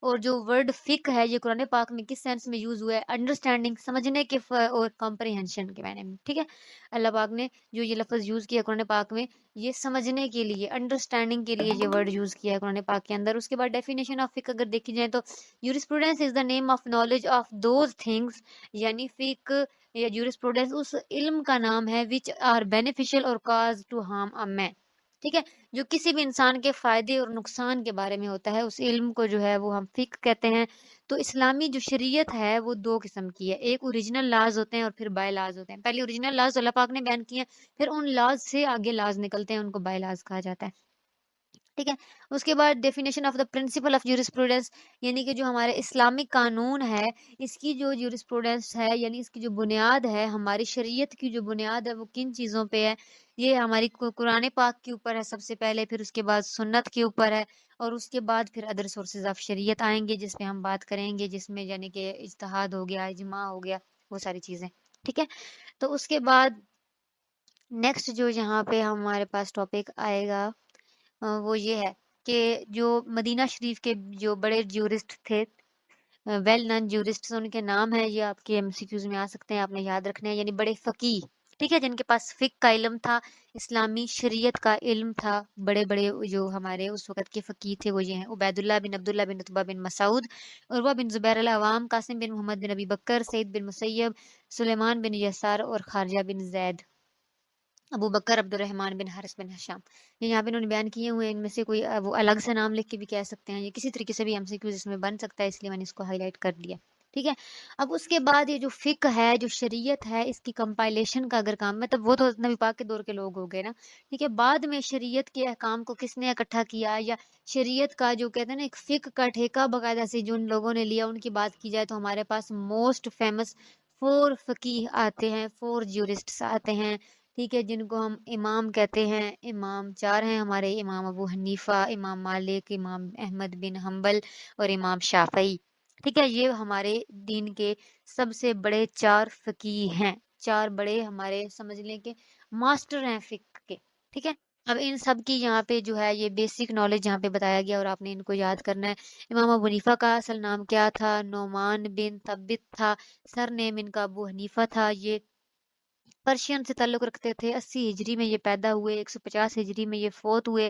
A: اور جو ورڈ فقہ ہے یہ قرآن پاک میں کس سینس میں یوز ہوا ہے؟ انڈرسٹینڈنگ، سمجھنے کے اور کمپریہنشن کے معنی میں. ٹھیک ہے. اللہ پاک نے جو یہ لفظ یوز کیا قرآن پاک میں، یہ سمجھنے کے لیے، انڈرسٹینڈنگ کے لیے یہ ورڈ یوز کیا ہے قرآن پاک کے اندر. اس کے بعد ڈیفینیشن آف فقہ اگر دیکھی جائے تو jurisprudence is the name of knowledge of those things, یعنی فقہ یا جورسپروڈنس اس علم کا نام ہے which are beneficial or cause to harm a man. ٹھیک ہے. جو کسی بھی انسان کے فائدے اور نقصان کے بارے میں ہوتا ہے، اس علم کو جو ہے وہ ہم فقہ کہتے ہیں. تو اسلامی جو شریعت ہے وہ 2 قسم کی ہے. ایک اوریجنل لاز ہوتے ہیں اور پھر بائی لاز ہوتے ہیں. پہلے اوریجنل لاز اللہ پاک نے بیان کیے ہیں، پھر ان لاز سے آگے لاز نکلتے ہیں، ان کو بائی لاز کہا جاتا ہے. ٹھیک ہے. اس کے بعد definition of the principle of jurisprudence, یعنی کہ جو ہمارے اسلامک قانون ہے، اس کی جو جورسپروڈنس ہے، یعنی اس کی جو بنیاد ہے، ہماری شریعت کی جو بنیاد ہے وہ کن چیزوں پہ ہے؟ یہ ہماری قرآن پاک کے اوپر ہے سب سے پہلے، پھر اس کے بعد سنت کے اوپر ہے، اور اس کے بعد پھر ادر سورسز آف شریعت آئیں گے جس پہ ہم بات کریں گے، جس میں یعنی کہ اجتہاد ہو گیا، اجماع ہو گیا، وہ ساری چیزیں. ٹھیک ہے. تو اس کے بعد نیکسٹ جو یہاں پہ ہمارے پاس ٹاپک آئے گا وہ یہ ہے کہ جو مدینہ شریف کے جو بڑے جورسٹ تھے، ویل نن جورسٹ، ان کے نام ہیں، یہ آپ کے ایم سی کیوز میں آ سکتے ہیں، آپ نے یاد رکھنے ہیں. یعنی بڑے فقیہ، ٹھیک ہے، جن کے پاس فقہ کا علم تھا، اسلامی شریعت کا علم تھا. بڑے بڑے جو ہمارے اس وقت کے فقیہ تھے وہ یہ ہیں: عبید اللہ بن عبداللہ بن عتبہ بن مسعود، عروہ بن زبیر العوام، قاسم بن محمد بن ابی بکر، سعید بن مسیب، سلیمان بن یسار اور خارجہ بن زید، ابو بکر عبد الرحمن بن حارث بن ہشام. یہ یہاں پہ انہوں نے بیان کیے ہوئے ہیں. ان میں سے کوئی وہ الگ سے نام لکھ کے بھی کہہ سکتے ہیں، یہ کسی طریقے سے بھی ایم سی کیوز اس میں بن سکتا ہے، اس لیے میں نے اس کو ہائی لائٹ کر دیا. ٹھیک ہے. اب اس کے بعد یہ جو فقہ ہے، جو شریعت ہے، اس کی کمپائلیشن کا اگر کام، مطلب وہ تو نبی پاک کے دور کے لوگ ہو گئے نا. ٹھیک ہے. بعد میں شریعت کے احکام کو کس نے اکٹھا کیا، یا شریعت کا جو کہتے ہیں نا ایک فقہ کا ٹھیکہ باقاعدہ سے جو ان لوگوں نے لیا، ان کی بات کی جائے تو ہمارے پاس موسٹ فیمس 4 فقیہ آتے ہیں، 4 جورسٹس آتے ہیں. ٹھیک ہے. جن کو ہم امام کہتے ہیں. امام 4 ہیں ہمارے: امام ابو حنیفہ، امام مالک، امام احمد بن حنبل اور امام شافعی. ٹھیک ہے. یہ ہمارے دین کے سب سے بڑے 4 فقیہ ہیں، 4 بڑے ہمارے سمجھ لیں کہ ماسٹر ہیں فقہ کے. ٹھیک ہے. اب ان سب کی یہاں پہ جو ہے یہ بیسک نالج یہاں پہ بتایا گیا اور آپ نے ان کو یاد کرنا ہے. امام ابو حنیفہ کا اصل نام کیا تھا؟ نعمان بن ثبت تھا. سر نیم ان کا ابو حنیفہ تھا. یہ پرشین سے تعلق رکھتے تھے. 80 ہجری میں یہ پیدا ہوئے، 150 ہجری میں یہ فوت ہوئے.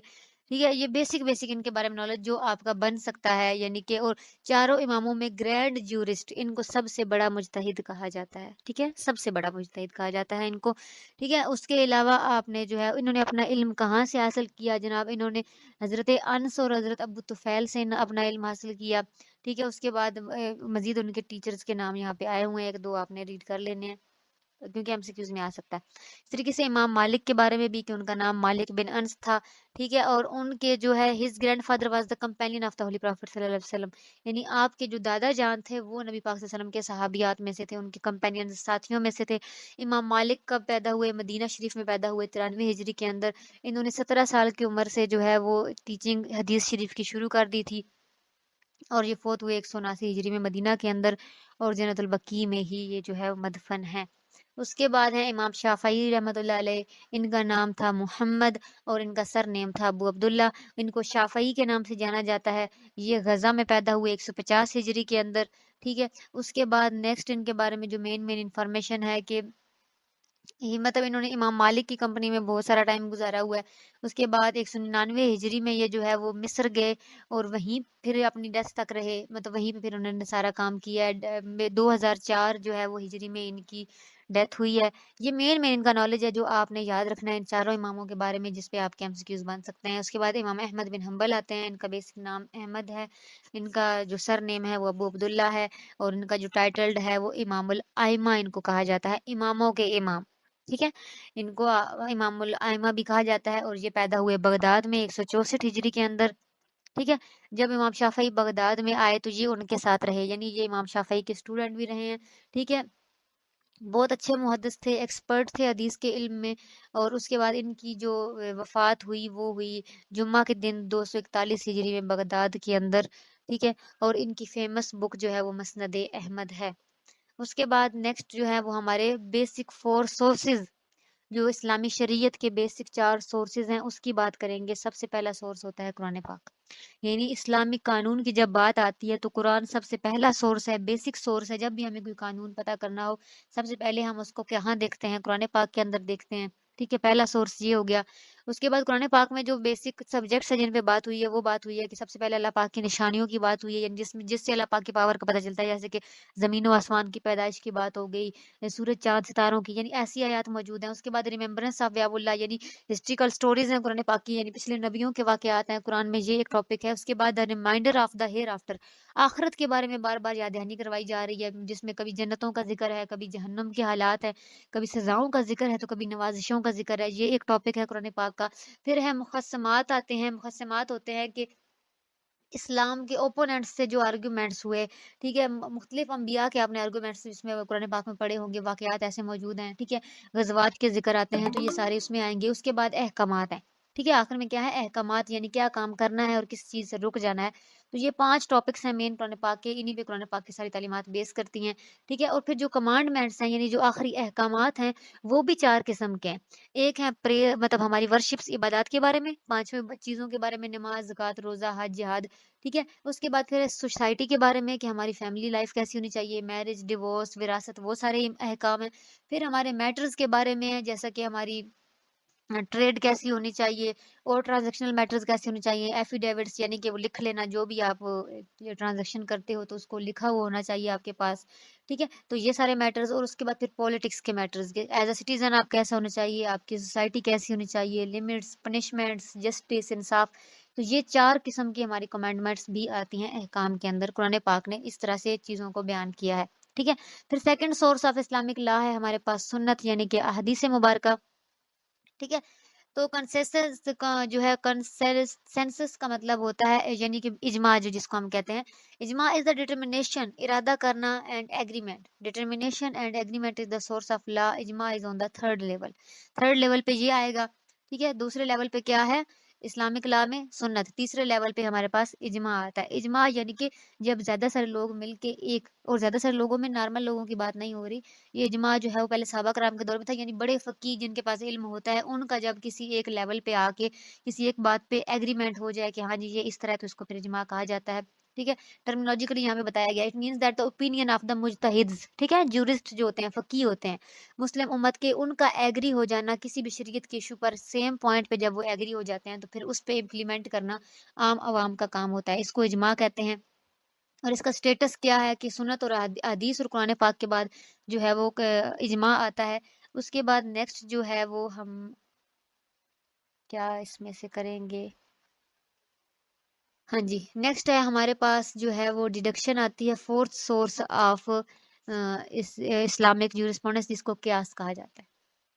A: ٹھیک ہے؟ یہ بیسک ان کے بارے میں نالج جو آپ کا بن سکتا ہے، یعنی کہ اور چاروں اماموں میں گرینڈ جورسٹ، ان کو سب سے بڑا مجتہد کہا جاتا ہے، ٹھیک ہے؟ سب سے بڑا مجتہد کہا جاتا ہے ان کو، ٹھیک ہے؟ اس کے علاوہ آپ نے جو ہے انہوں نے اپنا علم کہاں سے حاصل کیا جناب؟ انہوں نے حضرت انس اور حضرت ابو طفیل سے اپنا علم حاصل کیا، ٹھیک ہے؟ اس کے بعد مزید ان کے ٹیچرز کے نام یہاں پہ آئے ہوئے ہیں، 1-2 آپ نے ریڈ کر لینے ہیں کیونکہ MCQs میں آ سکتا ہے۔ اس طریقے سے امام مالک کے بارے میں بھی کہ ان کا نام مالک بن انس تھا، ٹھیک ہے؟ اور ان کے جو ہے his grandfather was the companion of the holy prophet صلی اللہ علیہ وسلم، یعنی آپ کے جو دادا جان تھے وہ نبی پاک صلی اللہ علیہ وسلم کے صحابیات میں سے تھے، ان کے کمپینین ساتھیوں میں سے تھے۔ امام مالک کب پیدا ہوئے؟ مدینہ شریف میں پیدا ہوئے 93 ہجری کے اندر۔ انہوں نے 17 سال کی عمر سے جو ہے وہ ٹیچنگ حدیث شریف کی شروع کر دی تھی، اور یہ فوت ہوئے 179 ہجری میں مدینہ کے اندر، اور جنت البقیع میں ہی یہ جو ہے مدفن ہے۔ اس کے بعد ہے امام شافعی رحمۃ اللہ علیہ، ان کا نام تھا محمد اور ان کا سر نیم تھا ابو عبداللہ، ان کو شافعی کے نام سے جانا جاتا ہے۔ یہ غزہ میں پیدا ہوئے 150 ہجری کے اندر، ٹھیک ہے؟ اس کے بعد نیکسٹ ان کے بارے میں جو مین انفارمیشن ہے کہ مطلب انہوں نے امام مالک کی کمپنی میں بہت سارا ٹائم گزارا ہوا ہے۔ اس کے بعد 199 ہجری میں یہ جو ہے وہ مصر گئے اور وہیں پھر اپنی ڈیتھ تک رہے، مطلب وہیں پہ پھر انہوں نے سارا کام کیا ہے۔ 2004 جو ہے وہ ہجری میں ان کی ڈیتھ ہوئی ہے۔ یہ مین ان کا نالج ہے جو آپ نے یاد رکھنا ہے ان چاروں اماموں کے بارے میں، جس پہ آپ کے MCQs بن سکتے ہیں۔ اس کے بعد امام احمد بن حنبل آتے ہیں، ان کا بیسک نام احمد ہے، ان کا جو سر نیم ہے وہ ابو عبداللہ ہے، اور ان کا جو ٹائٹلڈ ہے وہ امام الائمہ ان کو کہا جاتا ہے، اماموں کے امام، ٹھیک ہے؟ ان کو امام الائمہ بھی کہا جاتا ہے، اور یہ پیدا ہوئے بغداد میں 164 ہجری کے اندر، ٹھیک ہے؟ جب امام شافعی بغداد میں آئے تو یہ ان کے ساتھ رہے، یعنی یہ امام شافعی کے اسٹوڈنٹ بھی رہے ہیں، ٹھیک ہے؟ بہت اچھے محدث تھے، ایکسپرٹ تھے حدیث کے علم میں۔ اور اس کے بعد ان کی جو وفات ہوئی وہ ہوئی جمعہ کے دن 241 ہجری میں بغداد کے اندر، ٹھیک ہے؟ اور ان کی فیمس بک جو ہے وہ مسند احمد ہے۔ اس کے بعد نیکسٹ جو ہے وہ ہمارے بیسک 4 سورسز، جو اسلامی شریعت کے بیسک 4 سورسز ہیں اس کی بات کریں گے۔ سب سے پہلا سورس ہوتا ہے قرآن پاک، یعنی اسلامی قانون کی جب بات آتی ہے تو قرآن سب سے پہلا سورس ہے، بیسک سورس ہے۔ جب بھی ہمیں کوئی قانون پتہ کرنا ہو سب سے پہلے ہم اس کو کہاں دیکھتے ہیں؟ قرآن پاک کے اندر دیکھتے ہیں، ٹھیک ہے؟ پہلا سورس یہ ہو گیا۔ اس کے بعد قرآن پاک میں جو بیسک سبجیکٹس ہیں جن پہ بات ہوئی ہے وہ بات ہوئی ہے کہ سب سے پہلے اللہ پاک کی نشانیوں کی بات ہوئی ہے، یعنی جس سے اللہ پاک کی پاور کا پتہ چلتا ہے، جیسے کہ زمین و آسمان کی پیدائش کی بات ہو گئی، سورج چاند ستاروں کی، یعنی ایسی آیات موجود ہیں۔ اس کے بعد ریممبرنس آف ویاب اللہ، یعنی ہسٹریکل سٹوریز ہیں قرآن پاک کی، یعنی پچھلے نبیوں کے واقعات ہیں قرآن میں، یہ ایک ٹاپک ہے۔ اس کے بعد reminder of the hereafter, آخرت کے بارے میں بار بار یاد دہانی کروائی جا رہی ہے، جس میں کبھی جنتوں کا ذکر ہے، کبھی جہنم کے حالات ہے، کبھی سزاؤں کا ذکر ہے، تو کبھی نوازشوں کا ذکر ہے۔ یہ ایک ٹاپک ہے قرآن پاک کا۔ پھر ہے مقسمات آتے ہیں، مقسمات ہوتے ہیں کہ اسلام کے اوپوننٹس سے جو آرگومنٹس ہوئے، ٹھیک ہے؟ مختلف انبیاء کے آپ نے آرگومنٹس جس میں قرآن پاک میں پڑھے ہوں گے، واقعات ایسے موجود ہیں، ٹھیک ہے؟ غزوات کے ذکر آتے ہیں تو یہ سارے اس میں آئیں گے۔ اس کے بعد احکامات ہیں، ٹھیک ہے؟ آخر میں کیا ہے؟ احکامات، یعنی کیا کام کرنا ہے اور کس چیز سے رک جانا ہے۔ تو یہ 5 ٹاپکس ہیں مین قرآن پاک کے، انہی پہ قرآن پاک کی ساری تعلیمات بیس کرتی ہیں، ٹھیک ہے؟ اور پھر جو کمانڈمنٹس ہیں، یعنی جو آخری احکامات ہیں، وہ بھی 4 قسم کے ہیں۔ ایک ہے پریئر، مطلب ہماری ورشپس، عبادات کے بارے میں، 5 چیزوں کے بارے میں، نماز، زکوٰۃ، روزہ، حج، جہاد، ٹھیک ہے؟ اس کے بعد پھر سوسائٹی کے بارے میں کہ ہماری فیملی لائف کیسی ہونی چاہیے، میرج، ڈیورس، وراثت، وہ سارے احکام ہیں۔ پھر ہمارے میٹرز کے بارے میں ہے، جیسا کہ ہماری ٹریڈ کیسی ہونی چاہیے، اور ٹرانزیکشنل میٹرز کیسے ہونے چاہیے، ایفیڈیوٹس، یعنی کہ وہ لکھ لینا، جو بھی آپ ٹرانزیکشن کرتے ہو تو اس کو لکھا ہوا ہونا چاہیے آپ کے پاس، ٹھیک ہے؟ تو یہ سارے میٹرز۔ اور اس کے بعد پھر پولیٹکس کے میٹرز کے، ایز اے سٹیزن آپ کیسا ہونا چاہیے، آپ کی سوسائٹی کیسی ہونی چاہیے، لمٹس، پنشمنٹس، جسٹس، انصاف۔ تو یہ 4 قسم کی ہماری کمانڈمنٹس بھی آتی ہیں احکام کے اندر، قرآن پاک نے اس طرح سے چیزوں کو بیان کیا ہے، ٹھیک ہے؟ پھر second source of Islamic law ہے ہمارے پاس سنت، یعنی کہ احادیث مبارکہ، ٹھیک ہے؟ تو کنسنسس کا جو ہے، کنسنسس کا مطلب ہوتا ہے یعنی کہ اجماع، جو جس کو ہم کہتے ہیں اجماع، از دا ڈیٹرمنیشن، ارادہ کرنا، and agreement. Determination and agreement is the source of law. Ijma is on the third level, third level پہ یہ آئے گا، ٹھیک ہے؟ دوسرے لیول پہ کیا ہے اسلامک لا میں؟ سنت۔ تیسرے لیول پہ ہمارے پاس اجماع آتا ہے۔ اجماع یعنی کہ جب زیادہ سارے لوگ مل کے ایک، اور زیادہ سارے لوگوں میں نارمل لوگوں کی بات نہیں ہو رہی، یہ اجماع جو ہے وہ پہلے صحابہ کرام کے دور میں تھا، یعنی بڑے فقیہ جن کے پاس علم ہوتا ہے، ان کا جب کسی ایک لیول پہ آ کے کسی ایک بات پہ ایگریمنٹ ہو جائے کہ ہاں جی یہ اس طرح ہے، تو اس کو پھر اجماع کہا جاتا ہے۔ ٹھیک ہے، ٹرمینالوجیکلی یہاں پہ بتایا گیا it means that the opinion of the مجتہدز، ٹھیک ہے، جورسٹ جو ہوتے ہیں، فقی ہوتے ہیں مسلم امت کے، ان کا ایگری ہو جانا کسی بھی شریعت کے ایشو پر سیم پوائنٹ پہ، جب وہ ایگری ہو جاتے ہیں تو پھر اس پہ امپلیمنٹ کرنا عام عوام کا کام ہوتا ہے، اس کو اجماع کہتے ہیں۔ اور اس کا سٹیٹس کیا ہے کہ سنت اور حدیث اور قرآن پاک کے بعد جو ہے وہ اجماع آتا ہے۔ اس کے بعد نیکسٹ جو ہے وہ ہم کیا اس میں سے کریں گے، ہاں جی، نیکسٹ ہے ہمارے پاس جو ہے وہ ڈیڈکشن آتی ہے، fourth source of Islamic jurisprudence, جس کو قیاس کہا جاتا ہے،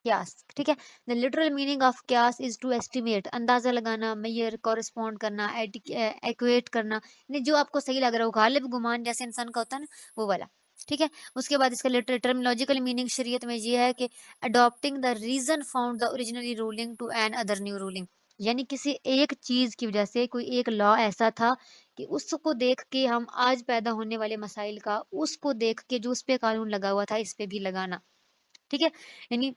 A: قیاس، ٹھیک ہے۔ the literal meaning of قیاس is to estimate، اندازہ لگانا، میئر، کورسپونڈ کرنا، ایکویٹ کرنا، یعنی جو آپ کو صحیح لگ رہا ہو، غالب گمان جیسے انسان کا ہوتا ہے نا، وہ والا، ٹھیک ہے۔ اس کے بعد اس کا لٹرل ٹرمینولوجیکل میننگ شریعت میں یہ ہے کہ adopting the reason found the originally ruling to an other new ruling، یعنی کسی ایک چیز کی وجہ سے کوئی ایک لا ایسا تھا کہ اس کو دیکھ کے ہم آج پیدا ہونے والے مسائل کا، اس کو دیکھ کے جو اس پہ قانون لگا ہوا تھا اس پہ بھی لگانا، ٹھیک ہے۔ یعنی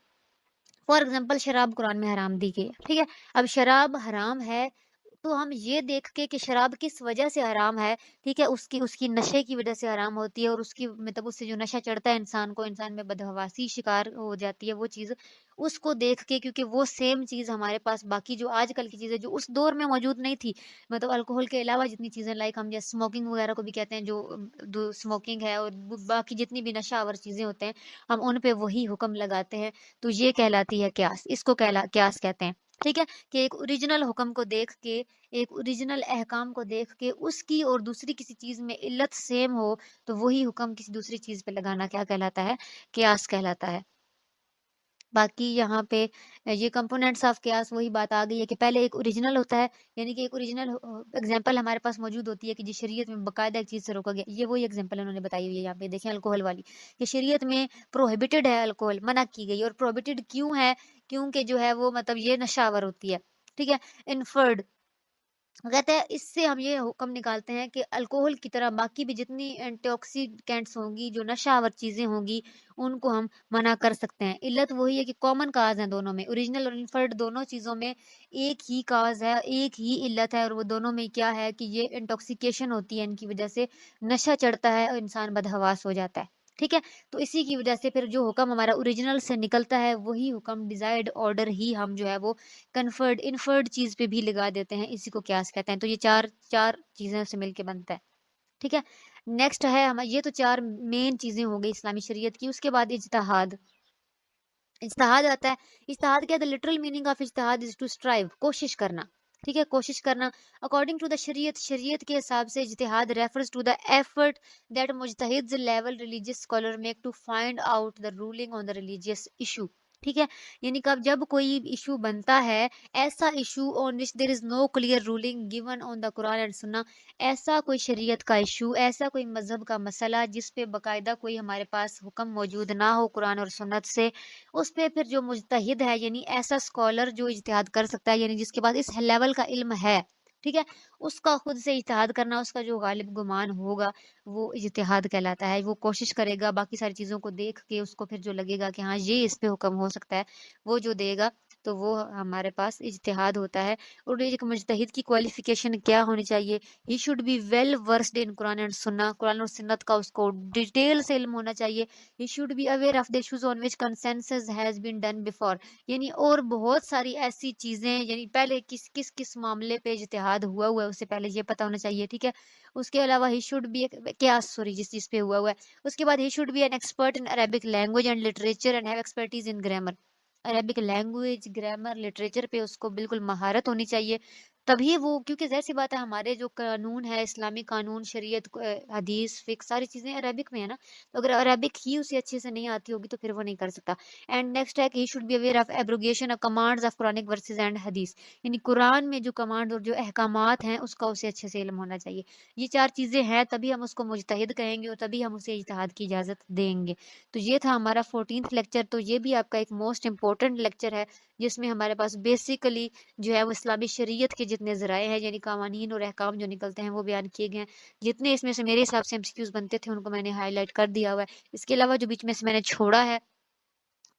A: فار ایگزامپل شراب قرآن میں حرام دی گئی ہے، ٹھیک ہے، اب شراب حرام ہے تو ہم یہ دیکھ کے کہ شراب کس وجہ سے حرام ہے، ٹھیک ہے، اس کی نشے کی وجہ سے حرام ہوتی ہے، اور اس کی مطلب اس سے جو نشہ چڑھتا ہے انسان کو، انسان میں بدحواسی شکار ہو جاتی ہے وہ چیز، اس کو دیکھ کے، کیونکہ وہ سیم چیز ہمارے پاس باقی جو آج کل کی چیزیں جو اس دور میں موجود نہیں تھی، مطلب الکوہل کے علاوہ جتنی چیزیں لائک ہم جیسے اسموکنگ وغیرہ کو بھی کہتے ہیں، جو اسموکنگ ہے اور باقی جتنی بھی نشہ آور چیزیں ہوتے ہیں، ہم ان پہ وہی حکم لگاتے ہیں، تو یہ کہلاتی ہے قیاس، اس کو قیاس کہتے ہیں، ٹھیک ہے، کہ ایک اوریجنل حکم کو دیکھ کے، ایک اوریجنل احکام کو دیکھ کے اس کی اور دوسری کسی چیز میں علت سیم ہو تو وہی حکم کسی دوسری چیز پہ لگانا کیا کہلاتا ہے، قیاس کہلاتا ہے۔ باقی یہاں پہ یہ کمپوننٹس آف قیاس وہی بات آ گئی ہے کہ پہلے ایک اوریجنل ہوتا ہے، یعنی کہ ایک اوریجنل اگزامپل ہمارے پاس موجود ہوتی ہے کہ جس شریعت میں باقاعدہ ایک چیز سے روکا گیا، یہ وہی اگزامپل انہوں نے بتائی ہوئی ہے یہاں پہ دیکھیں الکوہل والی، کہ شریعت میں پروہیبٹڈ ہے، الکوہل منع کی گئی، اور پروہیبٹڈ کیوں ہے، کیونکہ جو ہے وہ مطلب یہ نشہ آور ہوتی ہے، ٹھیک ہے۔ انفرڈ کہتے ہیں اس سے ہم یہ حکم نکالتے ہیں کہ الکوہل کی طرح باقی بھی جتنی اینٹی آکسیڈینٹس ہوں گی، جو نشہ آور چیزیں ہوں گی، ان کو ہم منع کر سکتے ہیں۔ علت وہی ہے کہ کامن کاز ہیں دونوں میں، اوریجنل اور انفرڈ دونوں چیزوں میں ایک ہی کاز ہے، ایک ہی علت ہے، اور وہ دونوں میں کیا ہے کہ یہ انٹاکسیکیشن ہوتی ہے، ان کی وجہ سے نشہ چڑھتا ہے اور انسان بدحواس ہو جاتا ہے، ٹھیک ہے۔ تو اسی کی وجہ سے پھر جو حکم ہمارا اوریجنل سے نکلتا ہے وہی حکم ڈیزائرڈ آرڈر ہی ہم جو ہے وہ کنفرڈ انفرڈ چیز پہ بھی لگا دیتے ہیں، اسی کو قیاس کہتے ہیں۔ تو یہ چار چار چیزیں سے مل کے بنتا ہے، ٹھیک ہے۔ نیکسٹ ہے یہ تو چار مین چیزیں ہو گئی اسلامی شریعت کی۔ اس کے بعد اجتہاد، اجتہاد آتا ہے۔ اجتہاد کیا ہے؟ the literal meaning of اجتہاد is to strive، کوشش کرنا، ٹھیک ہے، کوشش کرنا according to the شریعت، شریعت کے حساب سے اجتہاد refers to the effort that mujtahids level religious scholar make to find out the ruling on the religious issue، ٹھیک ہے، یعنی کہ جب کوئی ایشو بنتا ہے، ایسا issue on which there is no clear ruling given on the Quran and Sunnah، ایسا کوئی شریعت کا ایشو، ایسا کوئی مذہب کا مسئلہ جس پہ باقاعدہ کوئی ہمارے پاس حکم موجود نہ ہو قرآن اور سنت سے، اس پہ پھر جو مجتہد ہے، یعنی ایسا اسکالر جو اجتہاد کر سکتا ہے، یعنی جس کے پاس اس لیول کا علم ہے، ٹھیک ہے، اس کا خود سے اجتہاد کرنا، اس کا جو غالب گمان ہوگا وہ اجتہاد کہلاتا ہے۔ وہ کوشش کرے گا باقی ساری چیزوں کو دیکھ کے، اس کو پھر جو لگے گا کہ ہاں یہ اس پہ حکم ہو سکتا ہے، وہ جو دے گا تو وہ ہمارے پاس اجتہاد ہوتا ہے۔ اور ایک مجتہد کی کوالیفیکیشن کیا ہونی چاہیے؟ He should be well versed in Quran and Sunnah, قرآن اور سنت کا اس کو ڈیٹیل سے علم ہونا چاہیے۔ He should be aware of the issues on which consensus has been done before، یعنی اور بہت ساری ایسی چیزیں، یعنی پہلے کس معاملے پہ اجتہاد ہوا ہے اسے پہلے یہ پتہ ہونا چاہیے، ٹھیک ہے۔ اس کے علاوہ ہی شوڈ بی جس چیز پہ ہوا ہے، اس کے بعد he should be an expert in Arabic language and literature and have expertise in grammar, Arabic language, grammar, literature پہ اس کو بالکل مہارت ہونی چاہیے، تبھی وہ، کیونکہ ظاہر سی بات ہے ہمارے جو قانون ہے، اسلامی قانون، شریعت، حدیث، فقہ، ساری چیزیں عربک میں ہے نا، تو اگر عربک ہی اسے اچھے سے نہیں آتی ہوگی تو پھر وہ نہیں کر سکتا۔ اینڈ نیکسٹ ہے کہ he should be aware of abrogation of commands of Quranic verses and hadith, یعنی قرآن میں جو کمانڈ اور جو احکامات ہیں اس کا اسے اچھے سے علم ہونا چاہیے۔ یہ چار چیزیں ہیں تبھی ہم اس کو مجتہد کہیں گے اور تبھی ہم اسے اجتہاد کی اجازت دیں گے۔ تو یہ تھا ہمارا 14th لیکچر، تو یہ بھی آپ کا ایک موسٹ امپورٹنٹ لیکچر ہے جس میں ہمارے پاس بیسیکلی جو ہے وہ اسلامی شریعت کے جتنے ذرائع ہیں، یعنی قوانین اور احکام جو نکلتے ہیں وہ بیان کیے گئے ہیں۔ جتنے اس میں سے میرے حساب سے MCQs بنتے تھے ان کو میں نے ہائی لائٹ کر دیا ہوا ہے۔ اس کے علاوہ جو بیچ میں سے میں نے چھوڑا ہے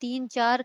A: 3-4